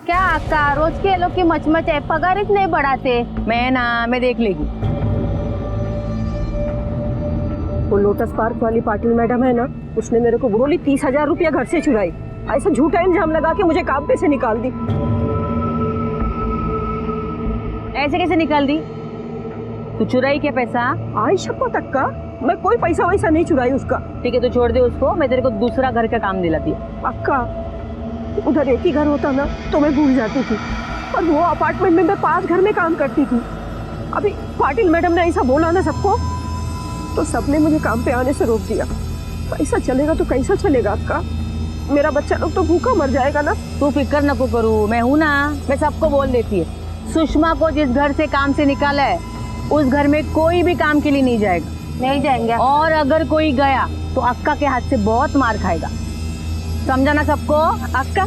क्या अक्का, रोज के लोग की मचमच है, पगार ही नहीं बढ़ाते। मैं देख लेगी। वो लोटस पार्क वाली पाटिल मैडम है ना, उसने मेरे को बोली 30,000 रुपया घर से चुराई। ऐसा झूठा इल्जाम लगा के मुझे काम पे से निकाल दी। ऐसे कैसे निकाल दी? तू चुराई क्या पैसा? आई शपथ अक्का, मैं कोई पैसा वैसा नहीं चुराई उसका। ठीक है, तो छोड़ दे उसको, मैं तेरे को दूसरा घर का काम दिलाती हूँ। अक्का, उधर एक ही घर होता ना तो मैं भूल जाती थी, और वो अपार्टमेंट में मैं 5 घर में काम करती थी। अभी पाटिल मैडम ने ऐसा बोला ना सबको, तो सबने मुझे काम पे आने से रोक दिया। पैसा चलेगा तो कैसा चलेगा अक्का? मेरा बच्चा लोग तो भूखा मर जाएगा ना। तू फिक्र न करू, मैं हूँ ना, मैं सबको बोल देती है। सुषमा को जिस घर से काम से निकाला है, उस घर में कोई भी काम के लिए नहीं जाएगा। नहीं जाएंगे, और अगर कोई गया तो अक्का के हाथ से बहुत मार खाएगा, समझा ना सबको? अक्का,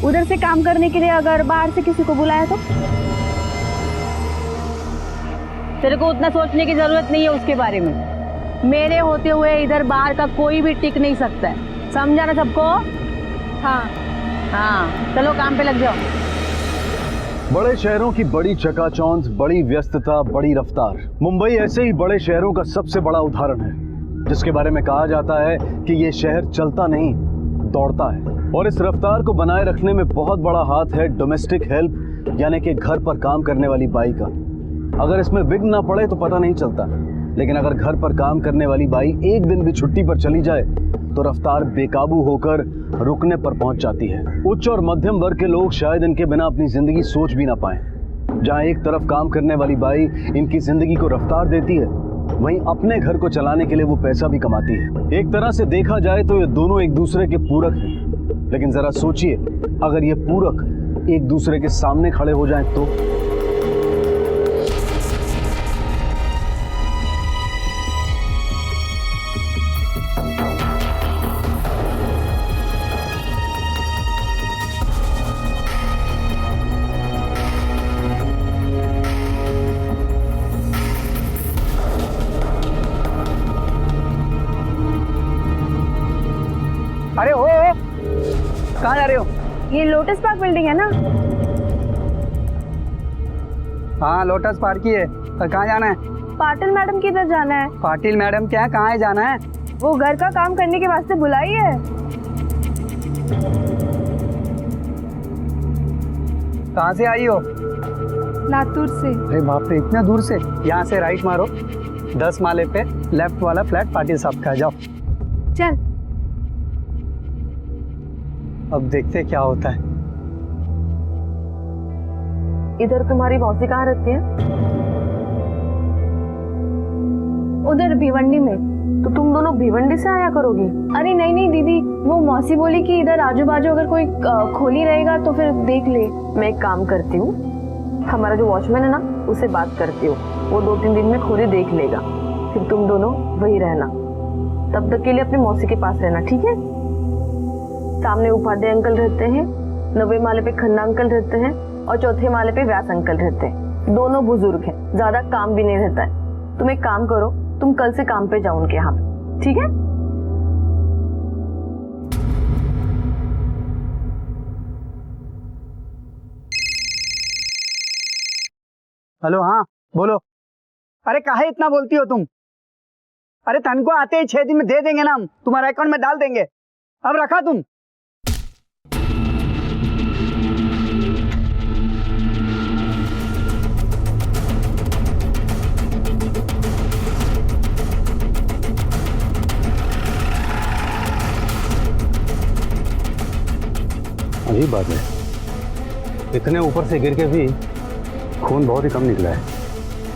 उधर से काम करने के लिए अगर बाहर से किसी को बुलाया तो? तेरे को उतना सोचने की जरूरत नहीं है उसके बारे में। मेरे होते हुए इधर बाहर का कोई भी टिक नहीं सकता है, समझा ना सबको? हाँ, चलो काम पे लग जाओ। बड़े शहरों की बड़ी चकाचौंध, बड़ी व्यस्तता, बड़ी रफ्तार। मुंबई ऐसे ही बड़े शहरों का सबसे बड़ा उदाहरण है, जिसके बारे में कहा जाता है कि ये शहर चलता नहीं, दौड़ता है। और इस रफ्तार को बनाए रखने में बहुत बड़ा हाथ है डोमेस्टिक हेल्प, यानी कि घर पर काम करने वाली बाई का। अगर इसमें विघ्न ना पड़े तो पता नहीं चलता, लेकिन अगर घर पर काम करने वाली बाई एक दिन भी छुट्टी पर चली जाए तो रफ्तार बेकाबू होकर रुकने पर पहुंच जाती है। उच्च और मध्यम वर्ग के लोग शायद इनके बिना अपनी जिंदगी सोच भी ना पाएं। जहां एक तरफ काम करने वाली बाई इनकी जिंदगी को रफ्तार देती है, वहीं अपने घर को चलाने के लिए वो पैसा भी कमाती है। एक तरह से देखा जाए तो ये दोनों एक दूसरे के पूरक हैं। लेकिन जरा सोचिए, अगर ये पूरक एक दूसरे के सामने खड़े हो जाएं तो? अरे हो, कहाँ जा रहे हो? ये लोटस पार्क बिल्डिंग है ना? हाँ, लोटस पार्क ही है। और कहाँ जाना है? पाटिल मैडम किधर जाना है? पाटिल मैडम क्या, कहाँ है जाना है? वो घर का काम करने के वास्ते बुलाई है। कहाँ से आई हो? लातूर से। अरे बाप रे, इतना दूर से? यहाँ से राइट मारो, 10 माले पे लेफ्ट वाला फ्लैट पाटिल साहब का, जाओ। चल। अब देखते क्या होता है। इधर तुम्हारी मौसी कहाँ रहती है? उधर भिवंडी में। तो तुम दोनों भिवंडी से आया करोगी? अरे नहीं नहीं दीदी, वो मौसी बोली कि इधर आजू बाजू अगर कोई खोली रहेगा तो फिर देख ले। मैं एक काम करती हूँ, हमारा जो वॉचमैन है ना, उससे बात करती हूँ, वो 2-3 दिन में खोली देख लेगा। फिर तुम दोनों वही रहना, तब तक के लिए अपनी मौसी के पास रहना, ठीक है? सामने उपाध्याय अंकल रहते हैं, 90 माले पे खन्ना अंकल रहते हैं, और 4थे माले पे व्यास अंकल रहते हैं। दोनों बुजुर्ग हैं, ज्यादा काम भी नहीं रहता है। तुम एक काम करो, तुम कल से काम पे जाओ उनके यहाँ पे, ठीक है? हेलो, हाँ बोलो। अरे काहे इतना बोलती हो तुम? अरे तनको आते ही 6 दिन में दे देंगे ना, हम तुम्हारे अकाउंट में डाल देंगे। अब रखा तुम। अजीब बात है, इतने ऊपर से गिर के भी खून बहुत ही कम निकला है।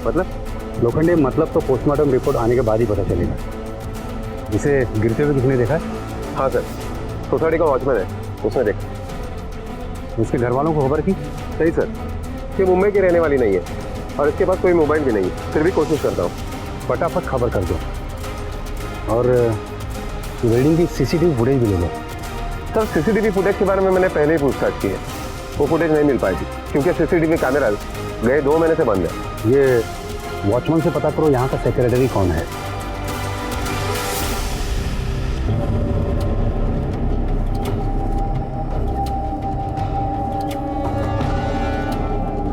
मतलब लोखंडे, मतलब तो पोस्टमार्टम रिपोर्ट आने के बाद ही पता चलेगा। इसे गिरते हुए किसने देखा है? हाँ सर, सोसाइटी का वॉचमैन है, उसने देखा। उसके घर वालों को खबर की? सही सर, ये मुंबई की रहने वाली नहीं है और इसके पास कोई मोबाइल भी नहीं है, फिर भी कोशिश करता हूँ। फटाफट खबर कर दो और बिल्डिंग की सीसीटीवी फुटेज भी ले लो। सर सीसीटीवी फुटेज के बारे में मैंने पहले ही पूछताछ की है, वो फुटेज नहीं मिल पाएगी क्योंकि सीसीटीवी कैमरा गए 2 महीने से बंद है। ये वॉचमैन से पता करो यहाँ का सेक्रेटरी कौन है।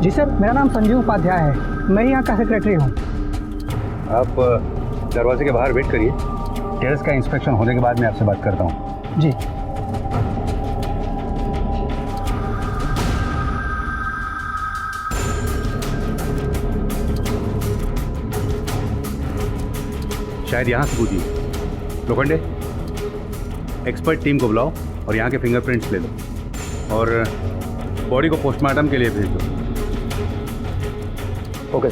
जी सर, मेरा नाम संजीव उपाध्याय है, मैं यहाँ का सेक्रेटरी हूँ। आप दरवाजे के बाहर वेट करिए, टेरेस का इंस्पेक्शन होने के बाद मैं आपसे बात करता हूँ। जी। शायद यहाँ से पूछिए। लोखंडे, एक्सपर्ट टीम को बुलाओ और यहाँ के फिंगरप्रिंट्स ले लो और बॉडी को पोस्टमार्टम के लिए भेज दो। ओके।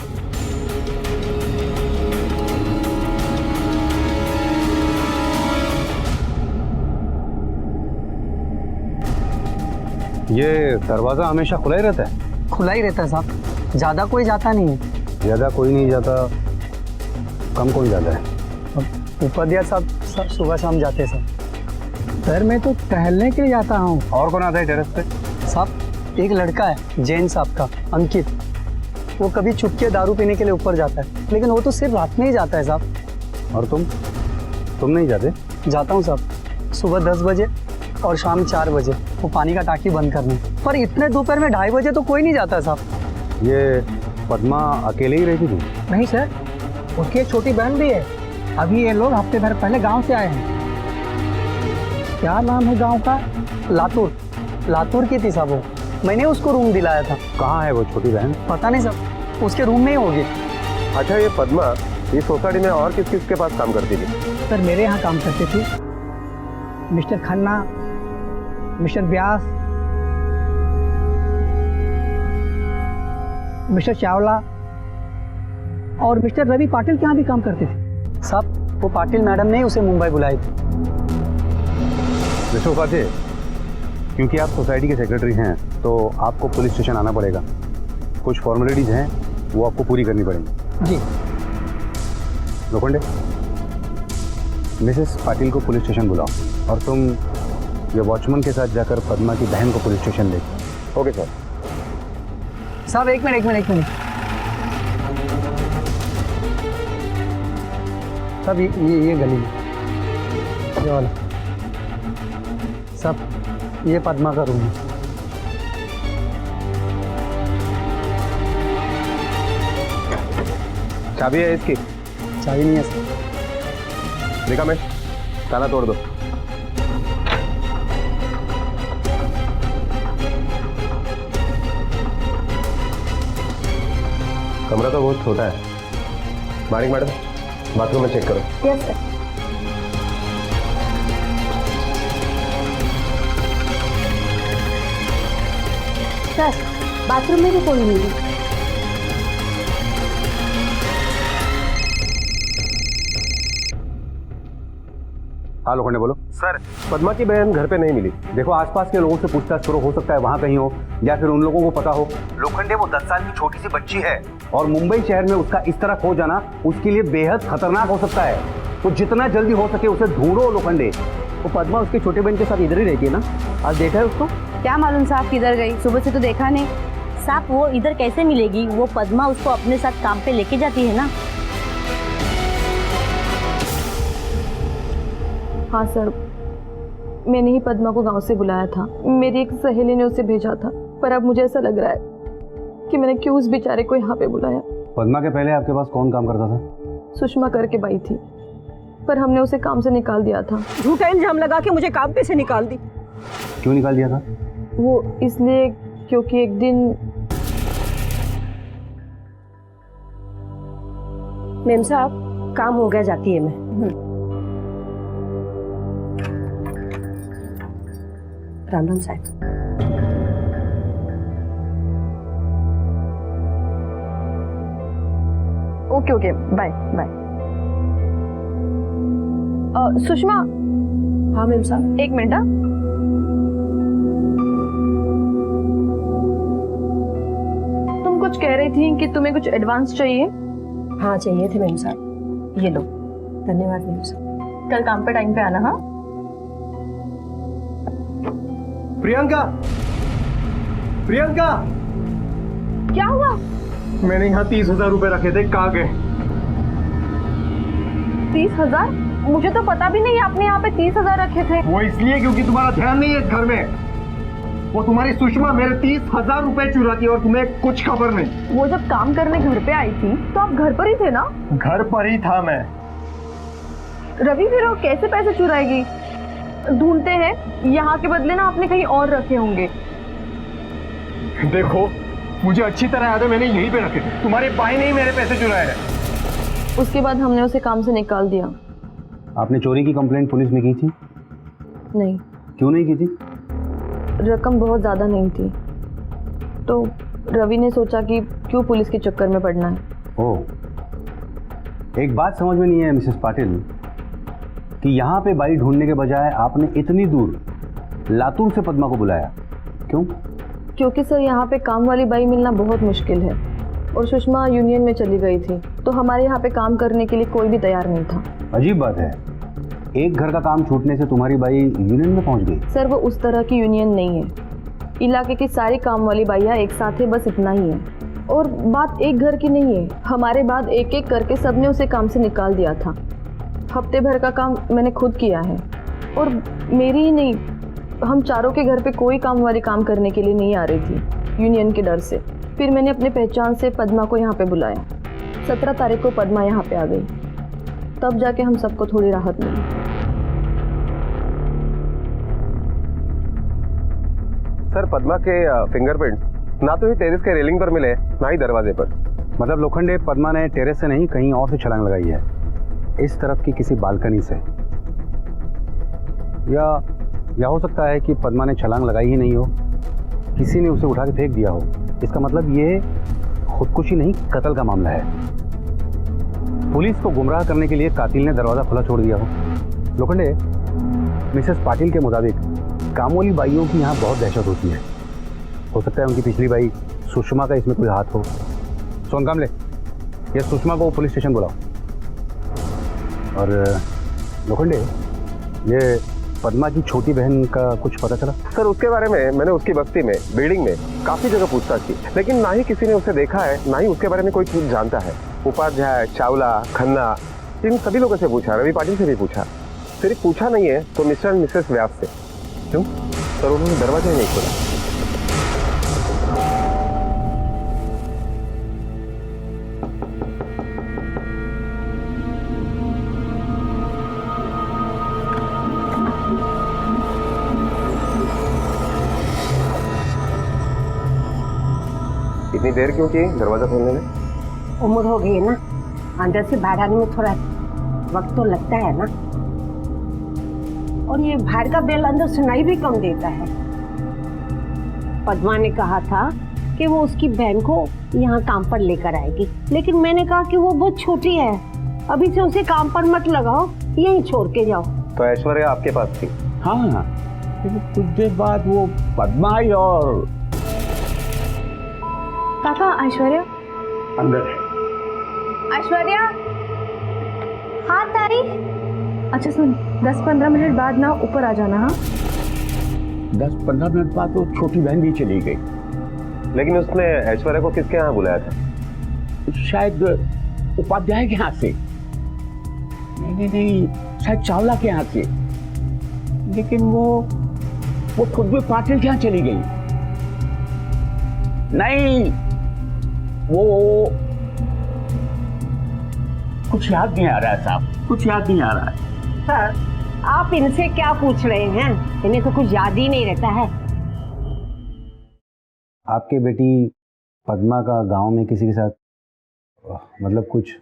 ये दरवाज़ा हमेशा खुला ही रहता है? खुला ही रहता है साहब, ज़्यादा कोई जाता नहीं है। ज़्यादा कोई नहीं जाता, कम कोई जाता है? अब उपाध्याय साहब सुबह शाम जाते हैं सर मैं तो टहलने के लिए जाता हूँ। और कौन आता है टेरेस पे? साहब एक लड़का है जैन साहब का, अंकित, वो कभी चुपके दारू पीने के लिए ऊपर जाता है, लेकिन वो तो सिर्फ रात में ही जाता है साहब। और तुम नहीं जाते? जाता हूँ साहब, सुबह 10 बजे और शाम 4 बजे वो पानी का टाकी बंद करने, पर इतने दोपहर में 2:30 बजे तो कोई नहीं जाता है साहब। ये पद्मा अकेले ही रहती थी? नहीं सर, उसकी एक छोटी बहन भी है। अभी ये लोग हफ्ते भर पहले गांव से आए हैं। क्या नाम है गांव का? लातूर की थी साहब वो, मैंने उसको रूम दिलाया था। कहाँ है वो छोटी बहन? पता नहीं साहब, उसके रूम में ही होगी। अच्छा, ये पद्मा इस सोसाइटी में और किस किस के पास काम करती थी? सर मेरे यहाँ काम करती थी मिस्टर खन्ना, मिस्टर व्यास, मिस्टर चावला और मिस्टर रवि पाटिल के यहाँ भी काम करती थी साहब। वो पाटिल मैडम ने उसे मुंबई बुलाई थी। मिस्टर उपाध्याय, क्योंकि आप सोसाइटी के सेक्रेटरी हैं तो आपको पुलिस स्टेशन आना पड़ेगा। कुछ फॉर्मेलिटीज़ हैं वो आपको पूरी करनी पड़ेंगी। जी। लोखंडे, मिसेस पाटिल को पुलिस स्टेशन बुलाओ और तुम ये वॉचमैन के साथ जाकर पद्मा की बहन को पुलिस स्टेशन ले। Okay sir. साहब एक मिनट साहब, ये गली में ये वाला साहब, ये पद्मा का रूम है। चाबी है इसकी? चाबी नहीं है सर। देखा मैं, ताला तोड़ दो। कमरा तो बहुत छोटा है। मारिक मैडम, बाथरूम में चेक करो। Yes sir. सर बाथरूम में भी कोई नहीं है। हाँ लोखंडे, बोलो। सर, पद्मा की बहन घर पे नहीं मिली। देखो आसपास के लोगों से पूछताछ करो, हो सकता है वहाँ कहीं हो या फिर उन लोगों को पता हो। लोखंडे, वो 10 साल की छोटी सी बच्ची है और मुंबई शहर में उसका इस तरह खो जाना उसके लिए बेहद खतरनाक हो सकता है, तो जितना जल्दी हो सके उसे ढूंढो। लोखंडे, वो पद्मा उसके छोटे बहन के साथ इधर ही रहती है ना? आज देखा है उसको? क्या मालूम साहब किधर गई, सुबह से तो देखा नहीं। साहब वो इधर कैसे मिलेगी, वो पद्मा उसको अपने साथ काम पे लेके जाती है ना। हाँ सर, मैंने ही पद्मा को गांव से बुलाया था। मेरी एक सहेली ने उसे भेजा था, पर अब मुझे ऐसा लग रहा है कि मैंने क्यों उस बेचारे को यहाँ पे बुलाया। पद्मा के पहले आपके पास कौन काम करता था? सुषमा करके बाई थी, पर हमने उसे काम से निकाल दिया था। झूठा इल्जाम लगा के मुझे काम पे से निकाल दी। क्यों निकाल दिया था? वो इसलिए क्योंकि एक दिन मेम साहब काम हो गया, जाती है मैं। राम राम साहब। Okay okay, bye bye. Sushma. हाँ मेम साहब। एक मिनट। हाँ, तुम कुछ कह रही थी कि तुम्हें कुछ एडवांस चाहिए। हाँ चाहिए थे मेम साहब। ये लो। धन्यवाद मेम साहब। कल काम पे टाइम पे आना। हाँ प्रियंका, प्रियंका, क्या हुआ? मैंने यहाँ 30,000 रुपए रखे थे, कहाँ गए? 30,000? मुझे तो पता भी नहीं आपने यहाँ पे 30,000 रखे थे। वो इसलिए क्योंकि तुम्हारा ध्यान नहीं है इस घर में। वो तुम्हारी सुषमा मेरे 30,000 रुपए चुराती और तुम्हें कुछ खबर नहीं। वो जब काम करने घर पे आई थी तो आप घर पर ही थे ना? घर पर ही था मैं। रवि फिर वो कैसे पैसे चुराएगी? ढूंढते हैं, यहाँ के बदले ना आपने कहीं और रखे होंगे। देखो मुझे अच्छी तरह याद है, मैंने यहीं पे रखे थे। तुम्हारे भाई ने ही मेरे पैसे चुराए हैं। उसके बाद हमने उसे काम से निकाल दिया। आपने चोरी की कंप्लेंट पुलिस में की थी? नहीं, क्यों नहीं की थी? रकम बहुत ज़्यादा नहीं थी, तो रवि ने सोचा कि क्यों पुलिस के चक्कर में पड़ना है। ओह, एक बात समझ में नहीं है मिसेस पाटिल कि यहाँ पे बाई ढूंढने के बजाय आपने इतनी दूर लातूर से पद्मा को बुलाया, क्यों? क्योंकि सर यहाँ पे काम वाली बाई मिलना बहुत मुश्किल है और सुषमा यूनियन में चली गई थी, तो हमारे यहाँ पे काम करने के लिए कोई भी तैयार नहीं था। अजीब बात है, एक घर का काम छूटने से तुम्हारी बाई यूनियन में पहुँच गई। सर वो उस तरह की यूनियन नहीं है, इलाके की सारी काम वाली बाइयाँ एक साथ है, बस इतना ही है। और बात एक घर की नहीं है, हमारे बाद एक एक करके सबने उसे काम से निकाल दिया था। हफ्ते भर का काम मैंने खुद किया है, और मेरी ही नहीं, हम चारों के घर पे कोई काम वाली काम करने के लिए नहीं आ रही थी यूनियन के डर से। फिर मैंने अपने पहचान से पद्मा को यहाँ पे बुलाया। 17 तारीख को पद्मा यहाँ पे आ गई, तब जाके हम सबको थोड़ी राहत मिली। सर पद्मा के फिंगरप्रिंट ना तो ही टेरेस के रेलिंग पर मिले, ना ही दरवाजे पर। मतलब लोखंडे, पद्मा ने टेरेस से नहीं कहीं और से छलांग लगाई है, इस तरफ की किसी बालकनी से। या हो सकता है कि पद्मा ने छलांग लगाई ही नहीं हो, किसी ने उसे उठा के फेंक दिया हो। इसका मतलब ये खुदकुशी नहीं, कत्ल का मामला है। पुलिस को गुमराह करने के लिए कातिल ने दरवाजा खुला छोड़ दिया हो। लोखंडे, मिसेस पाटिल के मुताबिक कामवाली बाइयों की यहाँ बहुत दहशत होती है। हो सकता है उनकी पिछली बाई सुषमा का इसमें कोई हाथ हो। सोन कामले, ये सुषमा को पुलिस स्टेशन बुलाओ। और लोखंडे, ये पद्मा की छोटी बहन का कुछ पता चला? सर उसके बारे में मैंने उसकी बस्ती में, बिल्डिंग में काफी जगह पूछताछ की, लेकिन ना ही किसी ने उसे देखा है, ना ही उसके बारे में कोई चीज जानता है। उपाध्याय, चावला, खन्ना, इन सभी लोगों से पूछा, रवि पाटिल से भी पूछा। सिर्फ पूछा नहीं है तो मिस्टर एंड मिसेस व्यास से। क्यों सर, उन्होंने दरवाजा ही नहीं खोला। इतनी देर क्यों की दरवाजा खोलने में? उम्र हो गई है ना, अंदर से बाहर आने में थोड़ा वक्त तो लगता है ना। और ये बाहर का बेल अंदर सुनाई भी कम देता है। पद्मा ने कहा था कि वो उसकी बहन को यहाँ काम पर लेकर आएगी, लेकिन मैंने कहा कि वो बहुत छोटी है, अभी से उसे काम पर मत लगाओ, यहीं छोड़ के जाओ। तो ऐश्वर्या आपके पास थी? हाँ, कुछ देर बाद वो पद्मा आई और काका, ऐश्वर्या अंदर है। ऐश्वर्या, हाँ ताई। अच्छा सुन, 10-15 मिनट बाद ना ऊपर आ जाना। हाँ 10-15 मिनट बाद वो छोटी बहन भी चली गई। लेकिन उसने ऐश्वर्या को किसके यहाँ बुलाया था? शायद उपाध्याय के यहाँ से। नहीं, शायद चावला के यहाँ से। लेकिन वो खुद भी पाटिल के यहाँ चली गई। नहीं, वो कुछ याद नहीं आ रहा है साहब, कुछ याद नहीं आ रहा है। सर, आप इनसे क्या पूछ रहे हैं? इन्हें तो कुछ याद ही नहीं रहता है। आपके बेटी पद्मा का गांव में किसी के साथ मतलब कुछ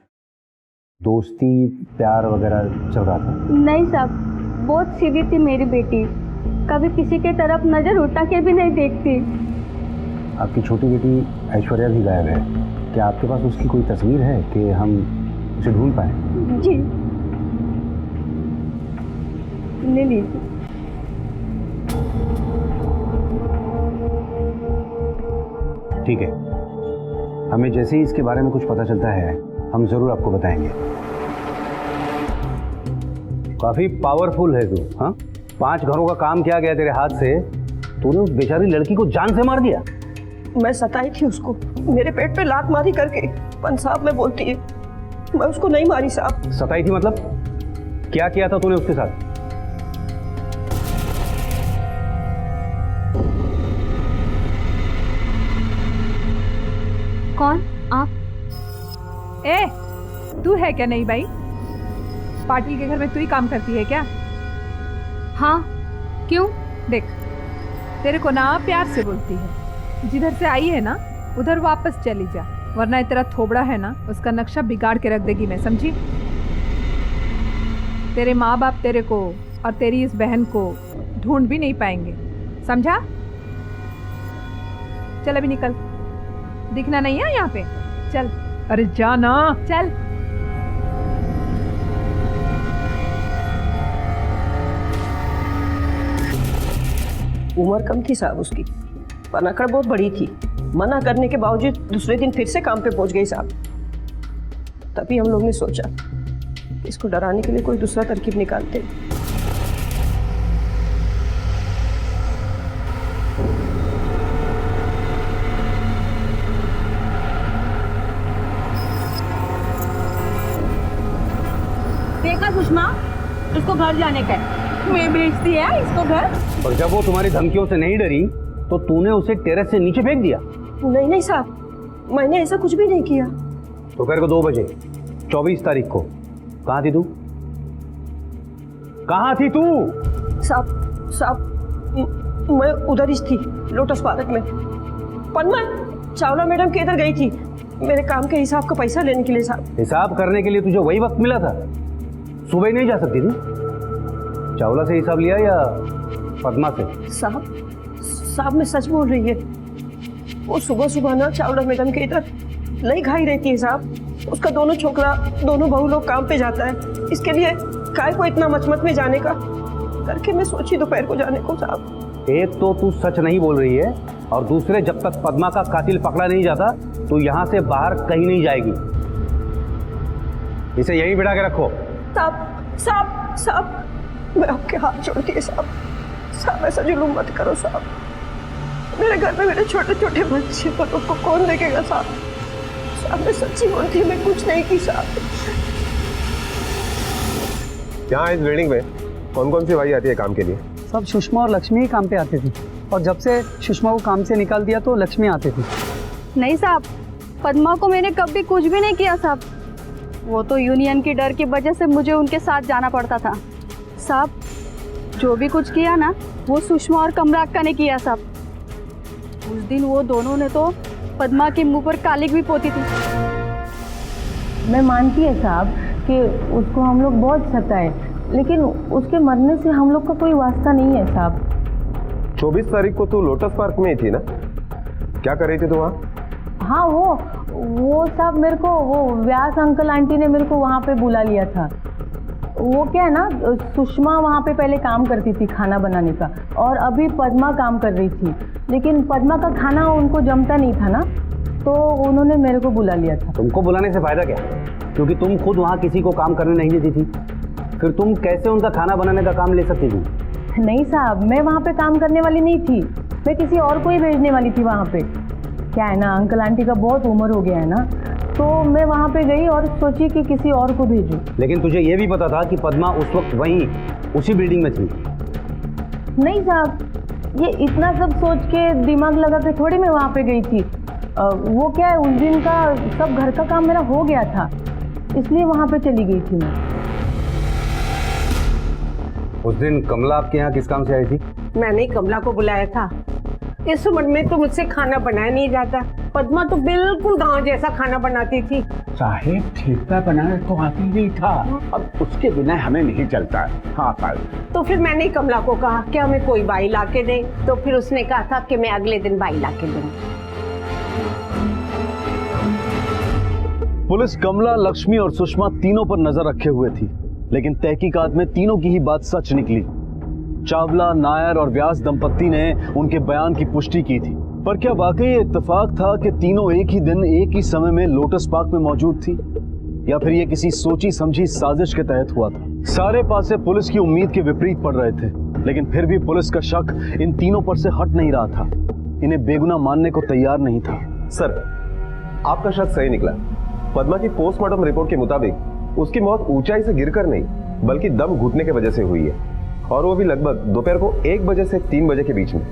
दोस्ती प्यार वगैरह चल रहा था? नहीं साहब, बहुत सीधी थी मेरी बेटी, कभी किसी के तरफ नजर उठा के भी नहीं देखती। आपकी छोटी बेटी ऐश्वर्या भी गायब है, क्या आपके पास उसकी कोई तस्वीर है कि हम उसे ढूंढ पाए? जी, ले लीजिए। ठीक है, हमें जैसे ही इसके बारे में कुछ पता चलता है हम जरूर आपको बताएंगे। काफी पावरफुल है तू। हाँ, 5 घरों का काम किया गया तेरे हाथ से, तूने उस बेचारी लड़की को जान से मार दिया। मैं सताई थी उसको, मेरे पेट पे लात मारी करके पंसाब में बोलती है। मैं उसको नहीं मारी साहब। सताई थी मतलब क्या किया था तूने उसके साथ? कौन आप? ए, तू है क्या नई बाई? पाटिल के घर में तू ही काम करती है क्या? हाँ, क्यों? देख, तेरे को ना प्यार से बोलती है, जिधर से आई है ना उधर वापस चली जा, वरना ये तेरा थोबड़ा है ना उसका नक्शा बिगाड़ के रख देगी मैं, समझी? तेरे माँ बाप तेरे को और तेरी इस बहन को ढूंढ भी नहीं पाएंगे, समझा? चल अभी निकल, दिखना नहीं है यहाँ पे, चल। अरे जा ना, चल। उम्र कम थी साहब उसकी, पर अकड़ बहुत बड़ी थी। मना करने के बावजूद दूसरे दिन फिर से काम पे पहुंच गई साहब। तभी हम लोग ने सोचा इसको डराने के लिए कोई दूसरा तरकीब निकालते। देखा सुषमा, इसको घर जाने का है। मैं भेजती है इसको घर। और जब वो तुम्हारी धमकियों से नहीं डरी तो तूने उसे टेरेस से नीचे फेंक दिया? नहीं नहीं साहब, मैंने ऐसा कुछ भी नहीं किया। दोपहर को 2 बजे 24 तारीख को कहाँ थी तू? कहाँ थी तू? साहब मैं उधर ही थी, लोटस पार्क में। पन्ना चावला मैडम के इधर गई थी मेरे काम के हिसाब का पैसा लेने के लिए साहब। हिसाब करने के लिए तुझे वही वक्त मिला था? सुबह ही नहीं जा सकती थी? चावला से हिसाब लिया या पद्मा से? साहब मैं सच बोल रही है। वो सुबह सुबह ना चावला मैडम के इधर नहीं खाई रहती है साहब। उसका दोनों छोकरा, दोनों बहू लोग काम पे जाता है, इसके लिए काय को इतना मचमच में जाने का करके मैं सोची दोपहर को जाने को साहब। एक तो तू सच नहीं बोल रही है और दूसरे जब तक पद्मा का कातिल पकड़ा नहीं जाता तो यहाँ से बाहर कहीं नहीं जाएगी। इसे यहीं बिठा के रखो। साहब मैं आपके हाथ जोड़ती है साहब ऐसा जुलूम मत करो साहब। मेरे घर में मेरे छोटे छोटे बच्चे पर उनको कौन देखेगा साहब मैं सच्ची बोलती हूँ, मैं कुछ नहीं की साहब। यहाँ इस बिल्डिंग में कौन कौन सी भाई आती है काम के लिए? सब सुषमा और लक्ष्मी ही काम पे आते थे, और जब से सुषमा को काम से निकाल दिया तो लक्ष्मी आते थे। नहीं साहब, पद्मा को मैंने कभी कुछ भी नहीं किया साहब। वो तो यूनियन की डर की वजह से मुझे उनके साथ जाना पड़ता था साहब। जो भी कुछ किया ना वो सुषमा और कमराक्का ने किया साहब। उस दिन वो दोनों ने तो पद्मा के मुंह पर कालिक भी पोती थी। मैं मानती है साहब कि उसको हम लोग बहुत सताए, लेकिन उसके मरने से हम लोग का कोई वास्ता नहीं है साहब। 24 तारीख को तू लोटस पार्क में ही थी ना? क्या कर रही थी तू वहाँ? हाँ वो साहब मेरे को वो व्यास अंकल आंटी ने मेरे को वहाँ पे बुला लिया था। वो क्या है ना, सुषमा वहाँ पे पहले काम करती थी खाना बनाने का, और अभी पद्मा काम कर रही थी, लेकिन पद्मा का खाना उनको जमता नहीं था ना, तो उन्होंने मेरे को बुला लिया था। तुमको बुलाने से फायदा क्या? क्योंकि तुम खुद वहाँ किसी को काम करने नहीं देती थी, फिर तुम कैसे उनका खाना बनाने का काम ले सकती थी? नहीं साहब, मैं वहाँ पे काम करने वाली नहीं थी, मैं किसी और को ही भेजने वाली थी वहाँ पे। क्या है ना, अंकल आंटी का बहुत उम्र हो गया है ना, तो मैं वहाँ पे गई और सोची कि किसी और को भेजूं। लेकिन तुझे ये भी पता था कि पद्मा उस वक्त वहीं उसी बिल्डिंग में थी? नहीं साहब, ये इतना सब सोच के दिमाग लगा के थोड़ी मैं वहाँ पे गई थी। वो क्या है, उस दिन का सब घर का काम मेरा हो गया था, इसलिए वहाँ पे चली गई थी मैं। उस दिन कमला आपके यहाँ किस काम से आई थी? मैंने कमला को बुलाया था। इस उम्र में तो मुझसे खाना बनाया नहीं जाता। पद्मा तो बिल्कुल गांव जैसा खाना बनाती थी। साहेब ठेका बनाना तो आती ही था, अब उसके बिना हमें नहीं चलता। हाँ पाल। तो फिर मैंने कमला को कहा कि हमें कोई बाई ला के दे, तो फिर उसने कहा था कि मैं अगले दिन बाई ला के दूंगी। पुलिस कमला, लक्ष्मी और सुषमा तीनों पर नजर रखे हुए थी, लेकिन तहकीकात में तीनों की ही बात सच निकली। चावला, नायर और व्यास दंपत्ति ने उनके बयान की पुष्टि की थी। पर क्या वाकई ये इत्तेफाक था कि तीनों एक ही दिन एक ही समय में लोटस पार्क में मौजूद थी, या फिर ये किसी सोची समझी साजिश के तहत हुआ था? सारे पासे पुलिस की उम्मीद के विपरीत पड़ रहे थे, लेकिन फिर भी पुलिस का शक इन तीनों पर से हट नहीं रहा था, इन्हें बेगुनाह मानने को तैयार नहीं था। सर, आपका शक सही निकला। पद्मा की पोस्टमार्टम रिपोर्ट के मुताबिक उसकी मौत ऊंचाई से गिरकर नहीं, बल्कि दम घुटने की वजह से हुई है, और वो भी लगभग दोपहर को 1 बजे से 3 बजे के बीच में।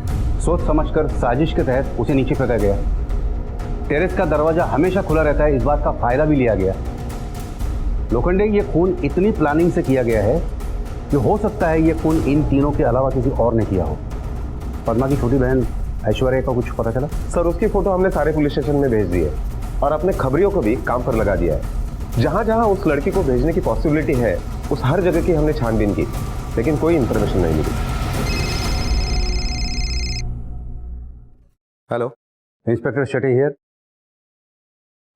सोच समझकर साजिश के तहत उसे नीचे फेंका गया। टेरेस का दरवाजा हमेशा खुला रहता है, इस बात का फायदा भी लिया गया। लोखंडे, ये खून इतनी प्लानिंग से किया गया है कि हो सकता है ये खून इन तीनों के अलावा किसी और ने किया हो। पद्मा की छोटी बहन ऐश्वर्या का कुछ पता चला? सर उसकी फोटो हमने सारे पुलिस स्टेशन में भेज दी है और अपने खबरियों को भी काम पर लगा दिया है। जहां जहां उस लड़की को भेजने की पॉसिबिलिटी है उस हर जगह की हमने छानबीन की, लेकिन कोई इंफॉर्मेशन नहीं मिली। Hello, inspector Shetty here.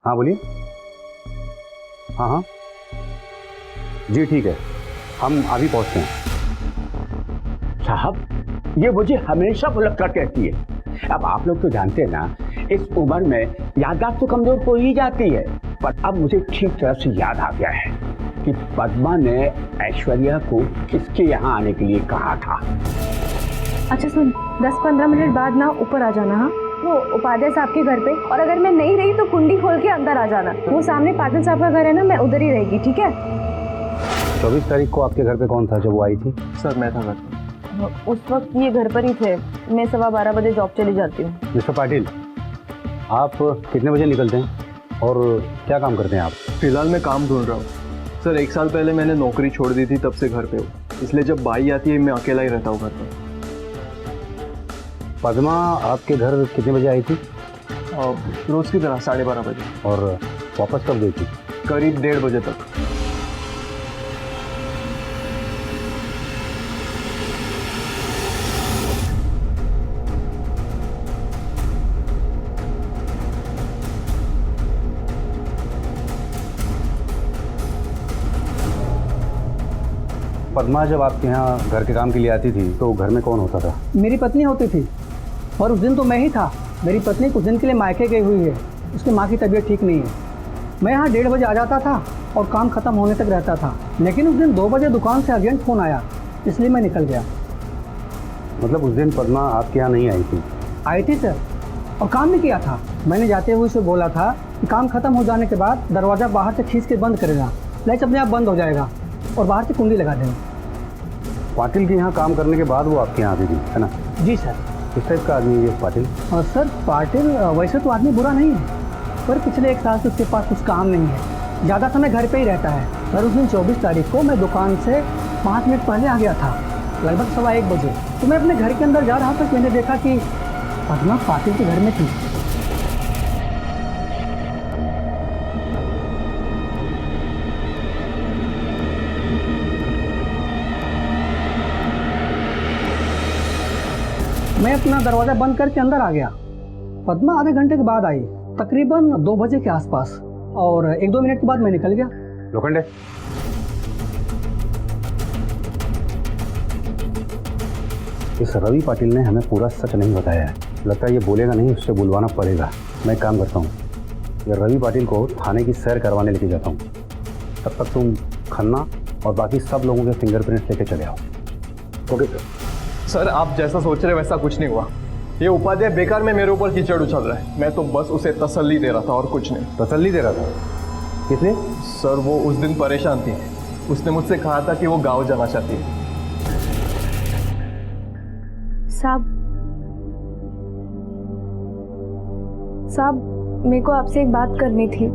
हाँ बोलिए। हाँ हाँ जी ठीक है, हम अभी पहुँचते हैं। साहब, ये मुझे हमेशा बुलक कर कहती है। अब आप लोग तो जानते हैं ना, इस उम्र में याददाश्त तो कमजोर हो ही जाती है। पर अब मुझे ठीक तरह से याद आ गया है कि पद्मा ने ऐश्वर्या को किसके यहाँ आने के लिए कहा था। अच्छा सुन, 10-15 मिनट बाद ना ऊपर आ जाना। हाँ, वो उपाध्याय साहब के घर पे, और अगर मैं नहीं रही तो कुंडी खोल के अंदर आ जाना। वो सामने पाटिल साहब का घर है ना, मैं उधर ही रहेगी, ठीक है? 24 तारीख को आपके घर पे कौन था जब वो आई थी? सर मैं था घर पे। उस वक्त ये घर पर ही थे। मैं 12:15 बजे जॉब चली जाती हूँ। मिस्टर पाटिल, आप कितने बजे निकलते हैं और क्या काम करते हैं आप? फिलहाल मैं काम ढूंढ रहा हूँ सर। 1 साल पहले मैंने नौकरी छोड़ दी थी, तब से घर पे हूँ, इसलिए जब बाई आती है मैं अकेला ही रहता हूँ घर पर। पद्मा आपके घर कितने बजे आई थी? रोज की तरह 12:30 बजे। और वापस कब गई थी? करीब 1:30 बजे तक। पद्मा जब आपके यहाँ घर के काम के लिए आती थी तो घर में कौन होता था? मेरी पत्नी होती थी, और उस दिन तो मैं ही था। मेरी पत्नी कुछ दिन के लिए मायके गई हुई है, उसकी माँ की तबीयत ठीक नहीं है। मैं यहाँ 1:30 बजे आ जाता था और काम खत्म होने तक रहता था, लेकिन उस दिन 2 बजे दुकान से अर्जेंट फ़ोन आया, इसलिए मैं निकल गया। मतलब उस दिन पद्मा आपके यहाँ नहीं आई थी? आई थी सर, और काम भी किया था। मैंने जाते हुए उसे बोला था कि काम खत्म हो जाने के बाद दरवाज़ा बाहर से खींच के बंद करेगा, लाइट अपने आप बंद हो जाएगा और बाहर से कुंडी लगा देगा। पाटिल के यहाँ काम करने के बाद वो आपके यहाँ आती थी, है ना? जी सर। किस टाइप का आदमी है ये पाटिल? और सर पाटिल वैसे तो आदमी बुरा नहीं है, पर पिछले 1 साल से उसके पास कुछ काम नहीं है, ज़्यादा समय घर पे ही रहता है। पर उस दिन 24 तारीख को मैं दुकान से 5 मिनट पहले आ गया था, लगभग 1:15 बजे। तो मैं अपने घर के अंदर जा रहा था, मैंने देखा कि पद्मा पाटिल के घर में थी। मैं अपना दरवाज़ा बंद करके अंदर आ गया। पद्मा आधे घंटे के बाद आई, तकरीबन 2 बजे के आसपास, और 1-2 मिनट के बाद मैं निकल गया। लोखंडे, इस रवि पाटिल ने हमें पूरा सच नहीं बताया है। लगता है ये बोलेगा नहीं, उससे बुलवाना पड़ेगा। मैं काम करता हूँ, ये रवि पाटिल को थाने की सैर करवाने लेके जाता हूँ। तब तक तुम खन्ना और बाकी सब लोगों के फिंगरप्रिंट्स लेके चले आओ। Okay sir. सर आप जैसा सोच रहे वैसा कुछ नहीं हुआ। ये उपाध्याय बेकार में मेरे ऊपर कीचड़ उछल रहा है। मैं तो बस उसे तसल्ली दे रहा था और कुछ नहीं। तसल्ली दे रहा था? किसने? सर वो उस दिन परेशान थी, उसने मुझसे कहा था कि वो गांव जाना चाहती है। साहब मेरे को आपसे एक बात करनी थी।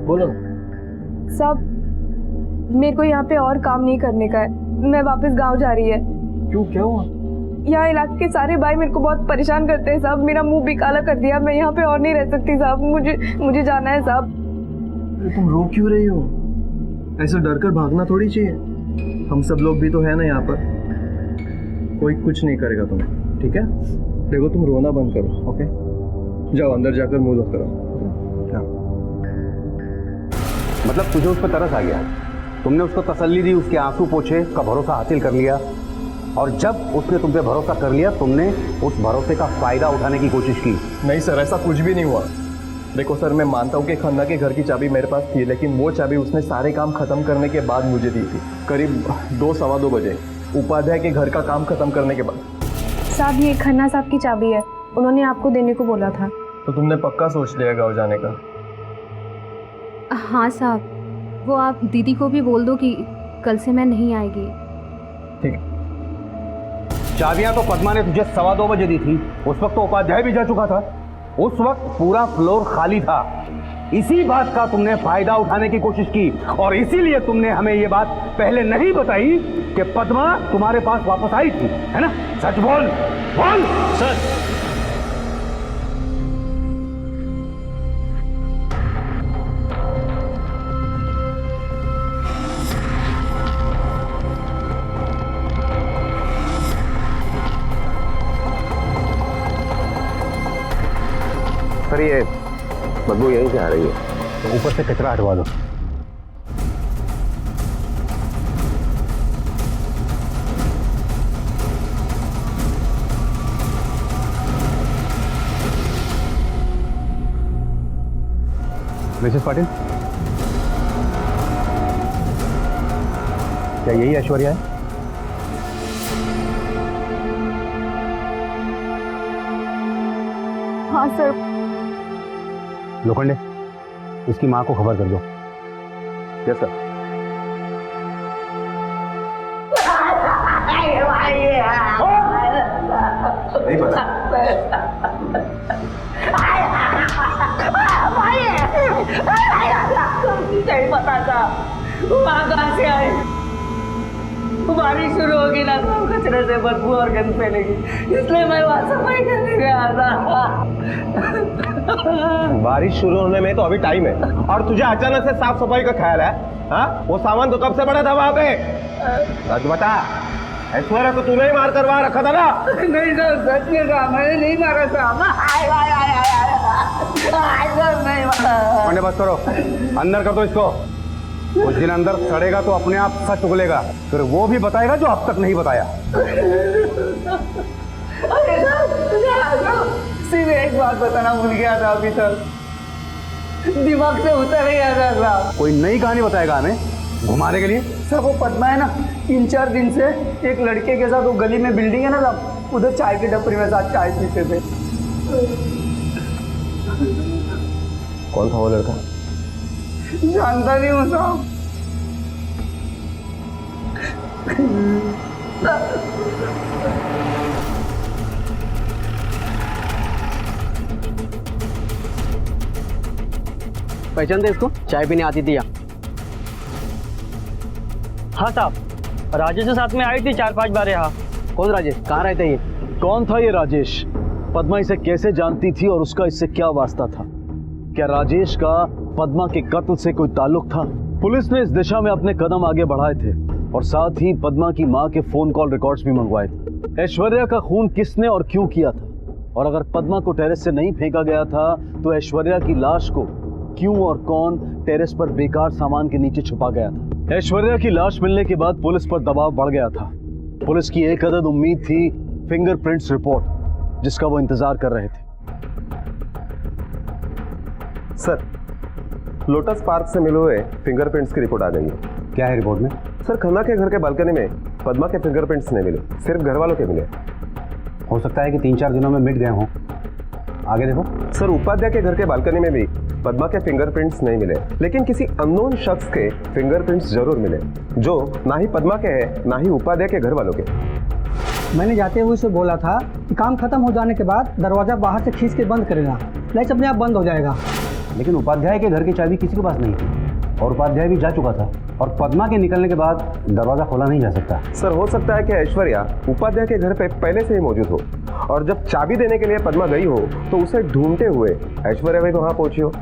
बोलो। साहब मेरे को यहाँ पे और काम नहीं करने का है, मैं वापस गांव जा रही है। क्यों, क्या हुआ? यहाँ इलाके के सारे भाई मेरे को बहुत परेशान करते हैं साहब, मेरा मुंह भी काला कर दिया। मैं यहाँ पे और नहीं रह सकती साहब, मुझे जाना है साहब। तुम रो क्यों रही हो? ऐसे डर कर भागना थोड़ी चाहिए। हम सब लोग भी तो है ना यहाँ पर, कोई कुछ नहीं करेगा तुम्हें, ठीक है? देखो तुम रोना बंद करो, ओके? जाओ अंदर जाकर मुंह धो करो। मतलब तुझे उस पर तरस आ गया, तुमने उसको तसल्ली दी, उसके आंसू पोछे, उसका भरोसा हासिल कर लिया, और जब उसने तुम पे भरोसा कर लिया तुमने उस भरोसे का फायदा उठाने की कोशिश की। नहीं सर, ऐसा कुछ भी नहीं हुआ। देखो सर, मैं मानता हूँ कि खन्ना के घर की चाबी मेरे पास थी, लेकिन वो चाबी उसने सारे काम खत्म करने के बाद मुझे दी थी, करीब 2-2:15 बजे, उपाध्याय के घर का काम खत्म करने के बाद। साहब ये खन्ना साहब की चाबी है, उन्होंने आपको देने को बोला था। तो तुमने पक्का सोच लिया गाँव जाने का? हाँ साहब, वो आप दीदी को भी बोल दो कि कल से मैं नहीं आएगी। ठीक। चाबियां तो पद्मा ने तुझे 2:15 बजे दी थी, उस वक्त तो उपाध्याय भी जा चुका था। उस वक्त पूरा फ्लोर खाली था। इसी बात का तुमने फायदा उठाने की कोशिश की और इसीलिए तुमने हमें ये बात पहले नहीं बताई कि पद्मा तुम्हारे पास वापस आई थी, है ना? सच बोल, बोल। सर, सर ये बदबू यहीं से आ रही है। तो ऊपर से कचरा हटवा दो। मिसेस पाटिल, क्या यही ऐश्वर्या है? हाँ सर। लोखंडे, इसकी माँ को खबर कर दो। Yes sir. नहीं पता। नहीं पता था वहाँ कहाँ से आए। बारिश शुरू होगी ना तो कचरे से बदबू और गंद फैलेगी, इसलिए मैं वहाँ सफाई करने गया था। बारिश शुरू होने में तो अभी टाइम है और तुझे अचानक से साफ सफाई का ख्याल है? हाँ, वो सामान तो कब से पड़ा था वहाँ पे? सच बता, ऐश्वर्या को तूने ही मार कर वहाँ रखा था ना? नहीं सर, सच में कहा, मैंने नहीं मारा साहब। नहीं मारा। बस करो, अंदर कर दो इसको। कुछ दिन अंदर सड़ेगा तो अपने आप सच उगलेगा, फिर वो भी बताएगा जो अब तक नहीं बताया। सिर्फ एक बात बताना भूल गया था अभी तक, दिमाग से उतर गया था साहब। कोई नई कहानी बताएगा हमें घुमाने के लिए? सर वो पद्मा है ना, 3-4 दिन से एक लड़के के साथ वो गली में बिल्डिंग है ना साहब, उधर चाय की टपरी में साथ चाय पीते थे। कौन था वो लड़का? जानता नहीं हूँ साहब। पहचानते इसको? चाय पीने आती थी यहाँ। हाँ साहब, राजेश के साथ में आई थी 4-5 बार यहाँ। कौन राजेश? कहाँ रहते ये? कौन था ये राजेश? पद्मा इसे कैसे जानती थी और उसका इससे क्या वास्ता था? क्या राजेश का पद्मा के कत्ल से कोई ताल्लुक था? पुलिस ने इस दिशा में अपने कदम आगे बढ़ाए थे और साथ ही पद्मा की मां के फोन कॉल रिकॉर्ड्स भी मंगवाए थे। ऐश्वर्या का खून किसने और क्यों किया था? और अगर पद्मा को टेरेस से नहीं फेंका गया था तो ऐश्वर्या की लाश को क्यों और कौन टेरेस पर बेकार सामान के नीचे छुपा गया था? ऐश्वर्या की लाश मिलने के बाद पुलिस पर दबाव बढ़ गया था। पुलिस की एक अदद उम्मीद थी फिंगरप्रिंट्स रिपोर्ट, जिसका वो इंतजार कर रहे थे। सर, लोटस पार्क से मिले हुए फिंगरप्रिंट्स की रिपोर्ट आ गई है। क्या है रिपोर्ट में? सर, खन्ना के घर के बालकनी में पद्मा के फिंगरप्रिंट्स नहीं मिले, सिर्फ घर वालों के मिले। हो सकता है कि 3-4 दिनों में मिट गए हों। आगे देखो। सर, उपाध्याय के घर के बालकनी में भी पद्मा के फिंगरप्रिंट्स नहीं मिले, लेकिन किसी अननोन शख्स के फिंगरप्रिंट्स जरूर मिले, जो ना ही पद्मा के हैं ना ही उपाध्याय के घर वालों के। मैंने जाते हुए उसे बोला था कि काम खत्म हो जाने के बाद दरवाजा बाहर से खींच के बंद करेगा, लाइट अपने आप बंद हो जाएगा। लेकिन उपाध्याय के घर की चाबी किसी के पास नहीं थी और उपाध्याय भी जा चुका था और पद्मा के निकलने के बाद दरवाजा खोला नहीं जा सकता। सर, हो सकता है कि ऐश्वर्या उपाध्याय के घर पे पहले से ही मौजूद हो और जब चाबी देने के लिए पद्मा गई हो तो उसे ढूंढते हुए ऐश्वर्या भी वहां पहुंची हो।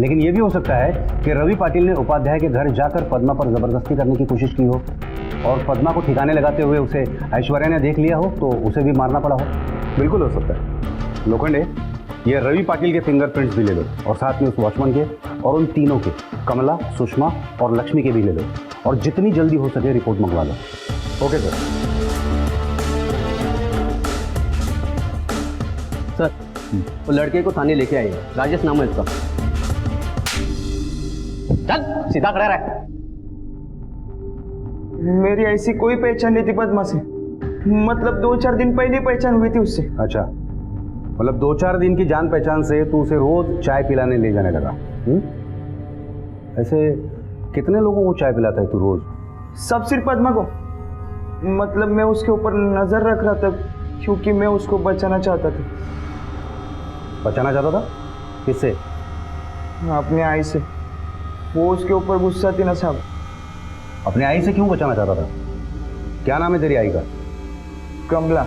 लेकिन यह भी हो सकता है कि रवि पाटिल ने उपाध्याय के घर जाकर पद्मा पर जबरदस्ती करने की कोशिश की हो और पद्मा को ठिकाने लगाते हुए उसे ऐश्वर्या ने देख लिया हो तो उसे भी मारना पड़ा हो। बिल्कुल हो सकता है। लोखंडे, ये रवि पाटिल के फिंगरप्रिंट्स भी ले लो और साथ में उस वॉचमैन के और उन तीनों के, कमला, सुषमा और लक्ष्मी के भी ले लो और जितनी जल्दी हो सके रिपोर्ट मंगवा लो। Okay sir. सर, वो लड़के को थाने लेके आइए, राजेश नाम है इसका। चल सीधा खड़ा रह। मेरी ऐसी कोई पहचान नहीं थी पद्मा से, मतलब 2-4 दिन पहले पहचान हुई थी उससे। अच्छा, मतलब 2-4 दिन की जान पहचान से तू उसे रोज चाय पिलाने ले जाने लगा? ऐसे कितने लोगों को चाय पिलाता है तू रोज? सब सिर्फ पद्मा को, मतलब मैं उसके ऊपर नजर रख रहा था क्योंकि मैं उसको बचाना चाहता था। बचाना चाहता था? किससे? अपने आई से। वो उसके ऊपर गुस्सा थी ना साहब। अपने आई से क्यों बचाना चाहता था? क्या नाम है तेरी आई का? कमला।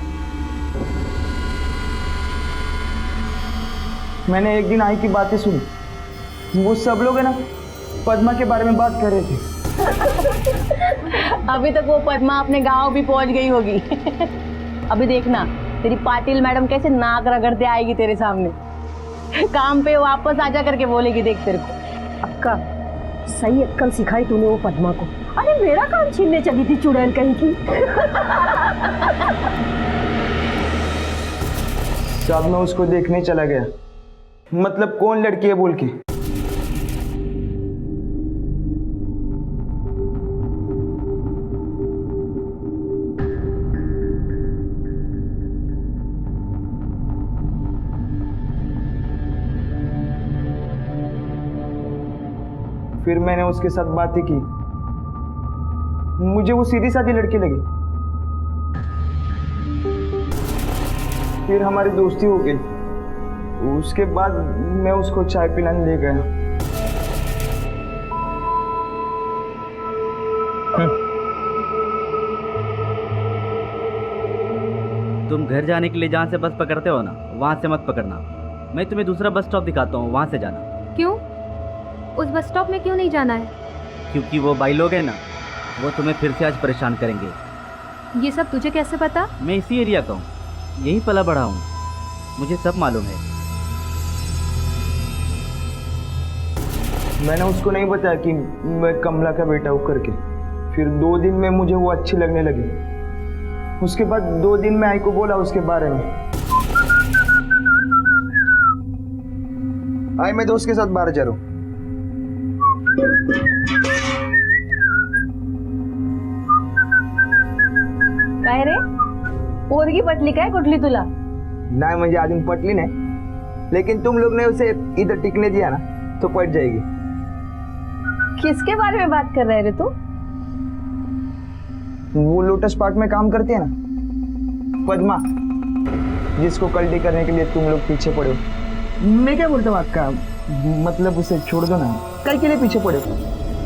मैंने एक दिन आई की बातें सुनी। वो सब लोग है ना पद्मा के बारे में बात कर रहे थे। अभी तक वो पद्मा अपने गांव भी पहुंच गई होगी। अभी देखना तेरी पाटिल मैडम कैसे नाक रगड़ते आएगी तेरे सामने। काम पे वापस आजा करके बोलेगी, देख तेरे को। अक्का, सही अक्कल सिखाई तूने वो पद्मा को। अरे मेरा काम छीनने चली थी चुड़ैल कहीं की। साहब मैं उसको देखने चला गया, मतलब कौन लड़की है बोल के। फिर मैंने उसके साथ बातें की। मुझे वो सीधी सादी लड़की लगी। फिर हमारी दोस्ती हो गई। उसके बाद मैं उसको चाय पिलाने ले गया। तुम घर जाने के लिए जहाँ से बस पकड़ते हो ना, वहाँ से मत पकड़ना। मैं तुम्हें दूसरा बस स्टॉप दिखाता हूँ, वहाँ से जाना। क्यों? उस बस स्टॉप में क्यों नहीं जाना है? क्योंकि वो भाई लोग हैं ना, वो तुम्हें फिर से आज परेशान करेंगे। ये सब तुझे कैसे पता? मैं इसी एरिया का हूँ, यहीं पला बड़ा हूँ, मुझे सब मालूम है। मैंने उसको नहीं बताया कि मैं कमला का बेटा हूँ करके। फिर 2 दिन में मुझे वो अच्छी लगने लगी। उसके बाद 2 दिन में आई को बोला उसके बारे में। आई मैं दोस्त के साथ बाहर जा रहा हूँ। काय रे, पोरगी पटली काय कुठली तुला? नहीं मुझे अजून पटली नहीं, लेकिन तुम लोग ने उसे इधर टिकने दिया ना तो पट जाएगी। किसके बारे में बात कर रहे रे तू? वो लोटस पार्क में काम करती है ना पद्मा, जिसको कल्टी करने के लिए तुम लोग पीछे पड़े हो। मैं क्या बोलता हूँ अक्का, मतलब उसे छोड़ दो ना। कल के लिए पीछे पड़े हो?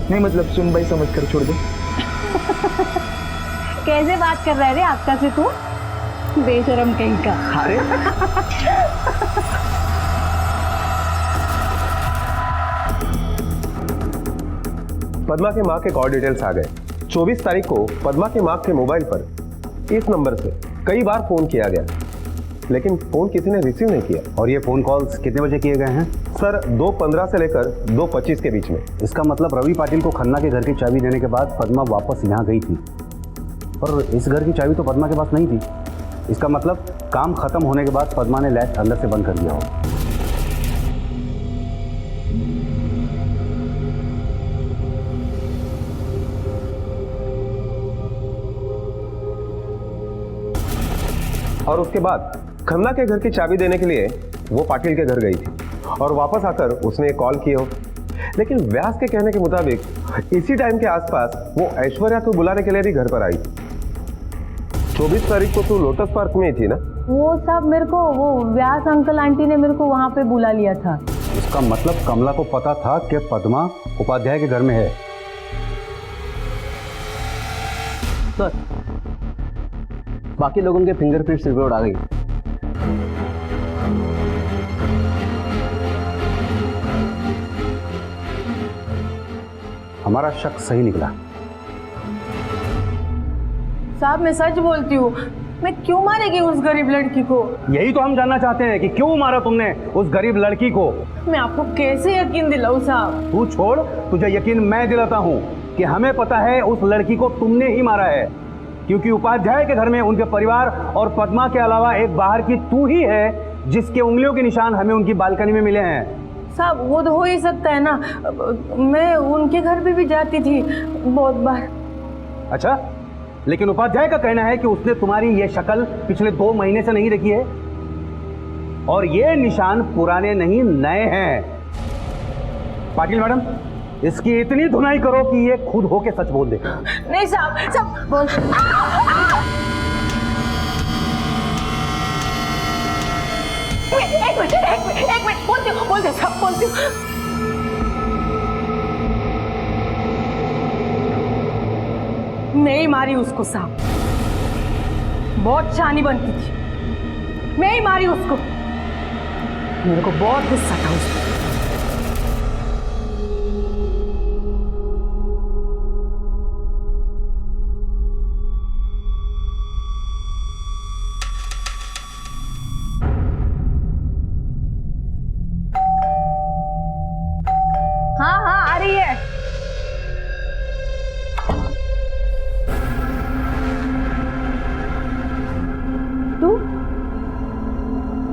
नहीं मतलब सुन भाई समझ कर छोड़ दो। कैसे बात कर रहा है रे आपका से तू? बेशरम कहीं का। अरे पद्मा के माँ के कॉल डिटेल्स आ गए। 24 तारीख को पद्मा के माँ के मोबाइल पर इस नंबर से कई बार फोन किया गया, लेकिन फोन किसी ने रिसीव नहीं किया। और ये फ़ोन कॉल्स कितने बजे किए गए हैं? सर 2:15 से लेकर 2:25 के बीच में। इसका मतलब रवि पाटिल को खन्ना के घर की चाबी देने के बाद पद्मा वापस यहाँ गई थी, पर इस घर की चाबी तो पद्मा के पास नहीं थी। इसका मतलब काम खत्म होने के बाद पद्मा ने लैच अंदर से बंद कर दिया हो। और उसके बाद खन्ना के घर की चाबी देने के लिए वो पाटिल के घर गई थी और वापस आकर उसने कॉल किए हो। लेकिन व्यास के कहने के मुताबिक इसी टाइम के आसपास वो ऐश्वर्या को बुलाने के लिए भी घर पर आई। 24 तारीख को तो लोटस पार्क में ही थी ना? वो सब मेरे को वो व्यास अंकल आंटी ने मेरे को वहाँ पे बुला लिया था। इसका मतलब कमला को पता था कि पद्मा उपाध्याय के घर में है। सर, बाकी लोगों के फिंगरप्रिंट्स रिपोर्ट आ गई। हमारा शक सही निकला। साहब मैं सच बोलती हूँ, मैं क्यों मारेगी उस गरीब लड़की को? यही तो हम जानना चाहते हैं कि क्यों मारा तुमने उस गरीब लड़की को। मैं आपको कैसे यकीन दिलाऊं साहब? तू छोड़, तुझे यकीन मैं दिलाता हूँ कि हमें पता है उस लड़की को तुमने ही मारा है, क्योंकि उपाध्याय के घर में उनके परिवार और पद्मा के अलावा एक बाहर की तू ही है जिसके उंगलियों के निशान हमें उनकी बालकनी में मिले हैं। साहब वो तो हो ही सकता है ना, मैं उनके घर पे भी जाती थी बहुत बार। अच्छा, लेकिन उपाध्याय का कहना है कि उसने तुम्हारी ये शक्ल पिछले 2 महीने से नहीं देखी है और ये निशान पुराने नहीं नए हैं। पाटिल मैडम, इसकी इतनी धुनाई करो कि ये खुद होके सच बोल दे। नहीं साहब, सब बोल। एक मिनट बोलती हूँ सब बोलती हूँ। मैं ही मारी उसको साहब, बहुत शानी बनती थी, मैं ही मारी उसको। मेरे को बहुत गुस्सा था उस पर। हाँ हाँ आ रही है।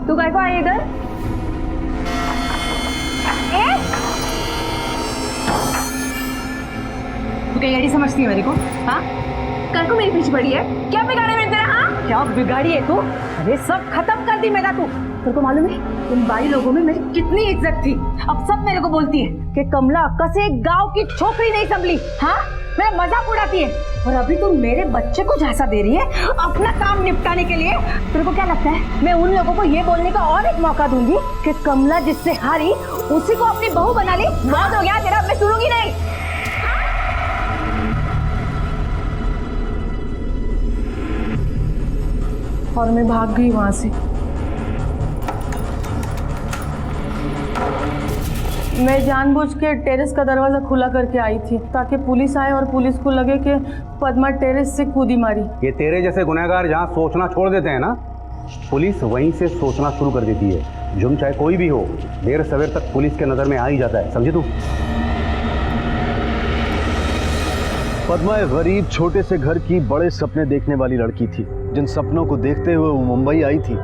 तू काय को आई इधर? तू क्या येड़ी समझती है मेरे को? हाँ, काय को मेरे पीछे पड़ी है? क्या बिगाड़ा मैंने तेरा? हाँ, क्या बिगाड़ी है तू? अरे सब खत्म कर दी मेरा तू। तेरे को मालूम है तुम बाई लोगों में मेरी कितनी इज्जत थी, अब सब मेरे को बोलती है कि कमला अक्का से एक गांव की छोकरी नहीं संभली। हाँ, मेरा मजाक उड़ाती है और अभी तुम मेरे बच्चे को झांसा दे रही है अपना काम निपटाने के लिए। तेरे को क्या लगता है मैं उन लोगों को ये बोलने का और एक मौका दूंगी कि कमला जिससे हारी उसी को अपनी बहू बना ली? बहुत हो गया तेरा, मैं सुनूंगी नहीं। और मैं भाग गई वहां से। मैं जानबूझ के टेरेस का दरवाजा खुला करके आई थी ताकि पुलिस आए और पुलिस को लगे कि पद्मा टेरेस से कूदी मारी। ये तेरे जैसे गुनहगार जहाँ सोचना छोड़ देते हैं ना, पुलिस वहीं से सोचना शुरू कर देती है। जुर्म चाहे कोई भी हो, देर सवेर तक पुलिस के नज़र में आ ही जाता है, समझे तू? पद्मा एक गरीब छोटे से घर की बड़े सपने देखने वाली लड़की थी। जिन सपनों को देखते हुए वो मुंबई आई थी,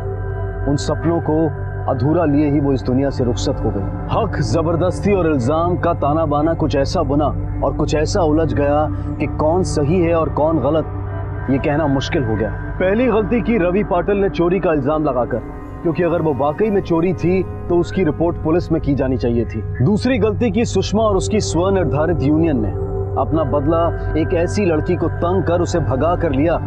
उन सपनों को अधूरा लिए ही वो इस दुनिया से रुखसत हो गई। हक, जबरदस्ती और इल्जाम का ताना बाना कुछ ऐसा बुना और कुछ ऐसा उलझ गया कि कौन सही है और कौन गलत ये कहना मुश्किल हो गया। पहली गलती की रवि पाटिल ने चोरी का इल्जाम लगाकर, क्योंकि अगर वो वाकई में चोरी थी तो उसकी रिपोर्ट पुलिस में की जानी चाहिए थी। दूसरी गलती की सुषमा और उसकी स्वनिर्धारित यूनियन ने अपना बदला एक ऐसी लड़की को तंग कर उसे भगा कर लिया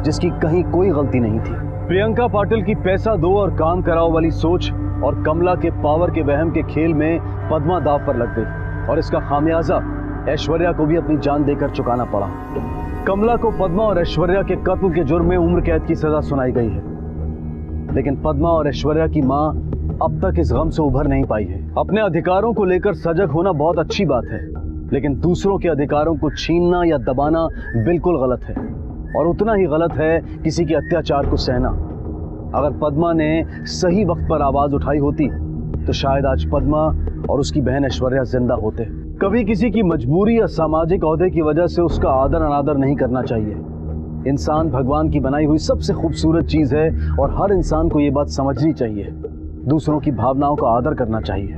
जिसकी कहीं कोई गलती नहीं थी। प्रियंका पाटिल की पैसा दो और काम कराओ वाली सोच और कमला के पावर के वहम के खेल में पद्मा दांव पर लग गई और इसका खामियाजा ऐश्वर्या को भी अपनी जान देकर चुकाना पड़ा। कमला को पद्मा और ऐश्वर्या के कत्ल के जुर्म में उम्र कैद की सजा सुनाई गई है, लेकिन पद्मा और ऐश्वर्या की मां अब तक इस गम से उभर नहीं पाई है। अपने अधिकारों को लेकर सजग होना बहुत अच्छी बात है, लेकिन दूसरों के अधिकारों को छीनना या दबाना बिल्कुल गलत है और उतना ही गलत है किसी के अत्याचार को सहना। अगर पद्मा ने सही वक्त पर आवाज उठाई होती तो शायद आज पद्मा और उसकी बहन ऐश्वर्या जिंदा होते। कभी किसी की मजबूरी या सामाजिक ओहदे की वजह से उसका आदर अनादर नहीं करना चाहिए। इंसान भगवान की बनाई हुई सबसे खूबसूरत चीज है और हर इंसान को ये बात समझनी चाहिए। दूसरों की भावनाओं का आदर करना चाहिए।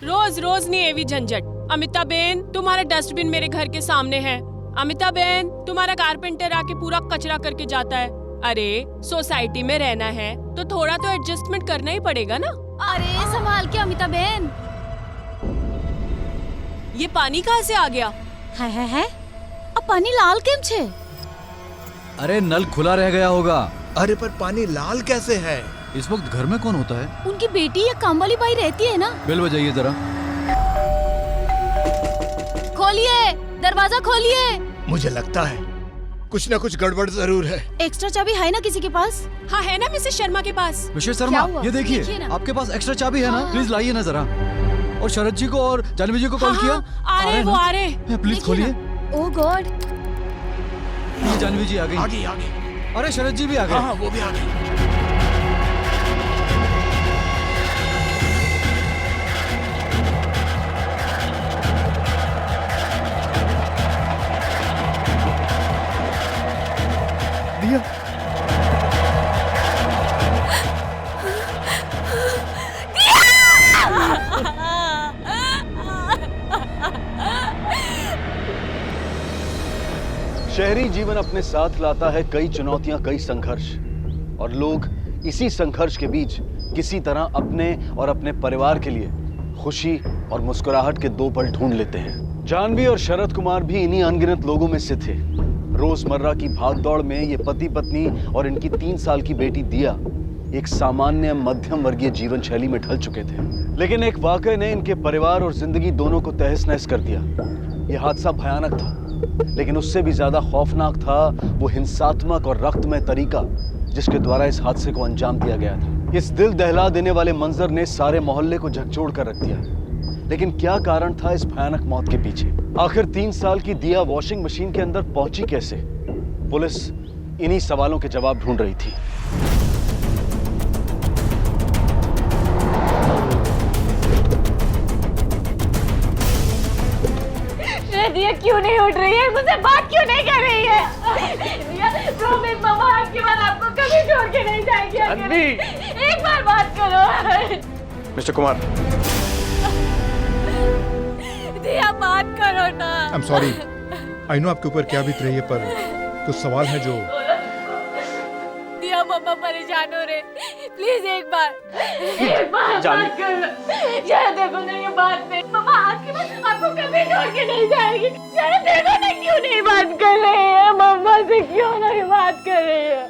रोज रोज नहीं एवी झंझट। अमिता बेन, तुम्हारा डस्टबिन मेरे घर के सामने है। अमिता बेन, तुम्हारा कारपेंटर आके पूरा कचरा करके जाता है। अरे सोसाइटी में रहना है तो थोड़ा तो एडजस्टमेंट करना ही पड़ेगा ना। अरे संभाल के अमिता बेन। ये पानी कहाँ से आ गया? है अब पानी लाल केम छे? अरे नल खुला रह गया होगा। अरे पर पानी लाल कैसे है? इस वक्त घर में कौन होता है? उनकी बेटी या काम वाली बाई रहती है ना। बेल बजाइए जरा। खोलिए, दरवाजा खोलिए। मुझे लगता है कुछ ना कुछ गड़बड़ जरूर है। एक्स्ट्रा चाबी है ना किसी के पास? हाँ है ना मिसेस शर्मा के पास। मिसेस शर्मा, ये देखिए आपके पास एक्स्ट्रा चाबी है ना? प्लीज लाइए ना जरा। और शरद जी को और जानवी जी को कॉल किया? आ रहे वो आ रहे। प्लीज खोलिए। ओह गॉड, जानवी जी आ गई। आगे। अरे शरद जी भी आ गए। हाँ वो भी आ गए। शहरी जीवन अपने साथ लाता है कई चुनौतियां, कई संघर्ष, और लोग इसी संघर्ष के बीच किसी तरह अपने और अपने परिवार के लिए खुशी और मुस्कुराहट के दो पल ढूंढ लेते हैं। जानवी और शरद कुमार भी इन्हीं अनगिनत लोगों में से थे। रोजमर्रा की भागदौड़ में ये पति पत्नी और इनकी 3 साल की बेटी दिया एक सामान्य मध्यम वर्गीय जीवन शैली में ढल चुके थे। लेकिन एक वाकये ने इनके परिवार और जिंदगी दोनों को तहस नहस कर दिया। यह हादसा भयानक था, लेकिन उससे भी ज्यादा खौफनाक था वो हिंसात्मक और रक्तमय तरीका जिसके द्वारा इस हादसे को अंजाम दिया गया था। इस दिल दहला देने वाले मंजर ने सारे मोहल्ले को झकझोर कर रख दिया। लेकिन क्या कारण था इस भयानक मौत के पीछे? आखिर 3 साल की दिया वॉशिंग मशीन के अंदर पहुंची कैसे? पुलिस इन्हीं सवालों के जवाब ढूंढ रही थी। दिया क्यों नहीं उठ रही है? मुझसे बात क्यों नहीं कर रही है? दिया, प्रॉमिस मम्मा आज के बाद आपको कभी छोड़ के नहीं जाएगी। अन्वी! एक बार बात करो। मिस्टर कुमार, दिया बात करो ना। I am sorry, I know आपके ऊपर क्या बीत रही है, पर कुछ सवाल है जो दिया मम्मा परेशान हो रहे, प्लीज एक बार बात करो। शायद देखो ना ये बात नहीं, मम्मा आज के बाद आपको कभी छोड़ के नहीं जाएगी। शायद देखो ना क्यों नहीं बात कर रही है, मम्मा से क्यों नहीं बात कर रही है,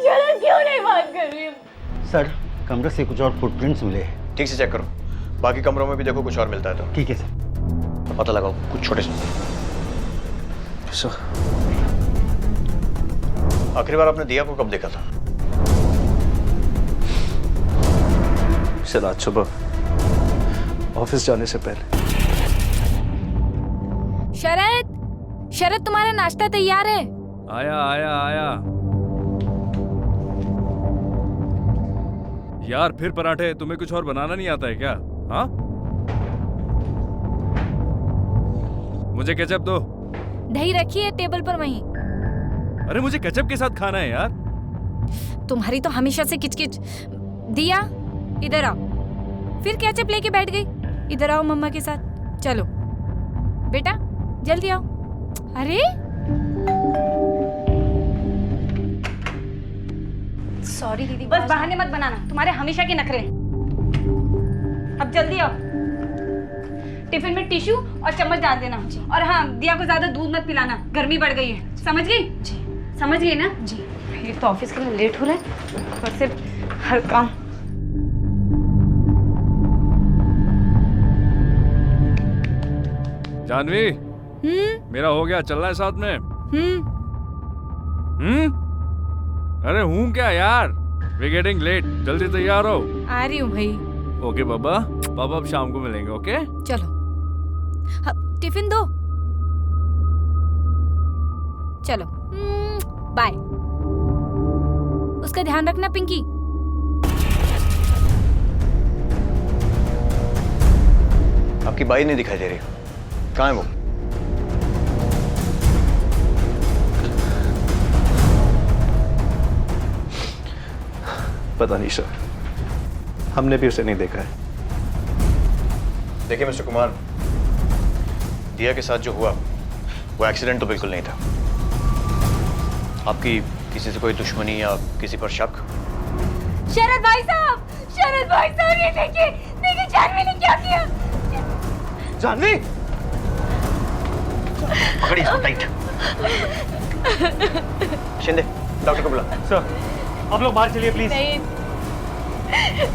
शायद क्यों नहीं बात कर रही है। सर, कमरे से कुछ और फुटप्रिंट्स मिले। ठीक से चेक करो, बाकी कमरों में भी देखो, कुछ और मिलता है तो। ठीक है सर। पता लगाओ कुछ छोटे से। आखिरी बार आपने दिया को कब देखा था? सर, आज सुबह ऑफिस जाने से पहले। शरद तुम्हारा नाश्ता तैयार है। आया आया आया। यार फिर पराठे? तुम्हें कुछ और बनाना नहीं आता है क्या? हाँ, मुझे केचप दो। दही रखी है टेबल पर वहीं। अरे मुझे केचप के साथ खाना है यार। तुम्हारी तो हमेशा से किचकिच। दिया इधर आओ। फिर केचप लेके बैठ गई। इधर आओ मम्मा के साथ। चलो बेटा जल्दी आओ। अरे सॉरी दीदी, बस बहाने मत बनाना, तुम्हारे हमेशा के नखरे। अब जल्दी आओ। टिफिन में टिश्यू और चम्मच डाल देना। और हाँ, दिया को ज्यादा दूध मत पिलाना, गर्मी बढ़ गई है। समझ गई? जी समझ गई ना? जी। एक तो ऑफिस के लिए लेट हो रहा है और सिर्फ हर काम। जानवी, मेरा हो गया, चलना है साथ में? अरे हूँ क्या यार, वी गेटिंग लेट, जल्दी तैयार हो। आ रही हूँ भाई। ओके पापा, पापा अब शाम को मिलेंगे। ओके चलो। हाँ, टिफिन दो। चलो बाय। उसका ध्यान रखना पिंकी। आपकी बाई नहीं दिखाई दे रही, कहाँ है वो? पता नहीं सर, हमने भी उसे नहीं देखा है। देखिए मिस्टर कुमार, दिया के साथ जो हुआ वो एक्सीडेंट तो बिल्कुल नहीं था। आपकी किसी से कोई दुश्मनी या किसी पर शक? शरद भाई साहब, ये देखिए देखिए जानवी ने क्या किया। जानवी, पकड़िए इसको टाइट। शिंदे, डॉक्टर को बुला। सर, आप लोग बाहर चलिए प्लीज। नहीं,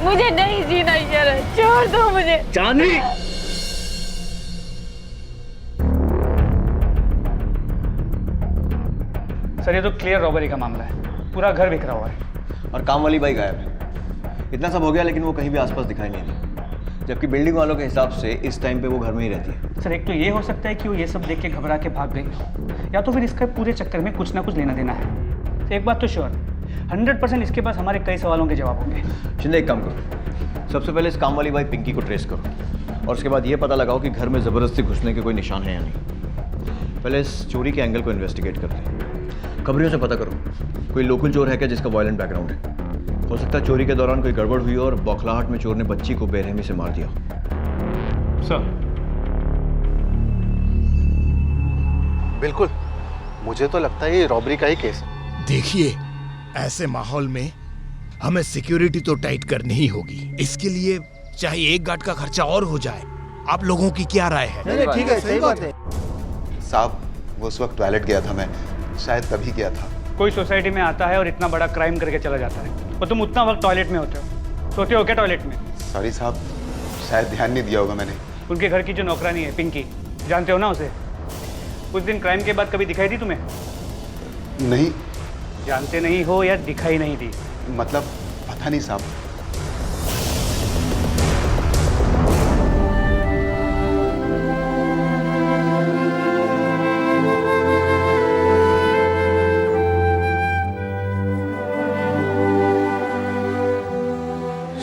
मुझे नहीं जीना शरद, छोड़ दो मुझे। जानवी, सर ये तो क्लियर रॉबरी का मामला है, पूरा घर बिखरा हुआ है। और काम वाली बाई गायब है। इतना सब हो गया लेकिन वो कहीं भी आसपास दिखाई नहीं दी, जबकि बिल्डिंग वालों के हिसाब से इस टाइम पे वो घर में ही रहती है। सर एक तो ये हो सकता है कि वो ये सब देख के घबरा के भाग गई, या तो फिर इसका पूरे चक्कर में कुछ ना कुछ लेना देना है। तो एक बात तो श्योर, 100% इसके पास हमारे कई सवालों के जवाब होंगे। शिंदे एक काम करो, सबसे पहले इस काम वाली बाई पिंकी को ट्रेस करो और उसके बाद ये पता लगाओ कि घर में ज़बरदस्ती घुसने के कोई निशान है या नहीं। पहले इस चोरी के एंगल को इन्वेस्टिगेट करते हैं। खबरियों से पता करो कोई लोकल चोर है क्या जिसका वायलेंट बैकग्राउंड है। हो सकता है चोरी के दौरान कोई गड़बड़ हुई और बौखलाहट में चोर ने बच्ची को बेरहमी से मार दिया। सर बिल्कुल, मुझे तो लगता है ये रॉबरी का ही केस है। देखिए, ऐसे माहौल में हमें सिक्योरिटी तो टाइट करनी ही होगी। इसके लिए चाहे एक गार्ड का खर्चा और हो जाए। आप लोगों की क्या राय है? नहीं, ठीक है, सही बात है। साहब, वो उस वक्त टॉयलेट गया था, मैं शायद तभी गया था। कोई सोसाइटी में आता है और इतना बड़ा क्राइम करके चला जाता है और तुम उतना वक्त टॉयलेट में होते हो, सोते हो क्या टॉयलेट में? सॉरी साहब, शायद ध्यान नहीं दिया होगा मैंने। उनके घर की जो नौकरानी है पिंकी, जानते हो ना उसे? उस दिन क्राइम के बाद कभी दिखाई दी तुम्हें? नहीं। जानते नहीं हो या दिखाई नहीं दी? मतलब पता नहीं साहब।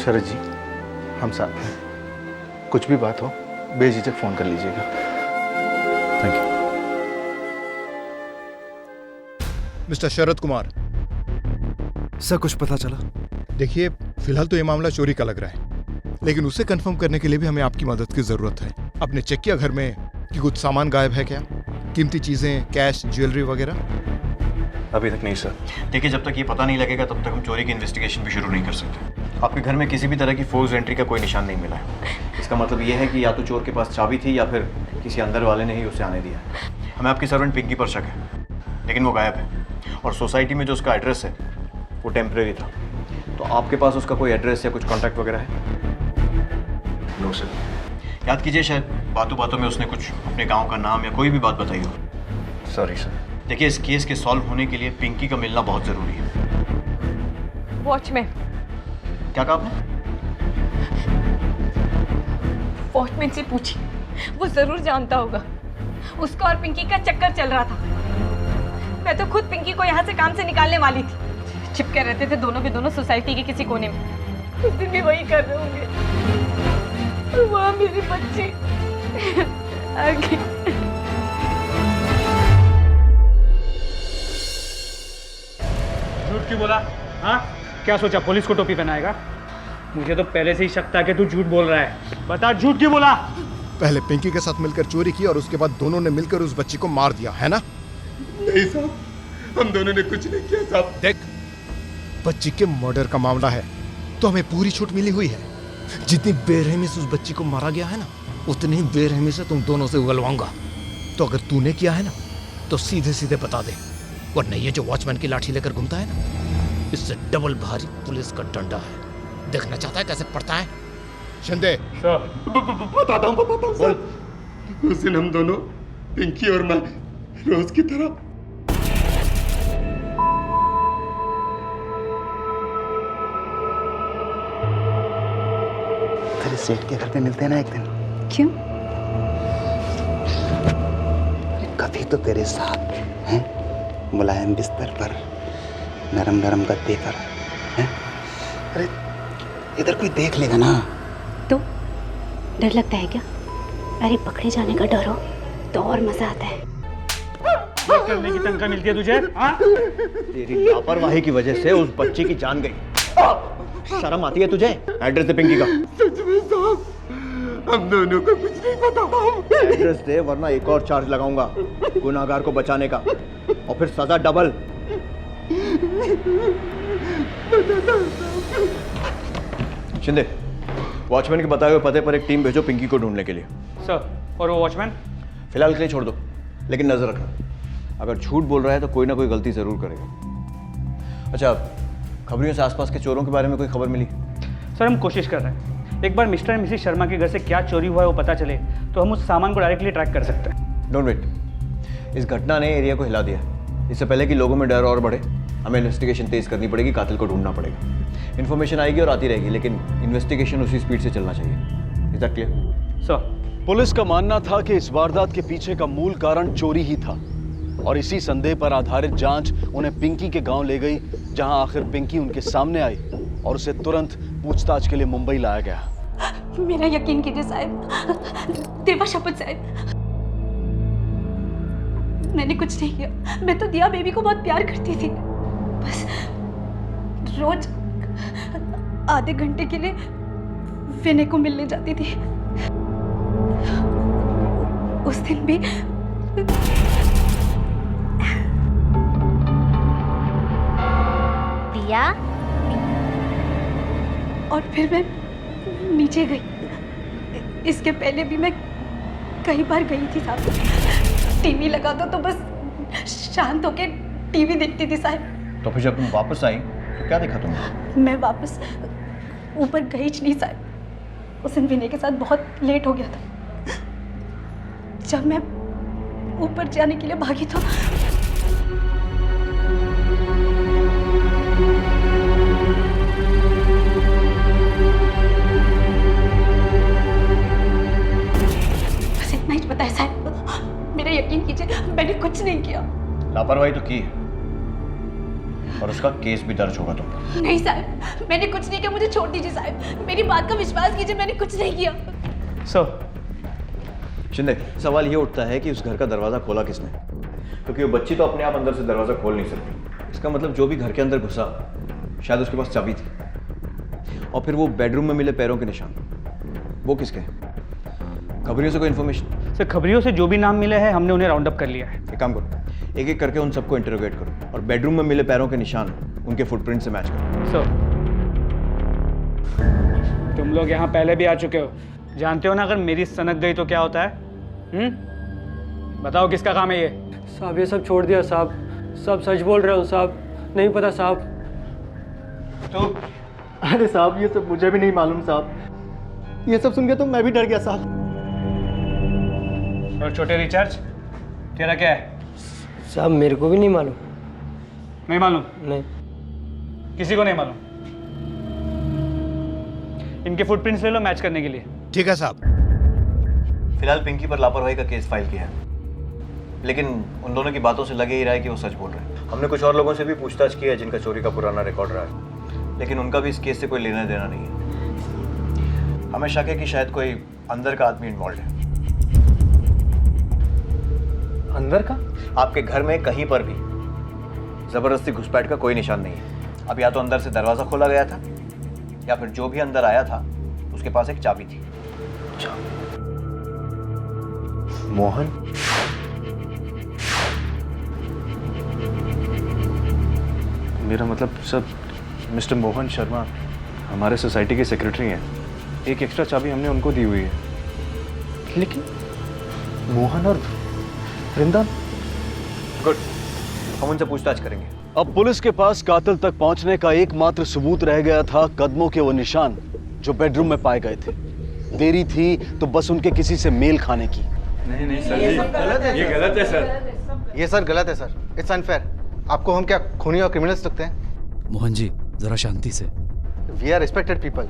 शरद जी, हम साथ हैं। कुछ भी बात हो बेझिझक फोन कर लीजिएगा। Thank you. Mister Sharad Kumar. Sir कुछ पता चला? देखिए, फिलहाल तो ये मामला चोरी का लग रहा है, लेकिन उसे कंफर्म करने के लिए भी हमें आपकी मदद की जरूरत है। आपने चेक किया घर में कि कुछ सामान गायब है क्या? कीमती चीजें, कैश, ज्वेलरी वगैरह? अभी तक नहीं सर। देखिए, जब तक ये पता नहीं लगेगा तब तक हम चोरी की इन्वेस्टिगेशन भी शुरू नहीं कर सकते। आपके घर में किसी भी तरह की फोर्स एंट्री का कोई निशान नहीं मिला है। इसका मतलब ये है कि या तो चोर के पास चाबी थी या फिर किसी अंदर वाले ने ही उसे आने दिया। हमें आपकी सर्वेंट पिंकी पर शक है, लेकिन वो गायब है और सोसाइटी में जो उसका एड्रेस है वो टेम्परेरी था। तो आपके पास उसका कोई एड्रेस या कुछ कॉन्टैक्ट वगैरह है? No sir. याद कीजिए, शायद बातों बातों में उसने कुछ अपने गाँव का नाम या कोई भी बात बताई हो। Sorry sir. देखिए, इस केस के सॉल्व होने के लिए पिंकी का मिलना बहुत ज़रूरी है। वॉचमैन। क्या कहा आपने? वॉचमैन से पूछी, वो जरूर जानता होगा। उसका और पिंकी का चक्कर चल रहा था। मैं तो खुद पिंकी को यहाँ से काम से निकालने वाली थी। चिपके रहते थे दोनों के दोनों सोसाइटी के किसी कोने में। उस दिन भी वही कर रहे होंगे। वहाँ मेरी बच्ची आगे। झूठ क्यों बोला? हाँ, क्या सोचा पुलिस को टोपी पहनाएगा? मुझे तो पहले से ही शक था कि तू झूठ बोल रहा है। बता, झूठ क्यों बोला? पहले पिंकी के साथ मिलकर चोरी की और उसके बाद दोनों ने मिलकर उस बच्ची को मार दिया, है ना? नहीं साहब, हम दोनों ने कुछ नहीं किया साहब। देख, बच्ची के मर्डर का मामला है तो हमें पूरी छूट मिली हुई है। जितनी बेरहमी से उस बच्ची को मारा गया है ना, उतनी ही बेरहमी से तुम दोनों से उगलवाऊंगा। तो अगर तूने किया है ना तो सीधे सीधे बता दे, वरना ये जो वॉचमैन की लाठी लेकर घूमता है ना, इससे डबल भारी पुलिस का डंडा है। देखना चाहता है कैसे पड़ता है? शिंदे। बताता हूँ सर। उस दिन हम दोनों, पिंकी और मैं, रोज की तरह तेरे सेठ के घर पे मिलते हैं ना एक दिन। क्यों? कभी तो तेरे साथ हैं, मुलायम बिस्तर पर, नरम नरम गद्दे पर, हैं? अरे इधर कोई देख लेगा ना तो डर लगता है क्या? अरे पकड़े जाने का डर हो तो और मजा आता है। करने की तनख्वाह मिलती है तुझे? हाँ? तेरी लापरवाही की वजह से उस बच्ची की जान गई। शर्म आती है तुझे? एड्रेस दे पिंकी का। सच में साहब, हम दोनों को कुछ नहीं पता था। एड्रेस दे, वरना एक और चार्ज लगाऊंगा गुनाहगार को बचाने का, और फिर सजा डबल। शिंदे, वॉचमैन के बताए हुए पते पर एक टीम भेजो पिंकी को ढूंढने के लिए। सर, और वो वॉचमैन? फिलहाल के लिए छोड़ दो, लेकिन नजर रखना, अगर झूठ बोल रहा है तो कोई ना कोई गलती जरूर करेगा। अच्छा, खबरियों से आसपास के चोरों के बारे में कोई खबर मिली? सर, हम कोशिश कर रहे हैं। एक बार मिस्टर एंड मिसेस शर्मा के घर से क्या चोरी हुआ है वो पता चले तो हम उस सामान को डायरेक्टली ट्रैक कर सकते हैं। डोंट वेट, इस घटना ने एरिया को हिला दिया। इससे पहले कि लोगों में डर और बढ़े, हमें इन्वेस्टिगेशन तेज करनी पड़ेगी, कातिल को ढूंढना पड़ेगा। इन्फॉर्मेशन आएगी और आती रहेगी, लेकिन इन्वेस्टिगेशन उसी स्पीड से चलना चाहिए। Is that clear? Sir, police का मानना था कि इस वारदात के पीछे का मूल कारण चोरी ही था, और इसी संदेह पर आधारित जांच उन्हें पिंकी के गांव ले गई, जहां आखिर पिंकी उनके सामने आई और उसे तुरंत पूछताछ के लिए मुंबई लाया गया। मेरा यकीन कीजिए साहब, देवा शपथ साहब, मैंने कुछ नहीं किया। मैं तो दिया बेबी को बहुत प्यार करती थी, बस रोज आधे घंटे के लिए विनय को मिलने जाती थी। उस दिन भी दिया, और फिर मैं नीचे गई। इसके पहले भी मैं कई बार गई थी साहब। टीवी लगा दो तो बस शांत होके टीवी देखती थी साहब। तो फिर जब तुम वापस आई तो क्या देखा तुमने? मैं वापस ऊपर गई ही नहीं साहब। उस दिन विनय के साथ बहुत लेट हो गया था। जब मैं ऊपर जाने के लिए भागी तो बस इतना ही पता है साहब। मेरा यकीन कीजिए, मैंने कुछ नहीं किया। लापरवाही तो की है और उसका केस भी दर्ज होगा तुम पर। नहीं साहब, मैंने कुछ नहीं किया। मुझे छोड़ दीजिए साहब। मेरी बात का विश्वास कीजिए, मैंने कुछ नहीं किया। शिंदे, सवाल ये उठता है कि उस घर का दरवाजा खोला किसने? क्योंकि वो बच्ची तो अपने आप अंदर से दरवाजा खोल नहीं सकती। इसका मतलब जो भी घर के अंदर घुसा शायद उसके पास चाबी थी। और फिर वो बेडरूम में मिले पैरों के निशान, वो किसके? खबरियों से कोई इन्फॉर्मेशन? सर खबरियों से जो भी नाम मिले हैं हमने उन्हें राउंड अप कर लिया है। एक काम करो, एक एक करके उन सबको इंटरोगेट करो और बेडरूम में मिले पैरों के निशान उनके फुटप्रिंट से मैच करो। सर तुम लोग यहाँ पहले भी आ चुके हो, जानते हो ना अगर मेरी सनक गई तो क्या होता है? बताओ किसका काम है ये? साहब ये सब छोड़ दिया साहब, सब सच बोल रहे हो साहब, नहीं पता साहब। तो अरे साहब ये सब मुझे भी नहीं मालूम साहब, ये सब सुन के तो मैं भी डर गया साहब। और छोटे रिचार्ज तेरा क्या है? साहब मेरे को भी नहीं मालूम। नहीं मालूम? नहीं। किसी को नहीं मालूम? इनके फुटप्रिंट्स ले लो मैच करने के लिए। ठीक है साहब। फिलहाल पिंकी पर लापरवाही का केस फाइल किया है, लेकिन उन दोनों की बातों से लगे ही रहा है कि वो सच बोल रहे हैं। हमने कुछ और लोगों से भी पूछताछ की है जिनका चोरी का पुराना रिकॉर्ड रहा है, लेकिन उनका भी इस केस से कोई लेना देना नहीं है। हमें शक है कि शायद कोई अंदर का आदमी इन्वॉल्व है। अंदर का? आपके घर में कहीं पर भी जबरदस्ती घुसपैठ का कोई निशान नहीं है। अब या तो अंदर से दरवाजा खोला गया था या फिर जो भी अंदर आया था उसके पास एक चाबी थी। मोहन? मेरा मतलब सर, मिस्टर मोहन शर्मा हमारे सोसाइटी के सेक्रेटरी हैं। एक एक्स्ट्रा चाबी हमने उनको दी हुई है। लेकिन मोहन और वृंदा? गुड, हम उनसे पूछताछ करेंगे। अब पुलिस के पास कातिल तक पहुंचने का एकमात्र सबूत रह गया था कदमों के वो निशान जो बेडरूम में पाए गए थे। देरी थी तो बस उनके किसी से मेल खाने की। नहीं सर, ये गलत है। ये गलत है सर। ये सर गलत है सर, इट्स अनफेयर। आपको हम क्या खूनी और क्रिमिनल्स लगते हैं? मोहन जी जरा शांति से। वी आर रिस्पेक्टेड पीपल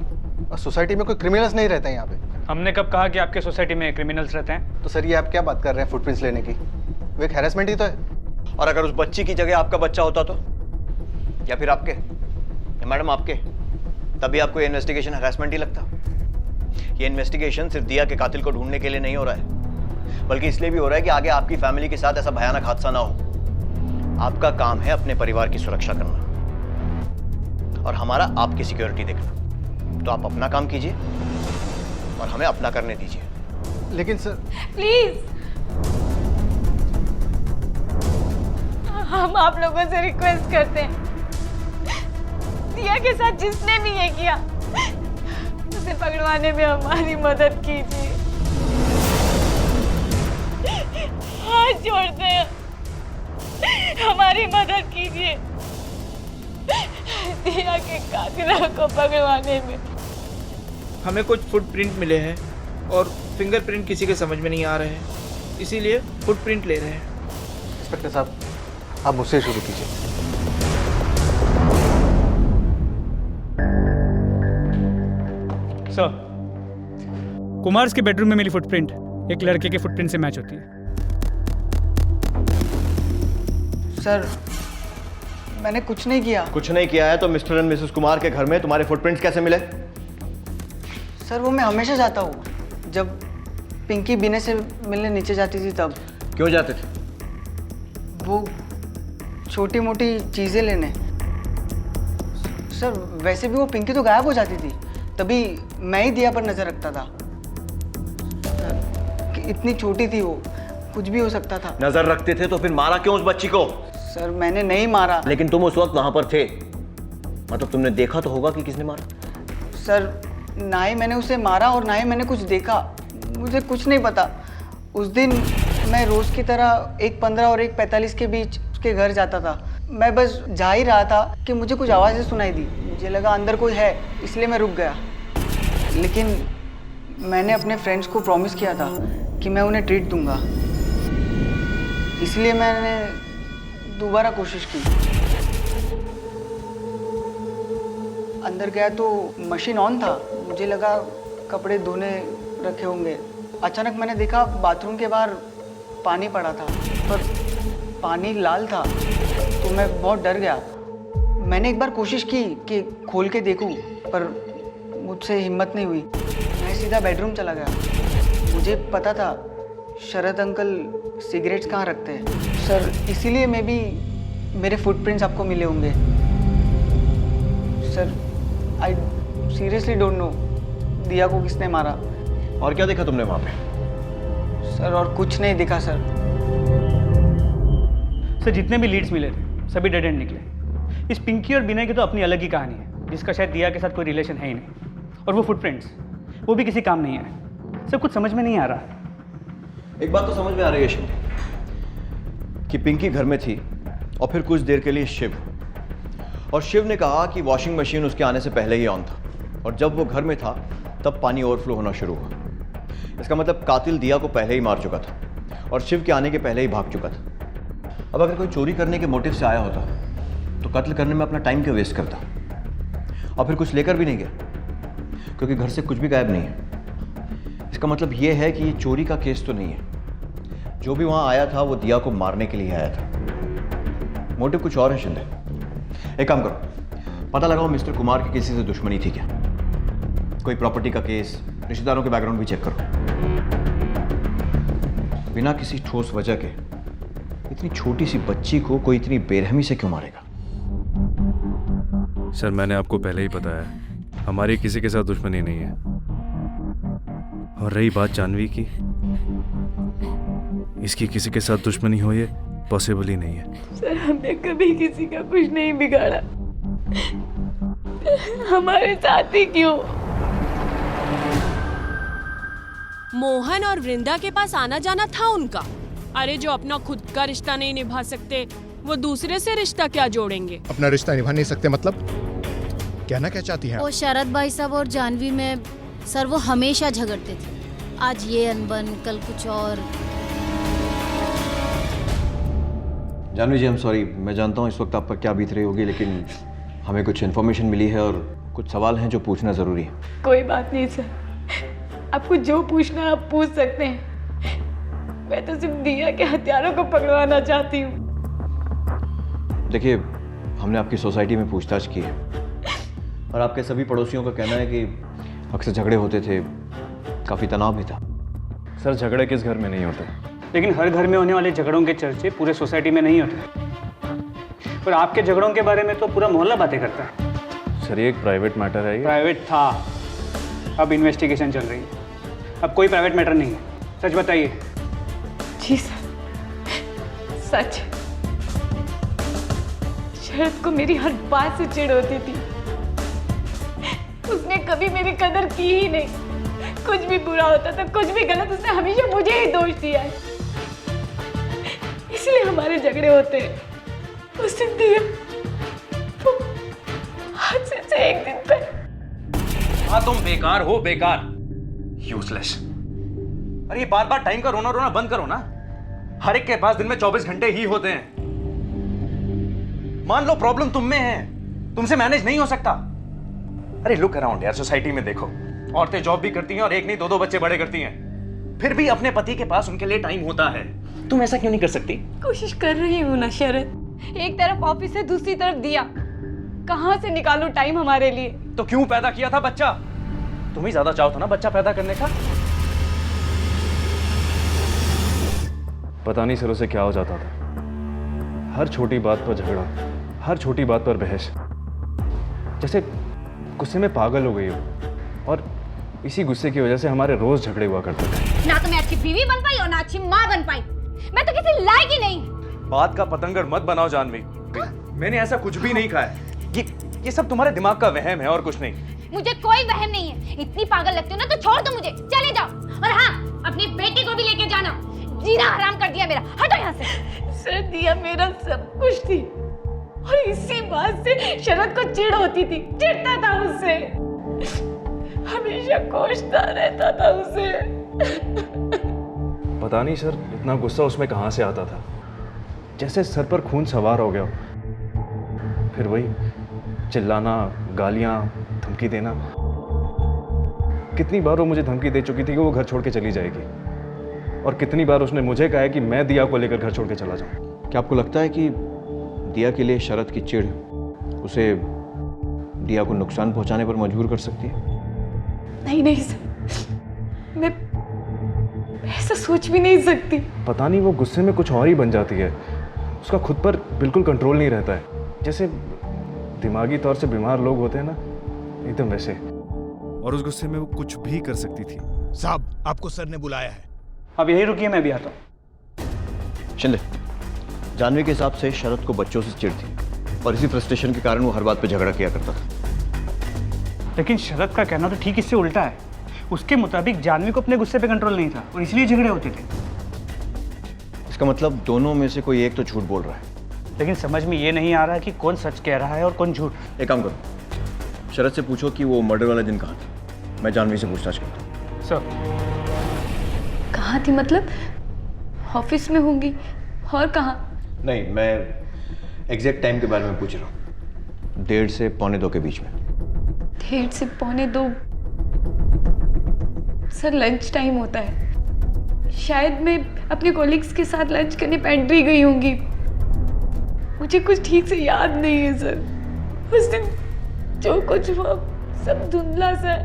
और सोसाइटी में कोई क्रिमिनल्स नहीं रहते हैं यहाँ पे। हमने कब कहा कि आपके सोसाइटी में क्रिमिनल्स रहते हैं? तो सर ये आप क्या बात कर रहे हैं फुटप्रिंट्स लेने की? वो एक हैरेसमेंट ही तो है। और अगर उस बच्ची की जगह आपका बच्चा होता तो, या फिर आपके, या मैडम आपके, तभी आपको ये इन्वेस्टिगेशन हैरेसमेंट ही लगता। ये इन्वेस्टिगेशन सिर्फ दिया के कातिल को ढूंढने के लिए नहीं हो रहा है, बल्कि इसलिए भी हो रहा है कि आगे आपकी फैमिली के साथ ऐसा भयानक हादसा ना हो। आपका काम है अपने परिवार की सुरक्षा करना और हमारा आपकी सिक्योरिटी देखना। तो आप अपना काम कीजिए और हमें अपना करने दीजिए। लेकिन सर प्लीज, हम आप लोगों से रिक्वेस्ट करते हैं, दिया के साथ जिसने भी ये किया उसे पकड़वाने में हमारी मदद कीजिए। हाथ जोड़ते हैं, हमारी मदद कीजिए दिया के कातिलों को पकड़वाने में। हमें कुछ फुटप्रिंट मिले हैं और फिंगरप्रिंट किसी के समझ में नहीं आ रहे हैं, इसीलिए फुटप्रिंट ले रहे हैं। इंस्पेक्टर साहब आप मुझसे शुरू कीजिए। सर, कुमार्स के बेडरूम में मिली फुटप्रिंट एक लड़के के फुटप्रिंट से मैच होती है। सर मैंने कुछ नहीं किया। कुछ नहीं किया है तो मिस्टर एंड मिसेस कुमार के घर में तुम्हारे फुटप्रिंट्स कैसे मिले? सर वो मैं हमेशा जाता हूँ, जब पिंकी बिने से मिलने नीचे जाती थी तब। क्यों जाते थे? वो छोटी मोटी चीज़ें लेने। सर वैसे भी वो पिंकी तो गायब हो जाती थी, तभी मैं ही दिया पर नज़र रखता था। इतनी छोटी थी वो, कुछ भी हो सकता था। नजर रखते थे तो फिर मारा क्यों उस बच्ची को? सर मैंने नहीं मारा। लेकिन तुम उस वक्त वहां पर थे, मतलब तुमने देखा तो होगा कि किसने मारा। सर ना ही मैंने उसे मारा और ना ही मैंने कुछ देखा, मुझे कुछ नहीं पता। उस दिन मैं रोज की तरह 1:15 और 1:45 के बीच उसके घर जाता था। मैं बस जा ही रहा था कि मुझे कुछ आवाज़ें सुनाई दी। मुझे लगा अंदर कोई है, इसलिए मैं रुक गया। लेकिन मैंने अपने फ्रेंड्स को प्रॉमिस किया था कि मैं उन्हें ट्रीट दूंगा, इसलिए मैंने दोबारा कोशिश की। अंदर गया तो मशीन ऑन था। मुझे लगा कपड़े धोने रखे होंगे। अचानक मैंने देखा बाथरूम के बाहर पानी पड़ा था, पर पानी लाल था, तो मैं बहुत डर गया। मैंने एक बार कोशिश की कि खोल के देखूं, पर मुझसे हिम्मत नहीं हुई। मैं सीधा बेडरूम चला गया। मुझे पता था शरद अंकल सिगरेट्स कहाँ रखते हैं। सर, इसीलिए मैं भी मेरे फुटप्रिंट्स आपको मिले होंगे। Sir, I seriously don't know दिया को किसने मारा। और क्या देखा तुमने वहाँ पे? सर, और कुछ नहीं दिखा सर। सर, जितने भी लीड्स मिले थे सभी डेड एंड निकले। इस पिंकी और बिना की तो अपनी अलग ही कहानी है, जिसका शायद दिया के साथ कोई रिलेशन है ही नहीं। और वो फुटप्रिंट्स, वो भी किसी काम नहीं है। सर, कुछ समझ में नहीं आ रहा। एक बात तो समझ में आ रही है शिंदे कि पिंकी घर में थी और फिर कुछ देर के लिए शिव, और शिव ने कहा कि वॉशिंग मशीन उसके आने से पहले ही ऑन था, और जब वो घर में था तब पानी ओवरफ्लो होना शुरू हुआ। इसका मतलब कातिल दिया को पहले ही मार चुका था और शिव के आने के पहले ही भाग चुका था। अब अगर कोई चोरी करने के मोटिव से आया होता तो कत्ल करने में अपना टाइम क्यों वेस्ट करता, और फिर कुछ लेकर भी नहीं गया, क्योंकि घर से कुछ भी गायब नहीं है। इसका मतलब ये है कि ये चोरी का केस तो नहीं है। जो भी वहाँ आया था वो दिया को मारने के लिए आया था। मोटिव कुछ और है शिंदे। एक काम करो, पता लगाओ मिस्टर कुमार की किसी से दुश्मनी थी क्या, कोई प्रॉपर्टी का केस, रिश्तेदारों के बैकग्राउंड भी चेक करो। बिना किसी ठोस वजह के इतनी छोटी सी बच्ची को कोई इतनी बेरहमी से क्यों मारेगा? सर, मैंने आपको पहले ही बताया, हमारी किसी के साथ दुश्मनी नहीं है। और रही बात जानवी की, इसकी किसी के साथ दुश्मनी हो ये पॉसिबल ही नहीं है। सर, हमने कभी किसी का कुछ नहीं बिगाड़ा। हमारे साथ ही क्यों? मोहन और वृंदा के पास आना जाना था उनका। अरे जो अपना खुद का रिश्ता नहीं निभा सकते वो दूसरे से रिश्ता क्या जोड़ेंगे? अपना रिश्ता निभा नहीं सकते मतलब? कहना क्या चाहती हैं? वो शरद भाई साहब और जानवी में सर वो हमेशा झगड़ते थे। आज ये अनबन, कल कुछ और। जानवी जी, आई एम सॉरी। मैं जानता हूँ इस वक्त आप पर क्या बीत रही होगी, लेकिन हमें कुछ इन्फॉर्मेशन मिली है और कुछ सवाल हैं जो पूछना ज़रूरी है। कोई बात नहीं सर, आपको जो पूछना है आप पूछ सकते हैं। मैं तो सिर्फ दिया के हथियारों को पकड़वाना चाहती हूँ। देखिए, हमने आपकी सोसाइटी में पूछताछ की है और आपके सभी पड़ोसियों का कहना है कि अक्सर झगड़े होते थे, काफ़ी तनाव भी था। सर, झगड़े किस घर में नहीं होते, लेकिन हर घर में होने वाले झगड़ों के चर्चे पूरे सोसाइटी में नहीं होते। पर आपके झगड़ों के बारे में तो पूरा मोहल्ला बातें करता है। सर, ये एक प्राइवेट मैटर है। प्राइवेट था, अब इन्वेस्टिगेशन चल रही है। अब कोई प्राइवेट मैटर नहीं है। सच बताइए। जी सर, सच। शरद को मेरी हर बात से चिढ़ होती थी। उसने कभी मेरी कदर की ही नहीं। कुछ भी बुरा होता था, कुछ भी गलत, उसने हमेशा मुझे ही दोष दिया है। इसलिए हमारे झगड़े होते हैं। उस दिन दिया आज से एक दिन तक। हाँ, तुम बेकार हो, बेकार, यूजलेस। अरे ये बार बार टाइम का रोना रोना बंद करो ना। हर एक के पास दिन में 24 घंटे ही होते हैं। मान लो प्रॉब्लम तुम में है, तुमसे मैनेज नहीं हो सकता। अरे लुक अराउंड यार, सोसाइटी में देखो, औरतें जॉब भी करती हैं और एक नहीं दो बच्चे बड़े करती हैं, फिर भी अपने पति के पास उनके लिए टाइम होता है। तुम ऐसा क्यों नहीं कर सकती? कोशिश कर रही हूँ ना शरद। एक तरफ ऑफिस है, दूसरी तरफ दिया। कहाँ से निकालूं टाइम हमारे लिए? तो क्यों पैदा किया था बच्चा? तुम ही ज्यादा चाहो था ना बच्चा पैदा करने का। पता नहीं सर उसे क्या हो जाता था। हर छोटी बात पर झगड़ा, हर छोटी बात पर बहस, जैसे गुस्से में पागल हो गई हो। और इसी गुस्से की वजह से हमारे रोज झगड़े हुआ करते थे। ना तो मैं अच्छी बीवी बन पाई और ना अच्छी माँ बन पाई। मैं तो किसी लायक ही नहीं। बात का पतंगर मत बनाओ जानवी। मैंने ऐसा कुछ भी नहीं कहा है। ये सब तुम्हारे दिमाग का वहम है और कुछ नहीं। मुझे कोई वहम नहीं है। इतनी पागल लगती हो ना तो छोड़ दो मुझे, चले जाओ। और हाँ, अपनी बेटी को भी लेके जाना। जीना हराम कर दिया मेरा। हटो यहाँ से। सर, दिया मेरा सब कुछ थी। और इसी बात से शरद को चिढ़ होती थी, चिढ़ता था उससे, हमेशा कोसता रहता था उसे। पता नहीं सर, इतना गुस्सा उसमें कहाँ से आता था, जैसे सर पर खून सवार हो गया। फिर वही चिल्लाना, गालियाँ, धमकी देना। कितनी बार वो मुझे धमकी दे चुकी थी कि वो घर छोड़ के चली जाएगी, और कितनी बार उसने मुझे कहा है कि मैं दिया को लेकर घर छोड़ के चला जाऊँ। क्या आपको लगता है कि दिया के लिए शरद की चिढ़ उसे दिया को नुकसान पहुंचाने पर मजबूर कर सकती है? नहीं नहीं सर, मैं ऐसा सोच भी नहीं सकती। पता नहीं वो गुस्से में कुछ और ही बन जाती है, उसका खुद पर बिल्कुल कंट्रोल नहीं रहता है, जैसे दिमागी तौर से बीमार लोग होते हैं ना, एकदम वैसे। और उस गुस्से में वो कुछ भी कर सकती थी। साहब, आपको सर ने बुलाया है। अब यही रुकिए, मैं भी आता हूँ। शिंदे, जानवी के हिसाब से शरद को बच्चों से चिढ़ थी और इसी फ्रस्ट्रेशन के कारण वो हर बात पे झगड़ा किया करता था। लेकिन शरद का कहना तो ठीक इससे उल्टा है। उसके मुताबिक जानवी को अपने गुस्से पे कंट्रोल नहीं था और इसलिए झगड़े होते थे। इसका मतलब दोनों में से कोई एक तो झूठ बोल रहा है। लेकिन समझ में ये नहीं आ रहा कि कौन सच कह रहा है और कौन झूठ। एक काम करो, शरद से पूछो कि वो मर्डर वाला दिन कहाँ था। मैं जानवी से पूछताछ करता हूँ। सर, कहाँ थी मतलब? ऑफिस में होंगी, और कहाँ? नहीं, मैं एग्जैक्ट टाइम के बारे में पूछ रहा हूँ। 1:30 से 1:45 के बीच में। 1:30 से 1:45? सर, लंच टाइम होता है। शायद मैं अपने कॉलीग्स के साथ लंच करने पेंट्री गई होंगी। मुझे कुछ ठीक से याद नहीं है सर। उस दिन जो कुछ हुआ सब धुंधला सा,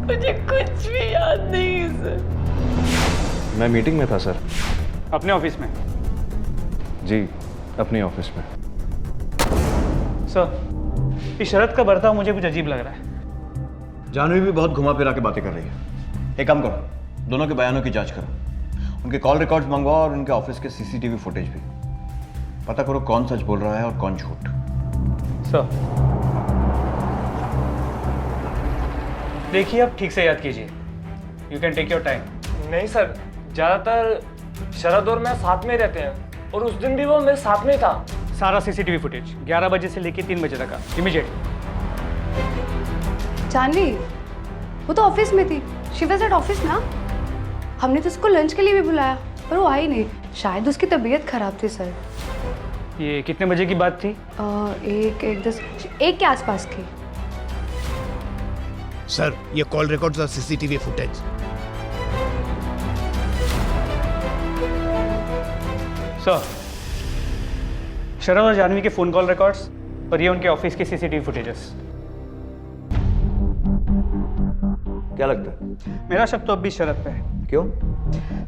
मुझे कुछ भी याद नहीं है सर। मैं मीटिंग में था सर। अपने ऑफिस में? जी, अपने ऑफिस में। सर, इस शरद का बर्ताव मुझे कुछ अजीब लग रहा है। जानवी भी बहुत घुमा फिरा के बातें कर रही है। एक काम करो, दोनों के बयानों की जांच करो, उनके कॉल रिकॉर्ड्स मंगवाओ और उनके ऑफिस के सीसीटीवी फुटेज भी। पता करो कौन सच बोल रहा है और कौन झूठ। सर, देखिए, आप ठीक से याद कीजिए। You can take your time. नहीं सर, ज़्यादातर शरद और मैं साथ में रहते हैं, और उस दिन भी वो मेरे साथ में था। सारा सीसीटीवी फुटेज 11 बजे से लेकर 3 बजे तक का, इमीडिएट। जानवी, वो तो ऑफिस में थी। शी वाज एट ऑफिस ना। हमने तो उसको लंच के लिए भी बुलाया, पर वो आई नहीं। शायद उसकी तबीयत खराब थी सर। ये कितने बजे की बात थी? 1 के आसपास की। सर, ये कॉल रिकॉर्ड्स और सीसीटीवी फुटेज। सर, शरद और जानवी के फोन कॉल रिकॉर्ड्स और ये उनके ऑफिस के सीसीटीवी फुटेजेस। क्या लगता है? मेरा शक तो अब भी शरद पे है। क्यों?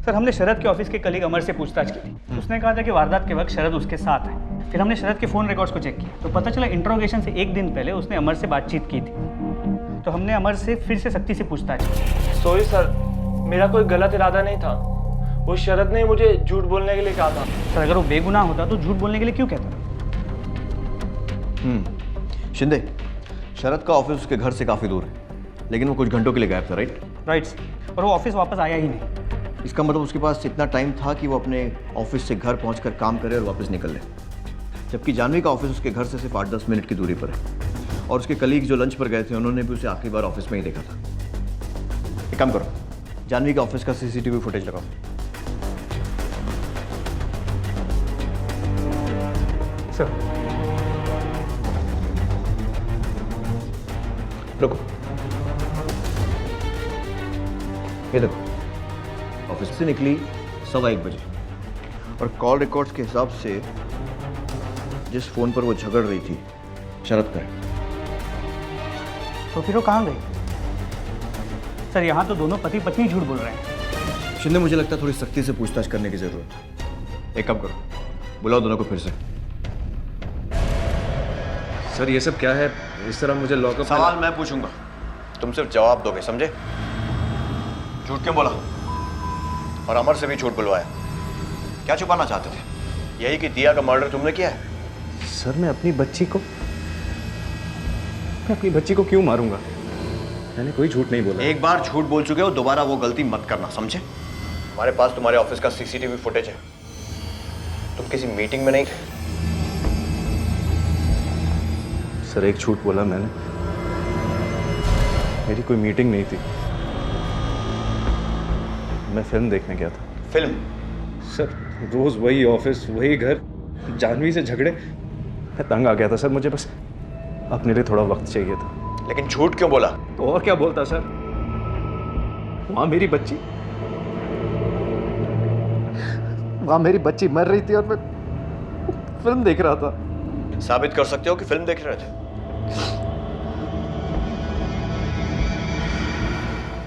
सर, हमने शरद के ऑफिस के कलीग अमर से पूछताछ की थी। उसने कहा था कि वारदात के वक्त शरद उसके साथ है। फिर हमने शरद के फ़ोन रिकॉर्ड्स को चेक किया तो पता चला इंट्रोगेशन से 1 दिन पहले उसने अमर से बातचीत की थी। तो हमने अमर से फिर से सख्ती से पूछताछ की। सॉरी सर, मेरा कोई गलत इरादा नहीं था। वो शरद ने मुझे झूठ बोलने के लिए कहा था। सर, अगर वो बेगुनाह होता तो झूठ बोलने के लिए क्यों कहता? शिंदे, शरद का ऑफिस उसके घर से काफ़ी दूर है, लेकिन वो कुछ घंटों के लिए गायब था, राइट? राइट, और वो ऑफिस वापस आया ही नहीं। इसका मतलब उसके पास इतना टाइम था कि वो अपने ऑफिस से घर पहुंचकर काम करे और वापस निकल ले। जबकि जानवी का ऑफिस उसके घर से सिर्फ 8-10 मिनट की दूरी पर है, और उसके कलीग जो लंच पर गए थे उन्होंने भी उसे आखिरी बार ऑफिस में ही देखा था। एक काम करो, जानवी का ऑफिस का सीसीटीवी फुटेज लगाओ। सर, रुको, ये देखो, ऑफिस से निकली 1:15 बजे, और कॉल रिकॉर्ड्स के हिसाब से जिस फोन पर वो झगड़ रही थी शरद पर। तो फिर वो कहाँ गई? सर, यहाँ तो दोनों पति पत्नी झूठ बोल रहे हैं। शिंदे, मुझे लगता है थोड़ी सख्ती से पूछताछ करने की जरूरत है। एक काम करो, बुलाओ दोनों को फिर से। सर, ये सब क्या है? इस तरह मुझे लॉकअप। सवाल मैं पूछूंगा, तुम सिर्फ जवाब दोगे, समझे? झूठ क्यों बोला? और अमर से भी झूठ बुलवाया, क्या छुपाना चाहते थे? यही कि दिया का मर्डर तुमने किया है? सर, मैं अपनी बच्ची को क्यों मारूंगा? मैंने कोई झूठ नहीं बोला। एक बार झूठ बोल चुके हो, दोबारा वो गलती मत करना, समझे? हमारे पास तुम्हारे ऑफिस का सीसीटीवी फुटेज है। तुम किसी मीटिंग में नहीं थे, सर एक झूठ बोला मैंने, मेरी कोई मीटिंग नहीं थी, मैं फिल्म देखने गया था। फिल्म? सर रोज वही ऑफिस, वही घर, जानवी से झगड़े, मैं तंग आ गया था सर, मुझे बस अपने लिए थोड़ा वक्त चाहिए था। लेकिन झूठ क्यों बोला? तो और क्या बोलता सर, वहां मेरी बच्ची मर रही थी और मैं फिल्म देख रहा था। साबित कर सकते हो कि फिल्म देख रहे थे?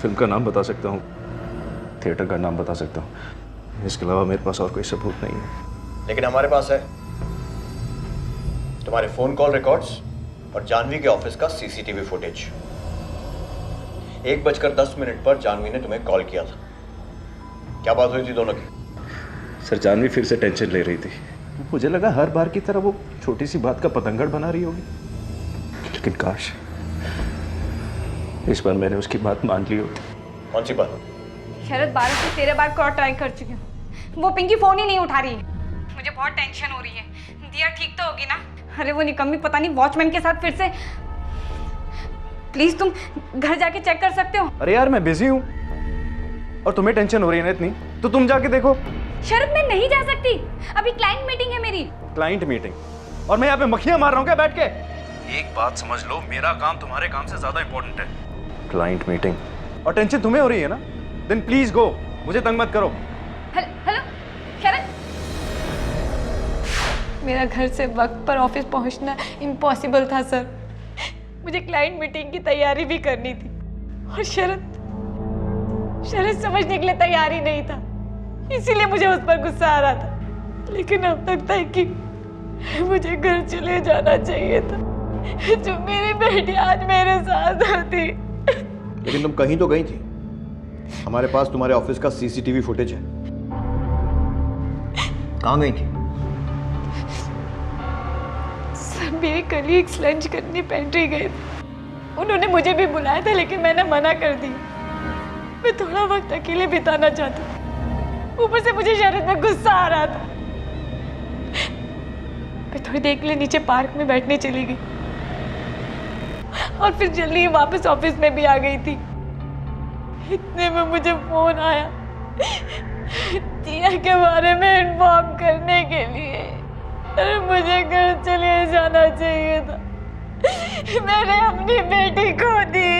फिल्म का नाम बता सकता हूँ, थिएटर का नाम बता सकता हूँ, इसके अलावा मेरे पास और कोई सबूत नहीं है। लेकिन हमारे पास है तुम्हारे फोन कॉल रिकॉर्ड्स और जानवी के ऑफिस का सीसीटीवी फुटेज। 1:10 पर जानवी ने तुम्हें कॉल किया था। क्या बात हुई थी दोनों की? सर जानवी फिर से टेंशन ले रही थी, मुझे लगा हर बार की तरह वो छोटी सी बात का पतंगड़ बना रही होगी, लेकिन काश इस बार मैंने उसकी बात मान ली होती। कौन सी बात? शरद 12 से 13 बार कॉल ट्राई कर चुकी हूँ, वो पिंकी फोन ही नहीं उठा रही है। मुझे बहुत टेंशन हो रही है। दिया ठीक तो होगी ना? अरे वो निकम्मी पता नहीं वॉचमैन के साथ फिर से। प्लीज तुम घर जाके चेक कर सकते हो? अरे यार मैं बिजी हूँ और तुम्हें टेंशन हो रही है ना इतनी, तो तुम जाके देखो। शरद मैं नहीं जा सकती, अभी क्लाइंट मीटिंग है मेरी। Client meeting? और मैं यहाँ पे मक्खियां मार रहा हूँ क्या बैठ के? एक बात समझ लो, मेरा काम तुम्हारे काम से ज्यादा इंपॉर्टेंट है। क्लाइंट मीटिंग और टेंशन तुम्हें हो रही है ना, देन प्लीज गो, मुझे तंग मत करो। हेलो शरद, मेरा घर से वक्त पर ऑफिस पहुंचना इम्पॉसिबल था सर। मुझे क्लाइंट मीटिंग की तैयारी भी करनी थी और शरद समझने के लिए तैयार ही नहीं था, इसीलिए मुझे उस पर गुस्सा आ रहा था। लेकिन अब तक था कि मुझे घर चले जाना चाहिए था, जो मेरी बेटी आज मेरे साथ होती। लेकिन तुम कहीं तो गई थी, हमारे पास तुम्हारे ऑफिस का सीसीटीवी फुटेज है। कहाँ गई थी? सर मेरे कलीग्स लंच करने पेंट्री गए थे, उन्होंने मुझे भी बुलाया था लेकिन मैंने मना कर दी। मैं थोड़ा वक्त अकेले बिताना चाहती, ऊपर से मुझे शरद में गुस्सा आ रहा था। मैं थोड़ी देर के लिए नीचे पार्क में बैठने चली गई और फिर जल्दी ही वापस ऑफिस में भी आ गई थी। इतने में मुझे फोन आया दिया के बारे में इन्फॉर्म करने के लिए। अरे मुझे घर चले जाना चाहिए था, मैंने अपनी बेटी खो दी,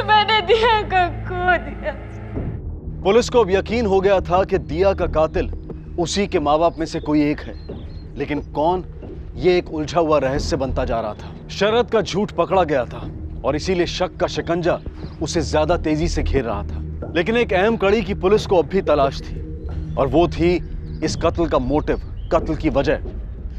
मैंने दिया को खो दिया। पुलिस को अब यकीन हो गया था कि दिया का कातिल उसी के माँ बाप में से कोई एक है, लेकिन कौन, ये एक उलझा हुआ रहस्य बनता जा रहा था। शरद का झूठ पकड़ा गया था और इसीलिए शक का शिकंजा उसे ज्यादा तेजी से घेर रहा था। लेकिन एक अहम कड़ी की पुलिस को अब भी तलाश थी और वो थी इस कत्ल का मोटिव, कत्ल की वजह।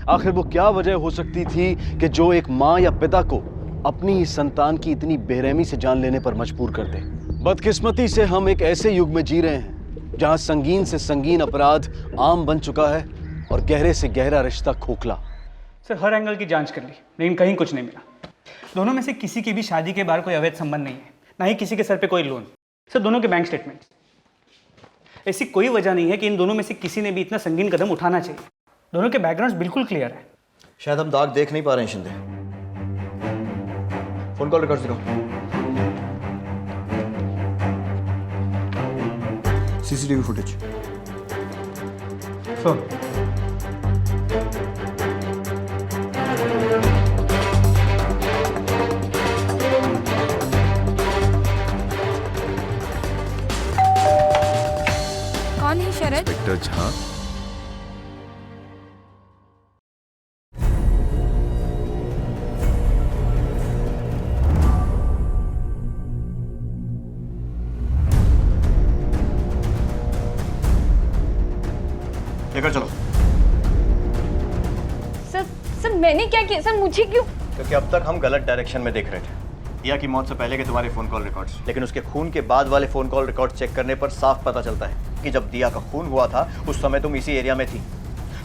आखिर वो क्या वजह हो सकती थी कि जो एक माँ या पिता को अपनी ही संतान की इतनी बेरहमी से जान लेने पर मजबूर कर दे। बदकिस्मती से हम एक ऐसे युग में जी रहे हैं जहां संगीन से संगीन अपराध आम बन चुका है और गहरे से गहरा रिश्ता खोखला। सर हर एंगल की जांच कर ली लेकिन कहीं कुछ नहीं मिला। दोनों में से किसी की भी शादी के बाहर कोई अवैध संबंध नहीं है, ना ही किसी के सर पे कोई लोन। सर दोनों के बैंक स्टेटमेंट्स, ऐसी कोई वजह नहीं है कि इन दोनों में से किसी ने भी इतना संगीन कदम उठाना चाहिए। दोनों के बैकग्राउंड बिल्कुल क्लियर है। शायद हम दाग देख नहीं पा रहे हैं शिंदे। फोन कॉल रिकॉर्ड दिखाओ। CCTV footage. सर कौन है शरद? इंस्पेक्टर झा। लेकर चलो। सर मैंने क्या किया? सर मुझे क्यों? क्योंकि अब तक हम गलत डायरेक्शन में देख रहे थे। दिया की मौत से पहले के तुम्हारे फोन कॉल रिकॉर्ड्स, लेकिन उसके खून के बाद वाले फोन कॉल रिकॉर्ड चेक करने पर साफ पता चलता है कि जब दिया का खून हुआ था उस समय तुम इसी एरिया में थी।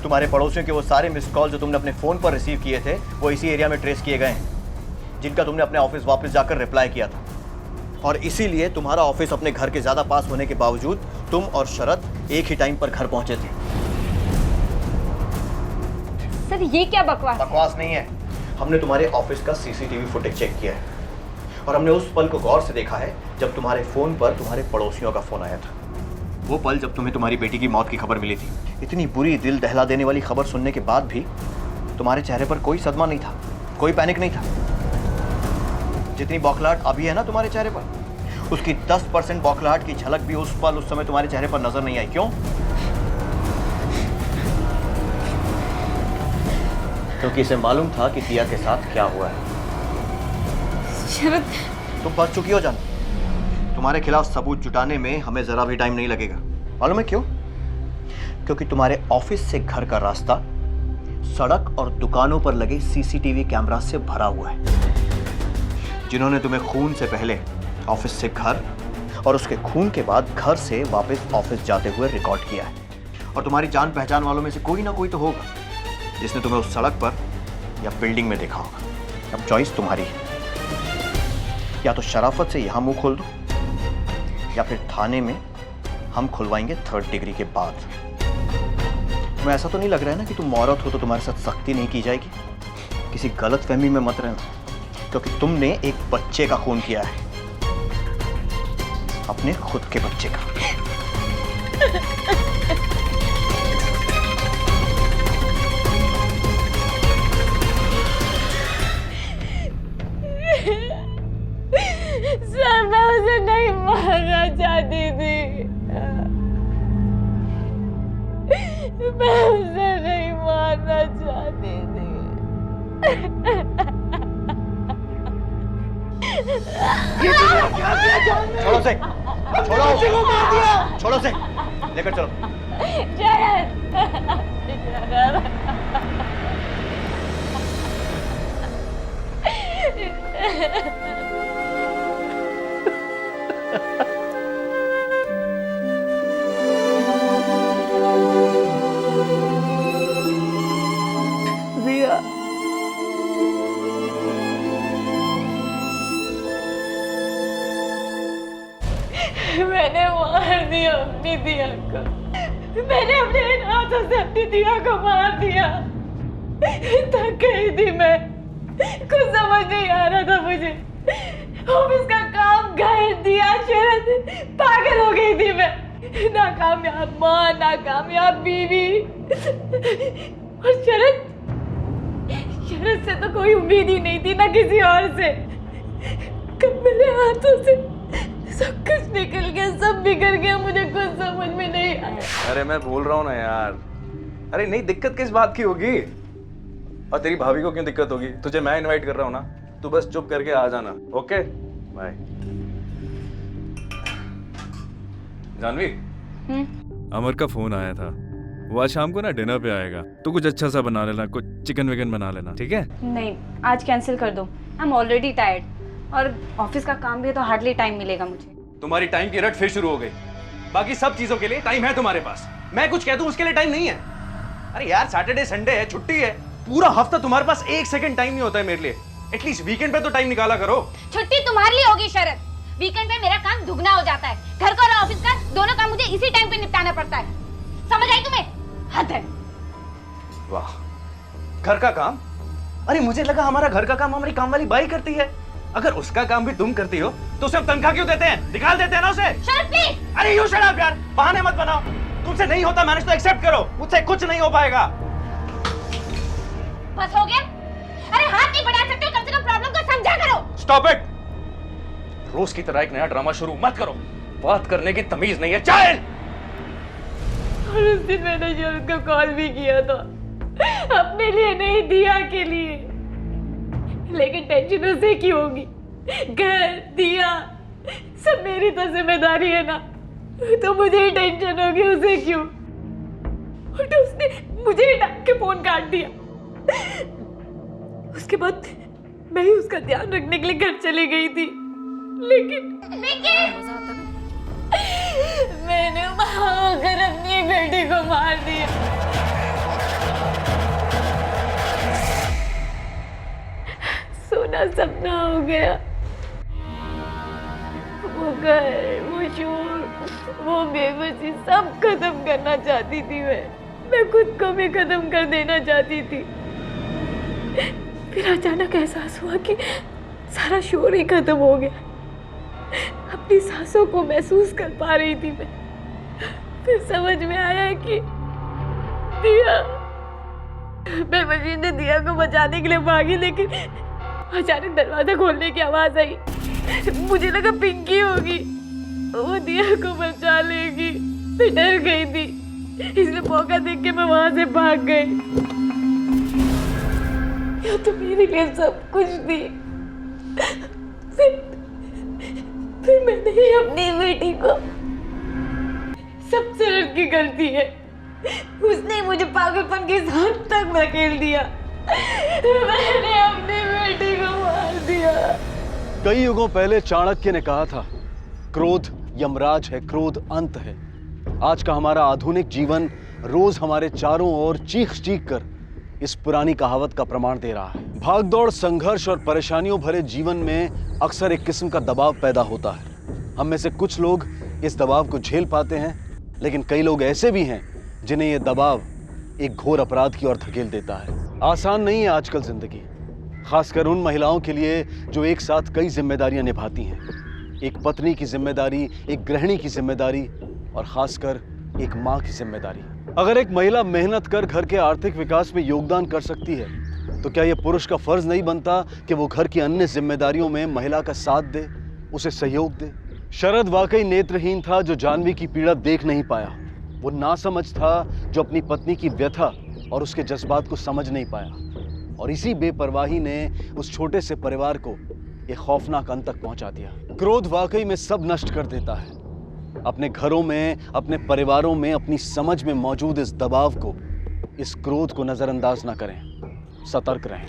तुम्हारे पड़ोसियों के वो सारे मिस्ड कॉल जो तुमने अपने फोन पर रिसीव किए थे वो इसी एरिया में ट्रेस किए गए हैं, जिनका तुमने अपने ऑफिस वापस जाकर रिप्लाई किया था। और इसीलिए तुम्हारा ऑफिस अपने घर के ज्यादा पास होने के बावजूद तुम और शरद एक ही टाइम पर घर पहुंचे थे। सर ये क्या बकवास? बकवास नहीं है, हमने तुम्हारे ऑफिस का सीसीटीवी फुटेज चेक किया है और हमने उस पल को गौर से देखा है जब तुम्हारे फोन पर तुम्हारे पड़ोसियों का फोन आया था। वो पल जब तुम्हें तुम्हारी बेटी की मौत की खबर मिली थी। इतनी बुरी, दिल दहला देने वाली खबर सुनने के बाद भी तुम्हारे चेहरे पर कोई सदमा नहीं था, कोई पैनिक नहीं था। जितनी बौखलाहट अभी है ना तुम्हारे चेहरे पर, उसकी 10% बौखलाहट की झलक भी उस पल, उस समय तुम्हारे चेहरे पर नजर नहीं आई। क्यों? क्योंकि इसे मालूम था कि दिया के साथ क्या हुआ है। शरद, तुम फंस चुकी हो जान। तुम्हारे खिलाफ सबूत जुटाने में हमें जरा भी टाइम नहीं लगेगा। मालूम है क्यों? क्योंकि तुम्हारे ऑफिस से घर का रास्ता सड़क और दुकानों पर लगे सीसीटीवी कैमरा से भरा हुआ है। जिन्होंने तुम्हें खून से पहले ऑफिस से घर और उसके खून के बाद घर से वापस ऑफिस जाते हुए रिकॉर्ड किया है। और तुम्हारी जान पहचान वालों में से कोई ना कोई तो होगा जिसने तुम्हें उस सड़क पर या बिल्डिंग में देखा होगा। अब चॉइस तुम्हारी है, या तो शराफत से यहां मुंह खोल दो या फिर थाने में हम खुलवाएंगे 3rd डिग्री के बाद। तुम्हें ऐसा तो नहीं लग रहा है ना कि तुम औरत हो तो तुम्हारे साथ सख्ती नहीं की जाएगी? किसी गलत फहमी में मत रहना, क्योंकि तुमने एक बच्चे का खून किया है, अपने खुद के बच्चे का। सर, मैं उसे नहीं मारना चाहती थी। मैं उसे नहीं मारना चाहती थी। छोड़ो से, छोड़ो से, लेकर चलो। दिया, मैंने मार दिया अपनी दिया को। मैंने अपने इन हाथों से अपनी दिया को मार दिया। थक गई थी मैं, कुछ समझ नहीं आ रहा था मुझे। ऑफिस का काम, घर, दिया, शरद, पागल हो गई थी मैं। नाकामयाब माँ, नाकामयाब बीवी। और शरद से तो कोई उम्मीद ही नहीं थी, ना किसी और से। कब मेरे हाथों से सब कुछ निकल गया, सब बिगड़ गया, मुझे कुछ समझ में नहीं आया। अरे मैं बोल रहा हूँ ना यार। अरे नहीं, दिक्कत किस बात की होगी? और तेरी भाभी को क्यों दिक्कत होगी? तुझे मैं इनवाइट कर रहा हूँ ना, तू बस चुप करके आ जाना। Okay bye. जानवी, अमर का फोन आया था, वो आज शाम को ना डिनर पे आएगा। तो कुछ अच्छा सा बना लेना, कुछ चिकन विकन बना लेना, ठीक है? नहीं, आज कैंसिल कर दो। आई एम ऑलरेडी टायर्ड और ऑफिस का काम भी है तो हार्डली टाइम मिलेगा मुझे। तुम्हारी टाइम की रट फिर शुरू हो गई। बाकी सब चीजों के लिए टाइम है तुम्हारे पास, मैं कुछ कह दूं उसके लिए टाइम नहीं है। अरे यार, सैटरडे संडे है, छुट्टी है, पूरा हफ्ता तुम्हारे पास 1 सेकंड टाइम नहीं होता है मेरे लिए। एटलीस्ट वीकेंड पे तो टाइम निकाला करो। छुट्टी तुम्हारे लिए होगी शरद, वीकेंड पे मेरा काम दुगना हो जाता है। घर का और ऑफिस का दोनों काम मुझे इसी टाइम पे निपटाना पड़ता है। समझ आई तुम्हें? हद है। वाह, घर का काम? अरे मुझे लगा हमारा घर का काम हमारी काम वाली बाई करती है। अगर उसका काम भी तुम करती हो तो उसे हम तनख्वाह क्यों देते हैं? निकाल देते हैं ना उसे। शरद प्लीज। अरे यू शट अप यार, बहाने मत बनाओ। तुमसे नहीं होता मैनेज तो एक्सेप्ट करो, मुझसे कुछ नहीं हो पाएगा। बस हो गया? अरे हाथ नहीं बढ़ा सकते हो, कम से कम प्रॉब्लम को समझा करो। Stop it. रोज की तरह एक नया ड्रामा शुरू मत करो। बात करने की तमीज नहीं है, चाइल्ड। और उस दिन मैंने शरद को कॉल भी किया था, अपने लिए नहीं, दिया के लिए। लेकिन टेंशन उसे क्यों होगी? घर, दिया, सब मेरी तो जिम्मेदारी है ना, तो मुझे ही टेंशन होगी, उसे क्यों? और तो उसने मुझे ही डांट के फोन काट दिया। उसके बाद मैं ही उसका ध्यान रखने के लिए घर चली गई थी, लेकिन मैंने वहां आकर अपनी बेटी को मार दिया। सोना सपना हो गया। वो घर, वो शोर, वो बेबसी सब खत्म करना चाहती थी मैं खुद को भी खत्म कर देना चाहती थी। फिर अचानक एहसास हुआ कि सारा शोर ही खत्म हो गया। अपनी सांसों को महसूस कर पा रही थी मैं। फिर समझ में आया कि दिया, मैं मशीन ने दिया को बचाने के लिए भागी, लेकिन अचानक दरवाजा खोलने की आवाज आई। मुझे लगा पिंकी होगी, वो दिया को बचा लेगी। मैं डर गई थी, इसलिए मौका देख के मैं वहां से भाग गई। या तो मेरे लिए सब कुछ थी, फिर मैंने ही अपनी बेटी को, सबसे लड़की गलती है, उसने मुझे पागलपन के साथ तक धकेल दिया। मैंने अपनी बेटी को मार दिया। कई युगों पहले चाणक्य ने कहा था, क्रोध यमराज है, क्रोध अंत है। आज का हमारा आधुनिक जीवन रोज हमारे चारों ओर चीख चीख कर इस पुरानी कहावत का प्रमाण दे रहा है। भागदौड़, संघर्ष और परेशानियों भरे जीवन में अक्सर एक किस्म का दबाव पैदा होता है। हम में से कुछ लोग इस दबाव को झेल पाते हैं, लेकिन कई लोग ऐसे भी हैं जिन्हें यह दबाव एक घोर अपराध की ओर धकेल देता है। आसान नहीं है आजकल जिंदगी, खासकर उन महिलाओं के लिए जो एक साथ कई जिम्मेदारियां निभाती हैं। एक पत्नी की जिम्मेदारी, एक गृहिणी की जिम्मेदारी और खासकर एक माँ की जिम्मेदारी। अगर एक महिला मेहनत कर घर के आर्थिक विकास में योगदान कर सकती है, तो क्या यह पुरुष का फर्ज नहीं बनता कि वो घर की अन्य जिम्मेदारियों में महिला का साथ दे, उसे सहयोग दे? शरद वाकई नेत्रहीन था जो जाह्नवी की पीड़ा देख नहीं पाया। वो नासमझ था जो अपनी पत्नी की व्यथा और उसके जज्बात को समझ नहीं पाया। और इसी बेपरवाही ने उस छोटे से परिवार को एक खौफनाक अंत तक पहुंचा दिया। क्रोध वाकई में सब नष्ट कर देता है। अपने घरों में, अपने परिवारों में, अपनी समझ में मौजूद इस दबाव को, इस क्रोध को नजरअंदाज ना करें, सतर्क रहें।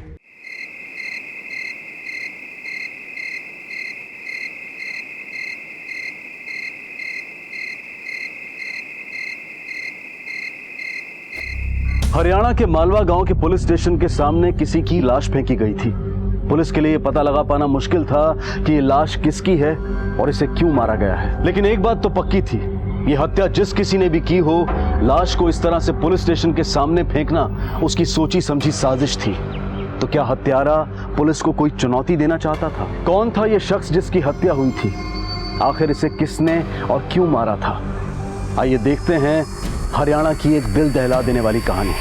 हरियाणा के मालवा गांव के पुलिस स्टेशन के सामने किसी की लाश फेंकी गई थी। पुलिस के लिए पता लगा पाना मुश्किल था कि ये लाश किसकी है और इसे क्यों मारा गया है। लेकिन एक बात तो पक्की थी, ये हत्या जिस किसी ने भी की हो, लाश को इस तरह से पुलिस स्टेशन के सामने फेंकना उसकी सोची समझी साजिश थी। तो क्या हत्यारा पुलिस को कोई चुनौती देना चाहता था? कौन था ये शख्स जिसकी हत्या हुई थी? आखिर इसे किसने और क्यों मारा था? आइए देखते हैं हरियाणा की एक दिल दहला देने वाली कहानी।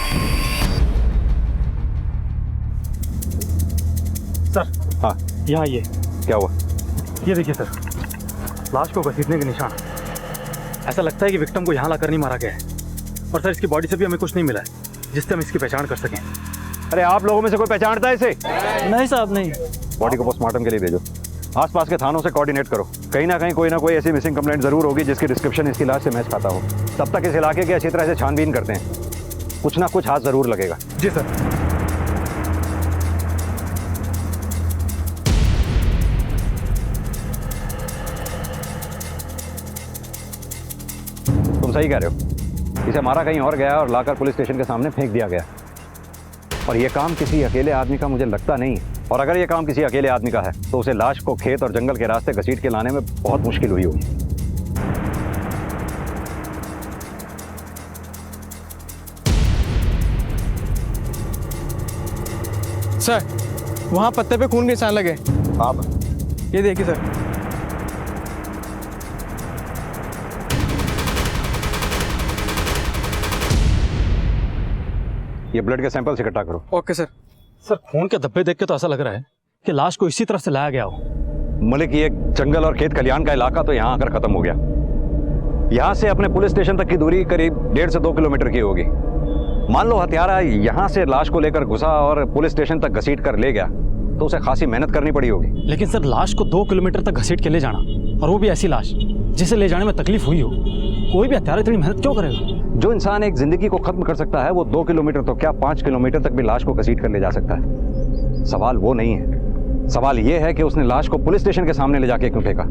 सर, हाँ, यहाँ ये क्या हुआ? ये देखिए सर, लाश को घसीटने के निशान। ऐसा लगता है कि विक्टिम को यहाँ लाकर नहीं मारा गया है। और सर, इसकी बॉडी से भी हमें कुछ नहीं मिला है जिससे हम इसकी पहचान कर सकें। अरे आप लोगों में से कोई पहचानता है इसे? नहीं साहब, नहीं। बॉडी को पोस्टमार्टम के लिए भेजो। आसपास के थानों से कोऑर्डिनेट करो। कहीं ना कहीं कोई ना कोई ऐसी मिसिंग कंप्लेंट जरूर होगी जिसकी डिस्क्रिप्शन इसकी लाश से मैच खाता हो। तब तक इस इलाके की अच्छी तरह से छानबीन करते हैं। कुछ ना कुछ हाथ जरूर लगेगा। जी सर। तुम सही कह रहे हो, इसे मारा कहीं और गया और लाकर पुलिस स्टेशन के सामने फेंक दिया गया। और यह काम किसी अकेले आदमी का मुझे लगता नहीं। और अगर यह काम किसी अकेले आदमी का है तो उसे लाश को खेत और जंगल के रास्ते घसीट के लाने में बहुत मुश्किल हुई होगी। सर, वहाँ पत्ते पे खून के निशान लगे। आप ये देखिए सर। ये ब्लड के सैंपल्स इकट्ठा करो। Okay sir. सर, खून के धब्बे देख के तो ऐसा लग रहा है कि लाश को इसी तरफ से लाया गया हो। मलिक, ये जंगल और खेत खलियान का इलाका तो यहाँ आकर खत्म हो गया। यहाँ से अपने पुलिस स्टेशन तक की दूरी करीब 1.5 से 2 किलोमीटर की होगी। मान लो हत्यारा यहाँ से लाश को लेकर घुसा और पुलिस स्टेशन तक घसीट कर ले गया, तो उसे खासी मेहनत करनी पड़ी होगी। लेकिन सर, लाश को 2 किलोमीटर तक घसीट के ले जाना, और वो भी ऐसी लाश जिसे ले जाने में तकलीफ हुई हो, कोई भी हत्यारा इतनी मेहनत क्यों करेगा? जो इंसान एक जिंदगी को खत्म कर सकता है वो 2 किलोमीटर तो क्या 5 किलोमीटर तक भी लाश को घसीट कर ले जा सकता है। सवाल वो नहीं है, सवाल ये है कि उसने लाश को पुलिस स्टेशन के सामने ले जाके क्यों फेंका?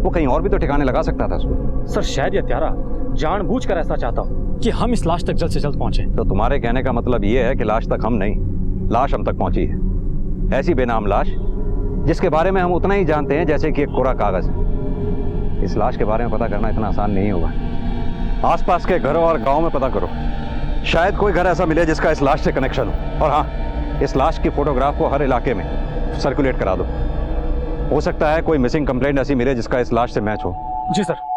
वो कहीं और भी तो ठिकाने लगा सकता था उसको। सर, शायद ये हत्यारा जानबूझकर ऐसा चाहता हो कि हम इस लाश तक जल्द से जल्द पहुंचे। तो तुम्हारे कहने का मतलब ये है कि लाश तक हम नहीं, लाश हम तक पहुंची है। ऐसी बेनाम लाश जिसके बारे में हम उतना ही जानते हैं जैसे कि एक कोरा कागज। इस लाश के बारे में पता करना इतना आसान नहीं होगा। आसपास के घरों और गांव में पता करो, शायद कोई घर ऐसा मिले जिसका इस लाश से कनेक्शन हो। और हाँ, इस लाश की फोटोग्राफ को हर इलाके में सर्कुलेट करा दो। हो सकता है कोई मिसिंग कंप्लेंट ऐसी मिले जिसका इस लाश से मैच हो। जी सर।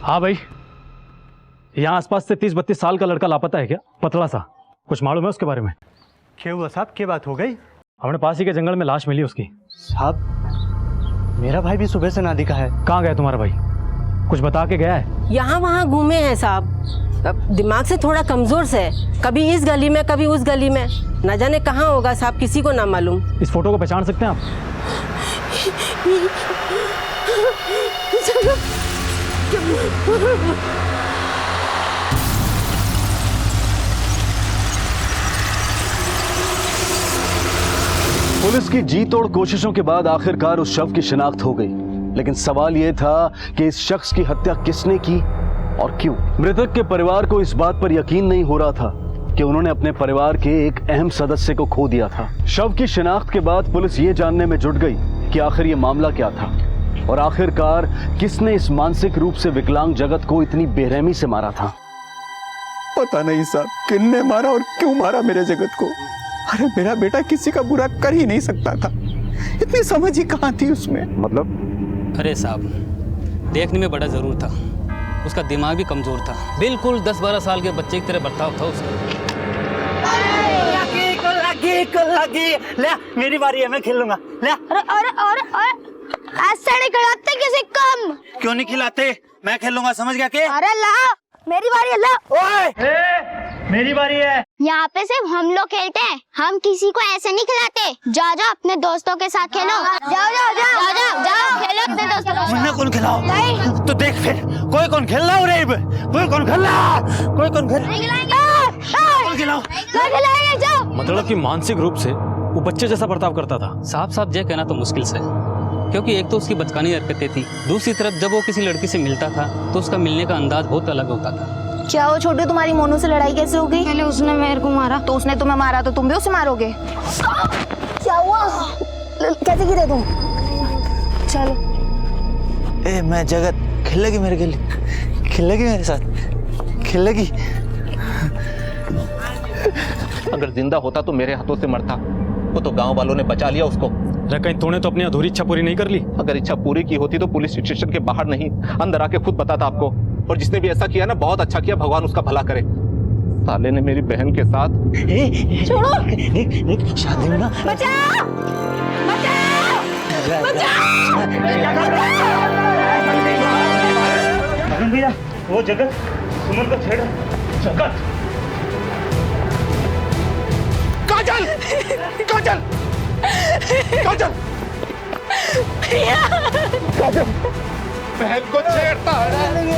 हाँ भाई, यहाँ आसपास से 30-32 साल का लड़का लापता है क्या? पतला सा, कुछ मालूम है उसके बारे में? क्या हुआ साहब, क्या बात हो गई? हमने पास ही के जंगल में लाश मिली उसकी। साहब मेरा भाई भी सुबह से ना दिखा है। कहाँ गया तुम्हारा भाई? कुछ बता के गया है? यहाँ वहाँ घूमे हैं साहब, दिमाग से थोड़ा कमजोर से, कभी इस गली में कभी उस गली में, न जाने कहाँ होगा साहब, किसी को ना मालूम। इस फोटो को पहचान सकते हैं आप? पुलिस की जी तोड़ कोशिशों के बाद आखिरकार उस शव की शिनाख्त हो गई, लेकिन सवाल यह था कि इस शख्स की हत्या किसने की और क्यों। मृतक के परिवार को इस बात पर यकीन नहीं हो रहा था कि उन्होंने अपने परिवार के एक अहम सदस्य को खो दिया था। शव की शिनाख्त के बाद पुलिस ये जानने में जुट गई कि आखिर ये मामला क्या था और आखिरकार किसने इस मानसिक रूप से विकलांग जगत को इतनी बेरहमी से मारा था। पता नहीं साहब किसने मारा और क्यों मारा मेरे जगत को। अरे मेरा बेटा किसी का बुरा कर ही नहीं सकता था, इतनी समझ ही कहाँ थी उसमें। मतलब? अरे साहब देखने में बड़ा जरूर था, उसका दिमाग भी कमजोर था, बिल्कुल 10-12 साल के बच्चे की तरह बर्ताव था उसका। लगी ले मेरी बारी है, मैं खेलूंगा। ले अरे ऐसे नहीं खिलाते किसी कम। क्यों नहीं खिलाते, मैं खेलूंगा, समझ गया के? अरे ला मेरी बारी है, ला। ओए मेरी बारी है। यहाँ पे सिर्फ हम लोग खेलते हैं, हम किसी को ऐसे नहीं खिलाते। जाओ जाओ अपने दोस्तों के साथ खेलो, जाओ जाओ जाओ जाओ जाओ जाओ खेलो अपने दोस्तों के साथ। कौन खिलाओ तो देख फिर, कोई कौन खेल रहा है, कोई कौन खेल रहा, कोई कौन खेल जाओ। मतलब कि मानसिक रूप से वो बच्चे जैसा बर्ताव करता था। साफ ये कहना तो मुश्किल से, क्योंकि एक तो उसकी बचकानी हरकतें थी, दूसरी तरफ जब वो किसी लड़की से मिलता था तो उसका मिलने का अंदाज बहुत अलग होता था। क्या वो छोटे, तुम्हारी मोनू से लड़ाई कैसे हो गई? पहले उसने मेरे को मारा, तो उसने तुम्हें मारा तो तुम भी उसे मारोगे। क्या हुआ, कैसे गिरे तुम? चलो। ए मैं जगत खेलेगी मेरे के लिए, खेलेगी मेरे साथ, खेलेगी। अगर जिंदा होता तो मेरे हाथों से मरता, वो तो गांव वालों ने बचा लिया उसको। कहीं तूने तो अपनी अधूरी इच्छा पूरी नहीं कर ली? अगर इच्छा पूरी की होती तो पुलिस स्टेशन के बाहर नहीं अंदर आके खुद बताता आपको। और जिसने भी ऐसा किया ना, बहुत अच्छा किया, भगवान उसका भला करे। साले ने मेरी बहन के साथ छोड़ो, शादी में ना बचाओ भैया, वो जगत सुमन को छेड़ा। जगत काजल काजल काजल काजल बहन को छेड़ता है।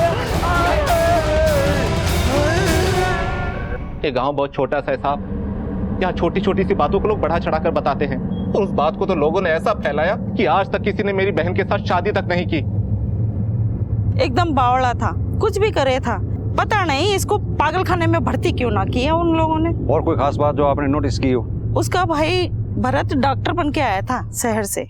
ये गांव बहुत छोटा सा है साहब, यहाँ छोटी छोटी सी बातों को लोग बढ़ा चढ़ा कर बताते हैं, और उस बात को तो लोगों ने ऐसा फैलाया कि आज तक किसी ने मेरी बहन के साथ शादी तक नहीं की। एकदम बावड़ा था, कुछ भी करे था, पता नहीं इसको पागलखाने में भर्ती क्यों ना किया उन लोगों ने। और कोई खास बात जो आपने नोटिस की हो? उसका भाई भरत डॉक्टर बन के आया था शहर से,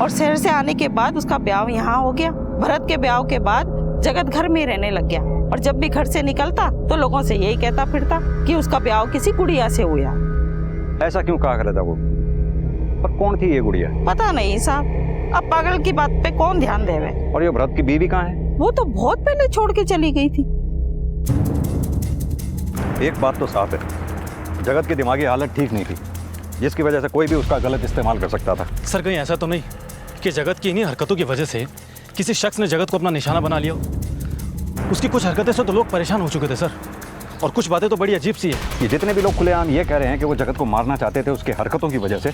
और शहर से आने के बाद उसका ब्याह यहाँ हो गया। भरत के ब्याह के बाद जगत घर में रहने लग गया, और जब भी घर से निकलता तो लोगों से यही कहता फिरता कि उसका ब्याह किसी गुड़िया से हुआ। ऐसा क्यों कहा करता वो? पर कौन थी ये गुड़िया? पता नहीं साहब, अब पागल की बात पे कौन ध्यान देवे। और ये भरत की बीवी कहाँ है? वो तो बहुत पहले छोड़ के चली गई थी। एक बात तो साफ है, जगत की दिमागी हालत ठीक नहीं थी, जिसकी वजह से कोई भी उसका गलत इस्तेमाल कर सकता था। सर कहीं ऐसा तो नहीं कि जगत की इन्हीं हरकतों की वजह से किसी शख्स ने जगत को अपना निशाना बना लिया? उसकी कुछ हरकतें से तो लोग परेशान हो चुके थे सर, और कुछ बातें तो बड़ी अजीब सी है। ये जितने भी लोग खुलेआम ये कह रहे हैं कि वो जगत को मारना चाहते थे उसकी हरकतों की वजह से,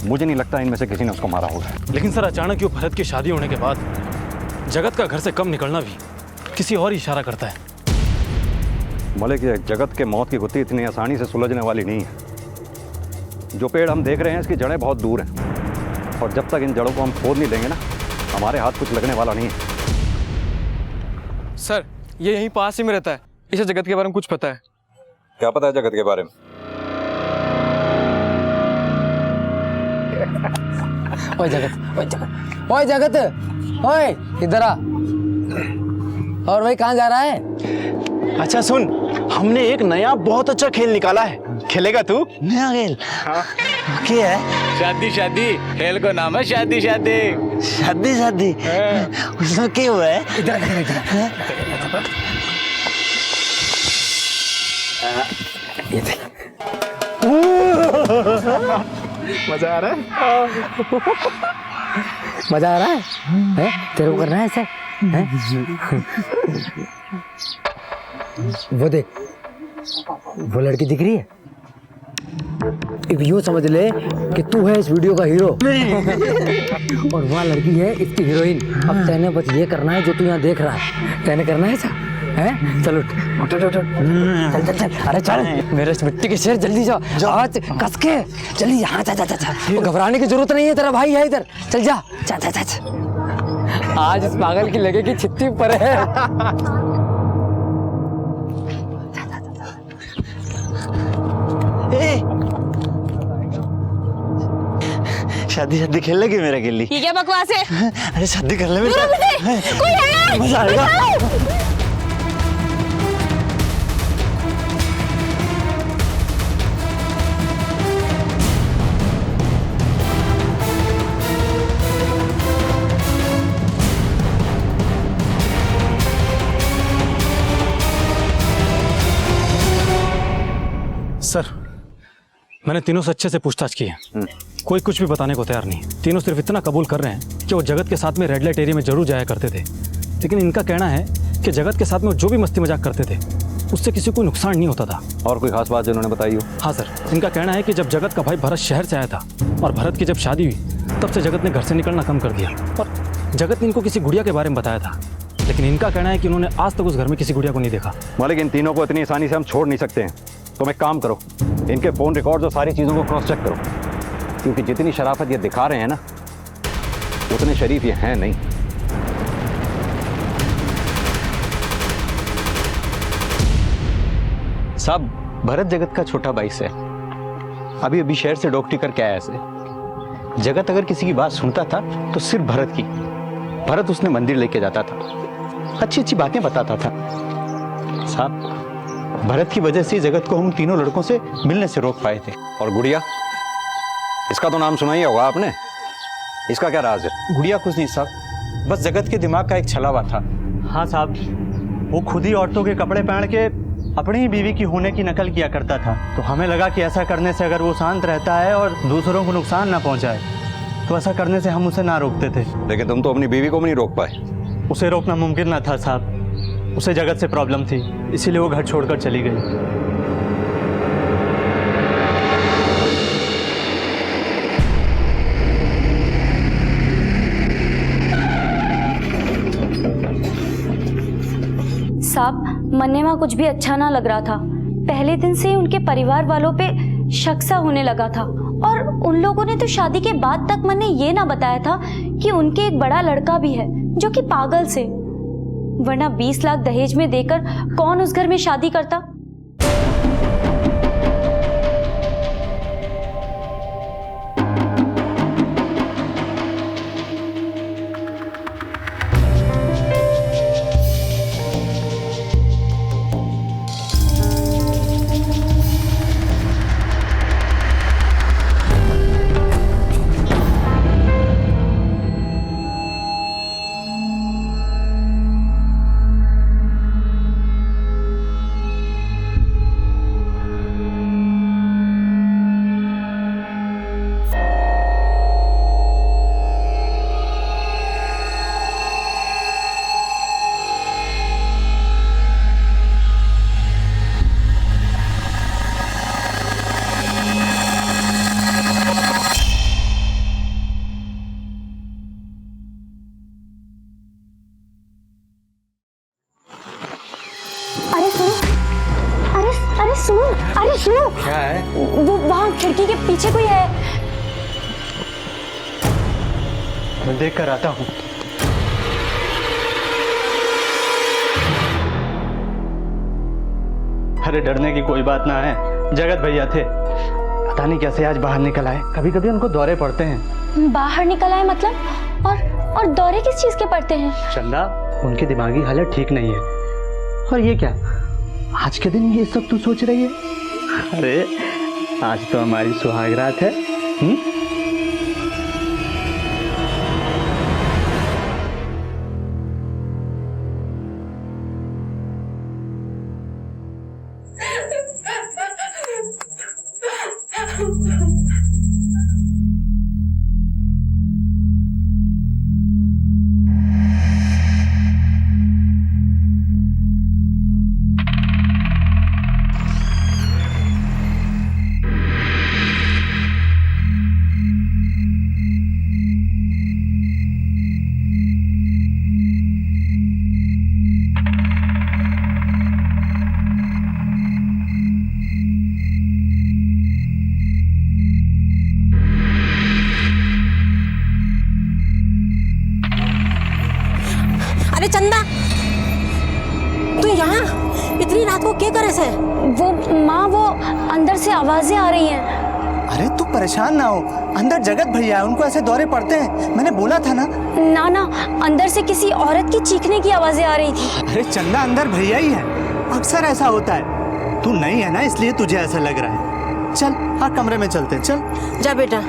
मुझे नहीं लगता इनमें से किसी ने उसको मारा होगा। लेकिन सर अचानक वो भरत की शादी होने के बाद जगत का घर से कम निकलना भी किसी और ही इशारा करता है। मलिक, ये जगत के मौत की गुत्थी इतनी आसानी से सुलझने वाली नहीं है। जो पेड़ हम देख रहे हैं इसकी जड़ें बहुत दूर हैं, और जब तक इन जड़ों को हम खोद नहीं देंगे ना, हमारे हाथ कुछ लगने वाला नहीं है। सर, ये यहीं पास ही में रहता है, इसे जगत के बारे में कुछ पता है? क्या पता है जगत के बारे में? ओए जगत, ओए जगत, ओए जगत, ओए इधर आ। और भाई कहाँ जा रहा है? अच्छा सुन, हमने एक नया बहुत अच्छा खेल निकाला है, खेलेगा तू? नया खेल? हाँ। क्या है? शादी शादी, खेल को नाम है शादी शादी। शादी शादी? उसमें क्या हुआ है? इधर ये देख। मजा आ रहा है? मजा आ रहा है? हैं? तेरे को करना है ऐसे? हैं? वो देख, वो लड़की दिख रही है? यूँ समझ ले कि तू है इस वीडियो का हीरो और वहाँ लड़की है इसकी हीरोइन। अब तेने बस ये करना है जो तू यहाँ देख रहा है, तेने करना है ऐसा है? चल उठ उठ उठ उठ, चल चल चल, अरे चल मेरे मिट्टी के शेर, जल्दी जाओ, आज कस के जल्दी। यहाँ जा जा जा, घबराने की जरूरत नहीं है, तेरा भाई है इधर, चल जा जा जा जा। आज इस पागल की लगेगी छित्ती पर है। शादी शादी खेल लगी मेरा गिल्ली? ये क्या बकवास है? अरे शादी कर ले बेटा, कोई है? मजा आएगा। सर, मैंने तीनों से अच्छे से पूछताछ की है, कोई कुछ भी बताने को तैयार नहीं। तीनों सिर्फ इतना कबूल कर रहे हैं कि वो जगत के साथ में रेड लाइट एरिया में जरूर जाया करते थे, लेकिन इनका कहना है कि जगत के साथ में जो भी मस्ती मजाक करते थे उससे किसी को नुकसान नहीं होता था। और कोई खास बात जो उन्होंने बताई हो? हाँ सर, इनका कहना है कि जब जगत का भाई भरत शहर से आया था और भरत की जब शादी हुई तब से जगत ने घर से निकलना कम कर दिया, और जगत ने इनको किसी गुड़िया के बारे में बताया था, लेकिन इनका कहना है कि उन्होंने आज तक उस घर में किसी गुड़िया को नहीं देखा। मालिक, इन तीनों को इतनी आसानी से हम छोड़ नहीं सकते हैं। तुम एक काम करो, इनके फोन रिकॉर्ड्स और सारी चीज़ों को क्रॉस चेक करो, क्योंकि जितनी शराफत ये दिखा रहे हैं ना, उतने शरीफ ये हैं नहीं। साहब, भरत जगत का छोटा भाई से अभी अभी शहर से डॉक्टरी करके आया से। जगत अगर किसी की बात सुनता था तो सिर्फ भरत की। भरत उसने मंदिर लेके जाता था, अच्छी अच्छी बातें बताता था। साहब, भरत की वजह से जगत को हम तीनों लड़कों से मिलने से रोक पाए थे। और गुड़िया, इसका तो नाम सुना ही होगा आपने, इसका क्या राज है? गुड़िया कुछ नहीं साहब, बस जगत के दिमाग का एक छलावा था। हाँ साहब, वो खुद ही औरतों के कपड़े पहन के अपनी ही बीवी की होने की नकल किया करता था, तो हमें लगा कि ऐसा करने से अगर वो शांत रहता है और दूसरों को नुकसान ना पहुंचाए तो ऐसा करने से हम उसे ना रोकते थे। लेकिन तुम तो अपनी बीवी को भी नहीं रोक पाए। उसे रोकना मुमकिन ना था साहब, उसे जगत से प्रॉब्लम थी, इसीलिए वो घर छोड़कर चली गई। साहब, मन्नेवा कुछ भी अच्छा ना लग रहा था। पहले दिन से ही उनके परिवार वालों पे शक सा होने लगा था, और उन लोगों ने तो शादी के बाद तक मन्ने ये ना बताया था कि उनके एक बड़ा लड़का भी है जो कि पागल से, वरना 20 लाख दहेज में देकर कौन उस घर में शादी करता। मैं देख कर आता हूँ। अरे डरने की कोई बात ना है, जगत भैया थे, पता नहीं कैसे आज बाहर निकल आए। कभी कभी उनको दौरे पड़ते हैं। बाहर निकल आए मतलब? और दौरे किस चीज के पड़ते हैं? चंदा, उनकी दिमागी हालत ठीक नहीं है। और ये क्या, आज के दिन ये सब तू सोच रही है? अरे आज तो हमारी सुहागरात है। अरे चंदा, तू यहाँ इतनी रात को क्या करे से? वो माँ, वो अंदर से आवाजें आ रही हैं। अरे तू परेशान ना हो, अंदर जगत भैया है, उनको ऐसे दौरे पड़ते हैं, मैंने बोला था ना। ना, अंदर से किसी औरत की चीखने की आवाजें आ रही थी। अरे चंदा, अंदर भैया ही है, अक्सर ऐसा होता है। तू नहीं है ना, इसलिए तुझे ऐसा लग रहा है। चल हाँ, कमरे में चलते हैं, चल। जा बेटा,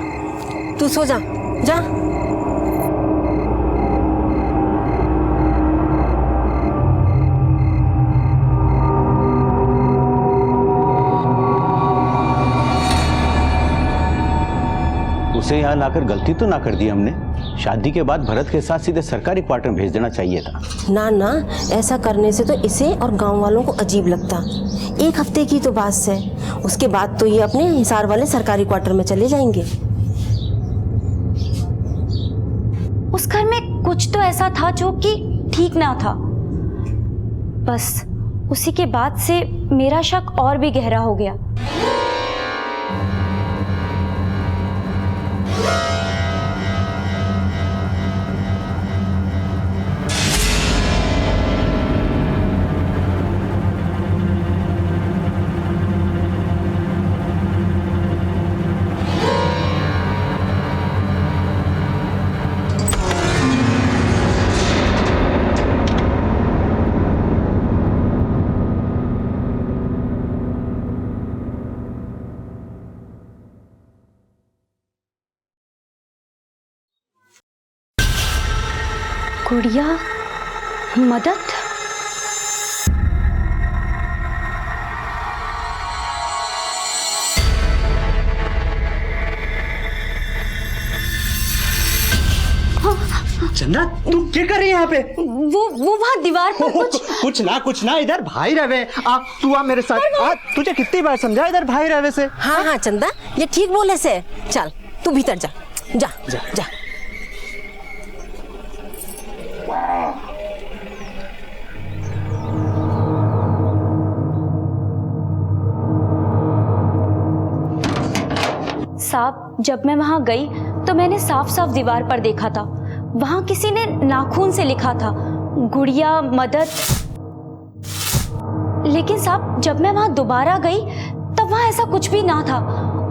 तू सो जा, जा। उसे यहाँ लाकर गलती तो ना कर दी हमने। शादी के बाद भरत के साथ सीधे सरकारी क्वार्टर में भेज देना चाहिए था। ना, ऐसा करने से तो इसे और गांव वालों को अजीब लगता। एक हफ्ते की तो बात है, उसके बाद तो ये अपने हिसार वाले सरकारी क्वार्टर में चले जाएंगे। उस घर में कुछ तो ऐसा था जो कि ठीक ना था। बस उसी के बाद से मेरा शक और भी गहरा हो गया। गुड़िया, मदद? चंदा, तू क्या कर रही है यहाँ पे? वो वहाँ दीवार पर कुछ ना, इधर भाई रवे। तू आ मेरे साथ। तुझे कितनी बार समझा इधर भाई रवे से? हाँ चंदा, ये ठीक बोले से। चल तू भीतर जा, जा जा, जा। साहब, जब मैं वहां गई तो मैंने साफ साफ दीवार पर देखा था, वहां किसी ने नाखून से लिखा था गुड़िया मदद। लेकिन साहब, जब मैं वहां दोबारा गई तब वहां ऐसा कुछ भी ना था।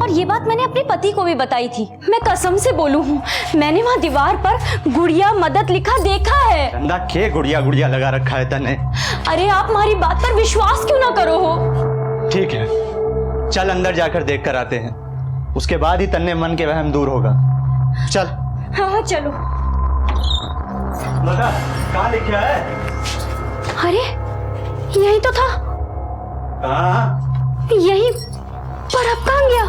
और ये बात मैंने अपने पति को भी बताई थी। मैं कसम से बोलूं हूँ, मैंने वहां दीवार पर गुड़िया मदद लिखा देखा है। चंदा, के गुड़िया लगा रखा है तने? अरे आप हमारी बात पर विश्वास क्यों ना करो हो? ठीक है, चल अंदर जाकर देख कर आते हैं, उसके बाद ही तन्ने मन के वहम दूर होगा। चल। हाँ चलो। कहाँ लिखा है? अरे यही तो था। यही पर अब कहाँ गया?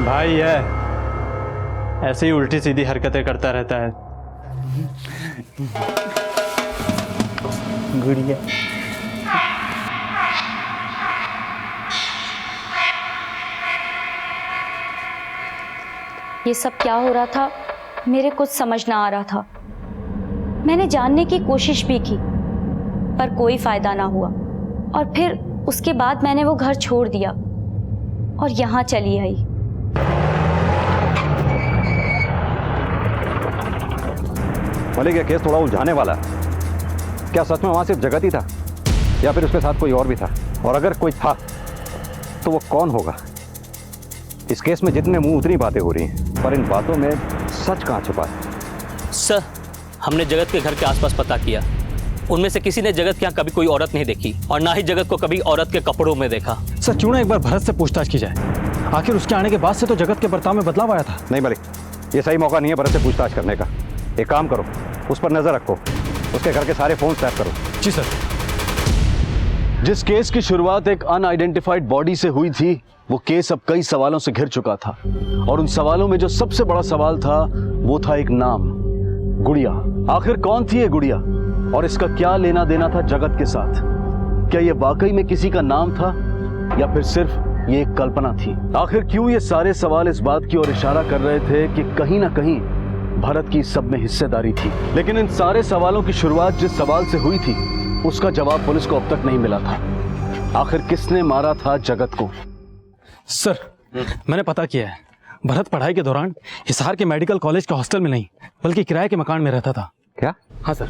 भाई है, ऐसे ही उल्टी सीधी हरकतें करता रहता है। गुड़िया। ये सब क्या हो रहा था मेरे कुछ समझ ना आ रहा था। मैंने जानने की कोशिश भी की पर कोई फायदा ना हुआ और फिर उसके बाद मैंने वो घर छोड़ दिया और यहाँ चली आई। मलिक, ये केस थोड़ा उलझाने वाला है। क्या सच में वहां सिर्फ जगत ही था या फिर उसके साथ कोई और भी था? और अगर कोई था तो वो कौन होगा? इस केस में जितने मुंह उतनी बातें हो रही हैं, पर इन बातों में सच कहाँ छुपा है? सर, हमने जगत के घर के आसपास पता किया। उनमें से किसी ने जगत के यहाँ कभी कोई औरत नहीं देखी और ना ही जगत को कभी औरत के कपड़ों में देखा। सर, क्यों ना एक बार भरत से पूछताछ की जाए? आखिर उसके आने के बाद से तो जगत के बर्ताव में बदलाव आया था। नहीं मलिक, ये सही मौका नहीं है भरत से पूछताछ करने का। एक काम करो, उस पर नजर रखो, उसके घर के सारे फोन टैप करो। जी सर। जिस केस की शुरुआत एक अनआइडेंटिफाइड बॉडी से हुई थी, वो केस अब कई सवालों से घिर चुका था और उन सवालों में जो सबसे बड़ा सवाल था वो था एक नाम, गुड़िया। आखिर कौन थी ये गुड़िया और इसका क्या लेना देना था जगत के साथ? क्या ये वाकई में किसी का नाम था या फिर सिर्फ ये एक कल्पना थी? आखिर क्यों ये सारे सवाल इस बात की ओर इशारा कर रहे थे कि कहीं ना कहीं भरत की सब में हिस्सेदारी थी? लेकिन इन सारे सवालों की शुरुआत जिस सवाल से हुई थी उसका जवाब पुलिस को अब तक नहीं मिला था। आखिर किसने मारा था जगत को? सर, मैंने पता किया है। भरत पढ़ाई के दौरान हिसार के मेडिकल कॉलेज के हॉस्टल में नहीं बल्कि किराए के मकान में रहता था। क्या? हाँ सर।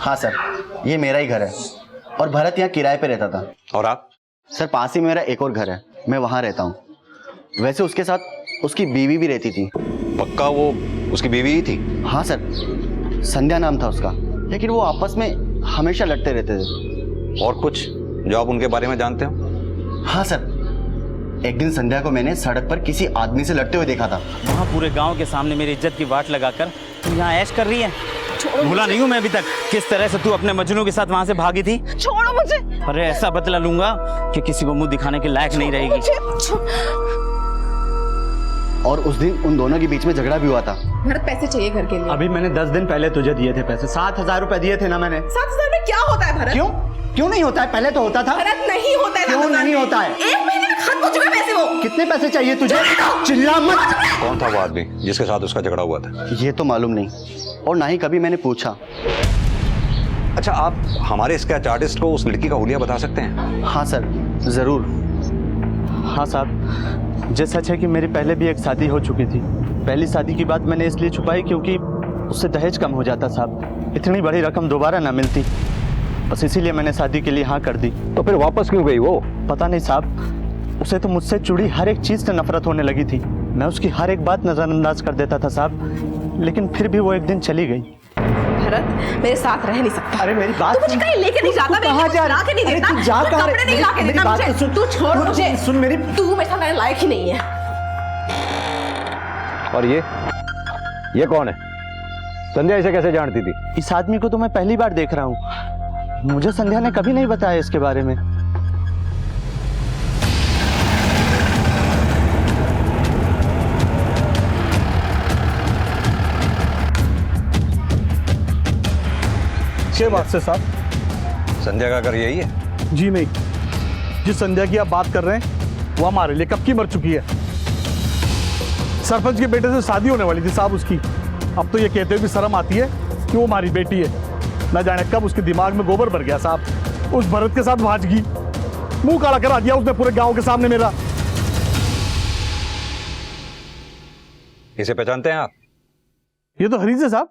हाँ सर, ये मेरा ही घर है और भरत यहाँ किराए पे रहता था। और आप? सर, पास ही मेरा एक और घर है, मैं वहाँ रहता हूँ। वैसे उसके साथ उसकी बीवी भी रहती थी। पक्का वो उसकी बीवी ही थी? हाँ सर, संध्या नाम था उसका, लेकिन वो आपस में हमेशा लड़ते रहते थे। और कुछ जो आप उनके बारे में जानते हो? हाँ सर, एक दिन संध्या को मैंने सड़क पर किसी आदमी से लड़ते हुए देखा था। वहाँ पूरे गांव के सामने मेरी इज्जत की वाट लगाकर तू यहाँ ऐश कर रही है। भूला नहीं हूँ मैं अभी तक किस तरह से तू अपने मजनू के साथ वहाँ से भागी थी। छोड़ो मुझे। अरे ऐसा बदला लूंगा कि किसी को मुंह दिखाने के लायक नहीं रहेगी। और उस दिन उन दोनों के बीच में झगड़ा भी हुआ था। भरत, पैसे चाहिए घर के लिए। अभी मैंने 10 दिन पहले तुझे दिए थे पैसे, 7,000 रुपए दिए थे ना मैंने। 7,000 में क्या होता है भरत? क्यों नहीं होता है? पहले तो होता था। भरत, नहीं होता है। क्यों नहीं होता है? 1 महीने में खत्म हो चुके पैसे। वो कितने पैसे चाहिए तुझे? चिल्ला मत। कौन था वो आदमी जिसके साथ उसका झगड़ा हुआ था? ये तो मालूम नहीं और ना ही कभी मैंने पूछा। अच्छा, आप हमारे स्केच आर्टिस्ट को उस लड़की का हुलिया बता सकते हैं? हाँ सर, जरूर। हाँ साहब, जो सच है कि मेरी पहले भी एक शादी हो चुकी थी। पहली शादी की बात मैंने इसलिए छुपाई क्योंकि उससे दहेज कम हो जाता साहब, इतनी बड़ी रकम दोबारा ना मिलती, बस इसीलिए मैंने शादी के लिए हाँ कर दी। तो फिर वापस क्यों गई वो? पता नहीं साहब, उसे तो मुझसे जुड़ी हर एक चीज़ से नफरत होने लगी थी। मैं उसकी हर एक बात नज़रअंदाज कर देता था साहब, लेकिन फिर भी वो एक दिन चली गई। भरत, मेरे साथ रह नहीं सकता। अरे मेरी बात तू मुझे कहीं लेके नहीं जाता। कहाँ जा रहा है? नहीं देता। तू जा कहाँ? कपड़े नहीं ला के देता मुझे। तू छोड़ मुझे। सुन मेरी। तू मेरे साथ रहने लायक ही नहीं है। और ये कौन है? संध्या इसे कैसे जानती थी? इस आदमी को तो मैं पहली बार देख रहा हूँ, मुझे संध्या ने कभी नहीं बताया इसके बारे में। क्या बात से साहब? संध्या का घर यही है? जी नहीं, जिस संध्या की आप बात कर रहे हैं वो हमारे लिए कब की मर चुकी है। सरपंच के बेटे से शादी होने वाली थी साहब उसकी। अब तो ये कहते हुए भी शर्म आती है कि वो हमारी बेटी है। न जाने कब उसके दिमाग में गोबर भर गया साहब, उस भरत के साथ भाजगी, मुंह काला करा दिया उसने पूरे गांव के सामने मेरा। इसे पहचानते हैं आप? ये तो हरीज है साहब।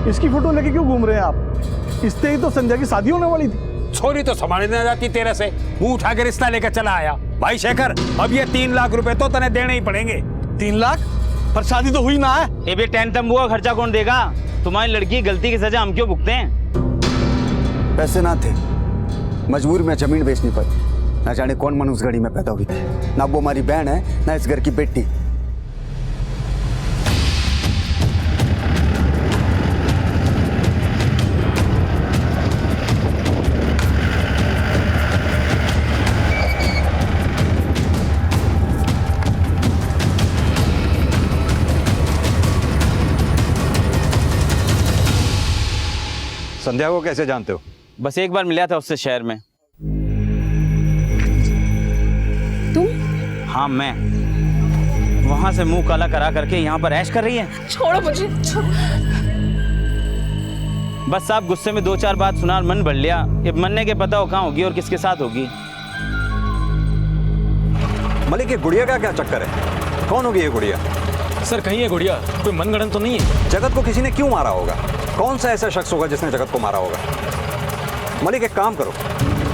इसकी फोटो लेके क्यों घूम रहे हैं आप? इससे ही तो संध्या की शादी होने वाली थी। छोरी तो संभालने न जाती तेरे से, मुंह उठा के रिश्ता लेकर चला आया। भाई शेखर, अब ये 3 लाख रुपए तो तने देने ही पड़ेंगे। 3 लाख? पर शादी तो हुई ना है। ये भी टेन तंबू का खर्चा कौन देगा? तुम्हारी लड़की की गलती की सजा हम क्यों भुगते हैं? पैसे ना थे, मजबूर में जमीन बेचनी पड़ी। ना जाने कौन मनुष्य घड़ी में पैदा हुई थी। ना वो हमारी बहन है ना इस घर की बेटी। संध्या को कैसे जानते हो? बस एक बार मिला था उससे शहर में। तुम? हाँ मैं। वहां से मुंह काला करा करके यहाँ पर ऐश कर रही है। छोड़ो मुझे। बस आप गुस्से में 2-4 बात सुना और मन भर लिया। ये मनने के पता हो कहाँ होगी और किसके साथ होगी। मलिक, ये गुड़िया का क्या चक्कर है? कौन होगी ये गुड़िया? सर कहीं ये गुड़िया कोई मनगढ़ंत तो नहीं है? जगत को किसी ने क्यों मारा होगा? कौन सा ऐसा शख्स होगा जिसने जगत को मारा होगा? मलिक एक काम करो,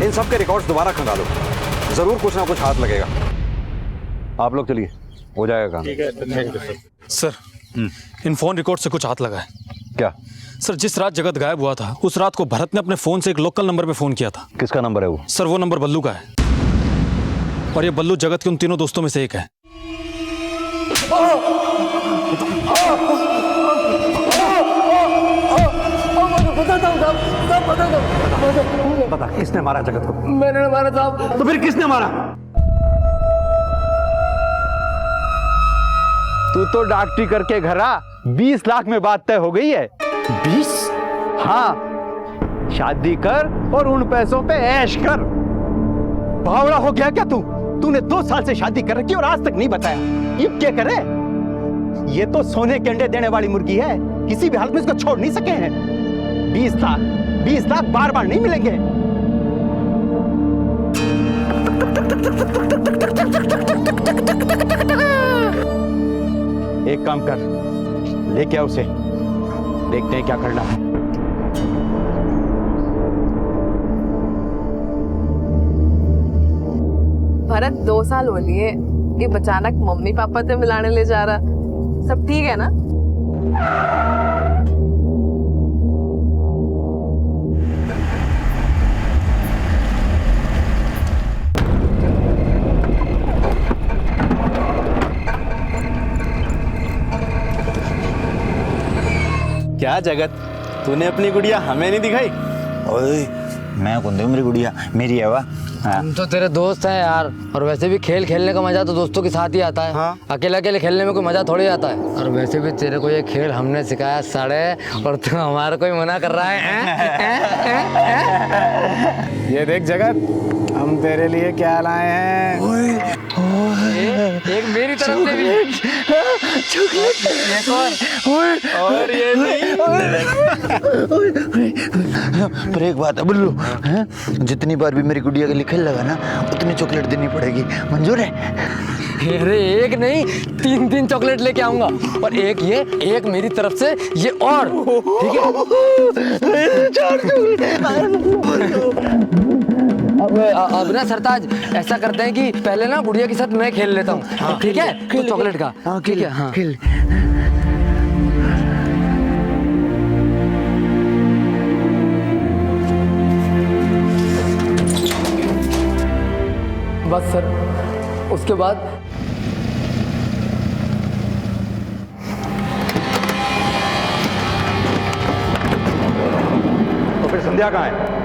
इन सब के रिकॉर्ड्स दोबारा खंगालो, जरूर कुछ ना कुछ हाथ लगेगा। आप लोग चलिए, हो जाएगा काम। ठीक है, thank you sir. In phone record से कुछ हाथ लगा है। क्या? सर जिस रात जगत गायब हुआ था उस रात को भरत ने अपने फोन से एक लोकल नंबर पे फोन किया था। किसका नंबर है वो? सर वो नंबर बल्लू का है, और ये बल्लू जगत के उन तीनों दोस्तों में से एक है। बता किसने मारा जगत को? मैंने मारा साहब। तो फिर किसने मारा? तू तो डॉक्टरी करके घर आ, 20 लाख में बात तय हो गई है। 20? हाँ, शादी कर और उन पैसों पे ऐश कर। बावड़ा हो गया क्या तू? तूने 2 साल से शादी कर रखी और आज तक नहीं बताया। अब क्या करे? ये तो सोने के अंडे देने वाली मुर्गी है, किसी भी हालत में इसको छोड़ नहीं सके हैं। 20 लाख बार बार नहीं मिलेंगे। एक काम कर, लेके आ उसे, देखते हैं क्या करना है। भरत 2 साल हो लिए कि अचानक मम्मी पापा से मिलाने ले जा रहा। सब ठीक है ना? क्या जगत, तूने अपनी गुड़िया हमें नहीं दिखाई? ओए मैं कौन दूं? मेरी गुड़िया मेरी है वा। हम तो तेरे दोस्त हैं यार, और वैसे भी खेल खेलने का मजा तो दोस्तों के साथ ही आता है। हाँ? अकेले अकेले खेलने में कोई मजा थोड़ी आता है। और वैसे भी तेरे को ये खेल हमने सिखाया साड़े, और तू हमारा कोई मना कर रहा है? ये देख जगत, हम तेरे लिए क्या लाए हैं। एक मेरी तरफ से भी और ये नहीं। पर एक बात है बुल्लू, जितनी बार भी मेरी गुड़िया के लिए खेल लगा ना, उतनी चॉकलेट देनी पड़ेगी। मंजूर है? अरे एक नहीं, 3 चॉकलेट लेके आऊंगा, और एक ये, एक मेरी तरफ से ये, और ठीक है। अब ना सरताज ऐसा करते हैं कि पहले ना गुड़िया के साथ मैं खेल लेता हूँ। ठीक है? तो चॉकलेट का ठीक है। हाँ खेल। बस सर, उसके बाद तो फिर संध्या कहाँ है?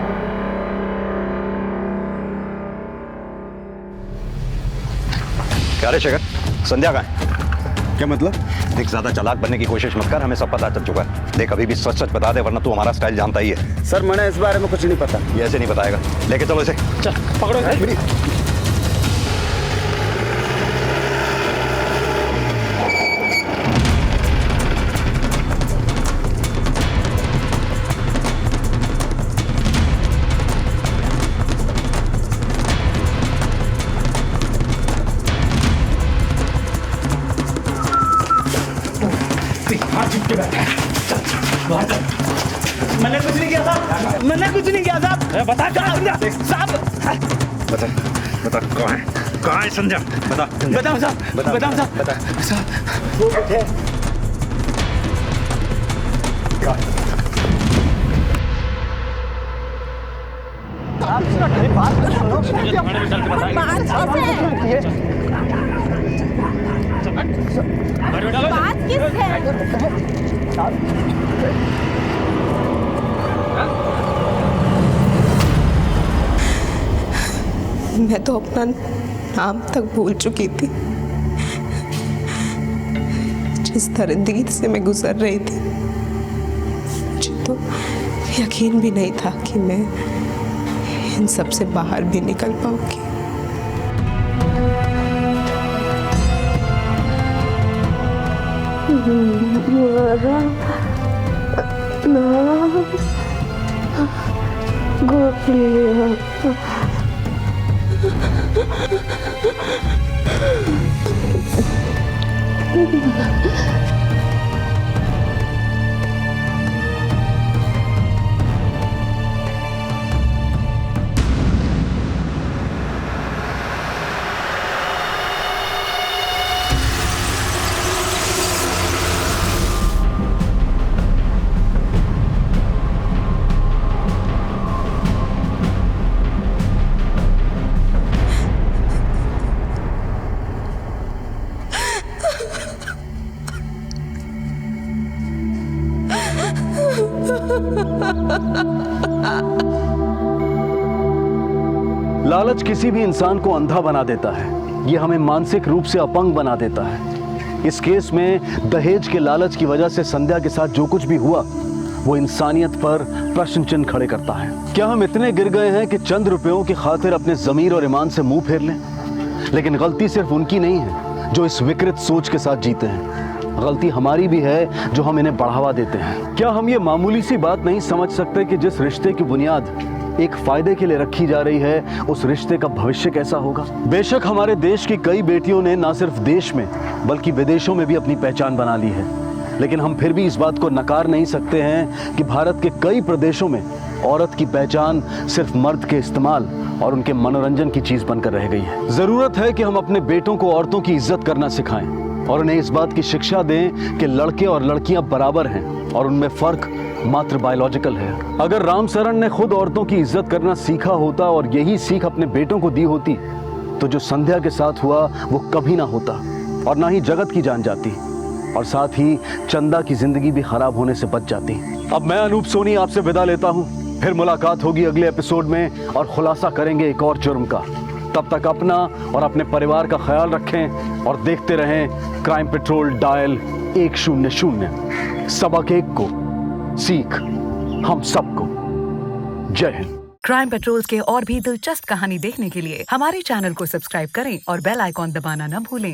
क्या रे शेखर, संध्या कहाँ है? क्या मतलब? देख ज्यादा चालाक बनने की कोशिश मत कर, हमें सब पता चल चुका है। देख अभी भी सच सच बता दे, वरना तू हमारा स्टाइल जानता ही है। सर मैंने इस बारे में कुछ नहीं पता। ये ऐसे नहीं बताएगा, लेके चलो इसे। चल पकड़ो इसे। मैंने कुछ नहीं किया साहब, मैंने कुछ नहीं किया साहब। बता साहब, बता बता कहाँ है? कहाँ है संध्या? बता। बताओ साहब, बताओ साहब, बता साहब। वो बैठे मैं तो अपना नाम तक भूल चुकी थी। जिस दरिंदगी से मैं गुजर रही थी, मुझे तो यकीन भी नहीं था कि मैं इन सब से बाहर भी निकल पाऊंगी। लालच किसी भी इंसान को अंधा बना देता है। ये हमें मानसिक रूप से अपंग बना देता है। इस केस में दहेज के लालच की वजह से संध्या के साथ जो कुछ भी हुआ वो इंसानियत पर प्रश्न चिन्ह खड़े करता है। क्या हम इतने गिर गए हैं कि चंद रुपयों की खातिर अपने जमीर और ईमान से मुंह फेर लें? लेकिन गलती सिर्फ उनकी नहीं है जो इस विकृत सोच के साथ जीते हैं, गलती हमारी भी है जो हम इन्हें बढ़ावा देते हैं। क्या हम ये मामूली सी बात नहीं समझ सकते कि जिस रिश्ते की बुनियाद एक फायदे के लिए रखी जा रही है उस रिश्ते का भविष्य कैसा होगा? बेशक हमारे देश की कई बेटियों ने न सिर्फ देश में बल्कि विदेशों में भी अपनी पहचान बना ली है, लेकिन हम फिर भी इस बात को नकार नहीं सकते हैं कि भारत के कई प्रदेशों में औरत की पहचान सिर्फ मर्द के इस्तेमाल और उनके मनोरंजन की चीज बनकर रह गई है। जरूरत है कि हम अपने बेटों को औरतों की इज्जत करना सिखाएं और उन्हें इस बात की शिक्षा दें कि लड़के और लड़कियां बराबर हैं और उनमें फर्क मात्र बायोलॉजिकल है। अगर राम सरन ने खुद औरतों की इज्जत करना सीखा होता और यही सीख अपने बेटों को दी होती तो जो संध्या के साथ हुआ वो कभी ना होता और ना ही जगत की जान जाती और साथ ही चंदा की जिंदगी भी खराब होने से बच जाती। अब मैं अनूप सोनी आपसे विदा लेता हूँ, फिर मुलाकात होगी अगले एपिसोड में और खुलासा करेंगे एक और जुर्म का। तब तक अपना और अपने परिवार का ख्याल रखें और देखते रहें क्राइम पेट्रोल डायल 100। सबक एक को सीख हम सबको। जय हिंद। क्राइम पेट्रोल के और भी दिलचस्प कहानी देखने के लिए हमारे चैनल को सब्सक्राइब करें और बेल आइकॉन दबाना न भूलें।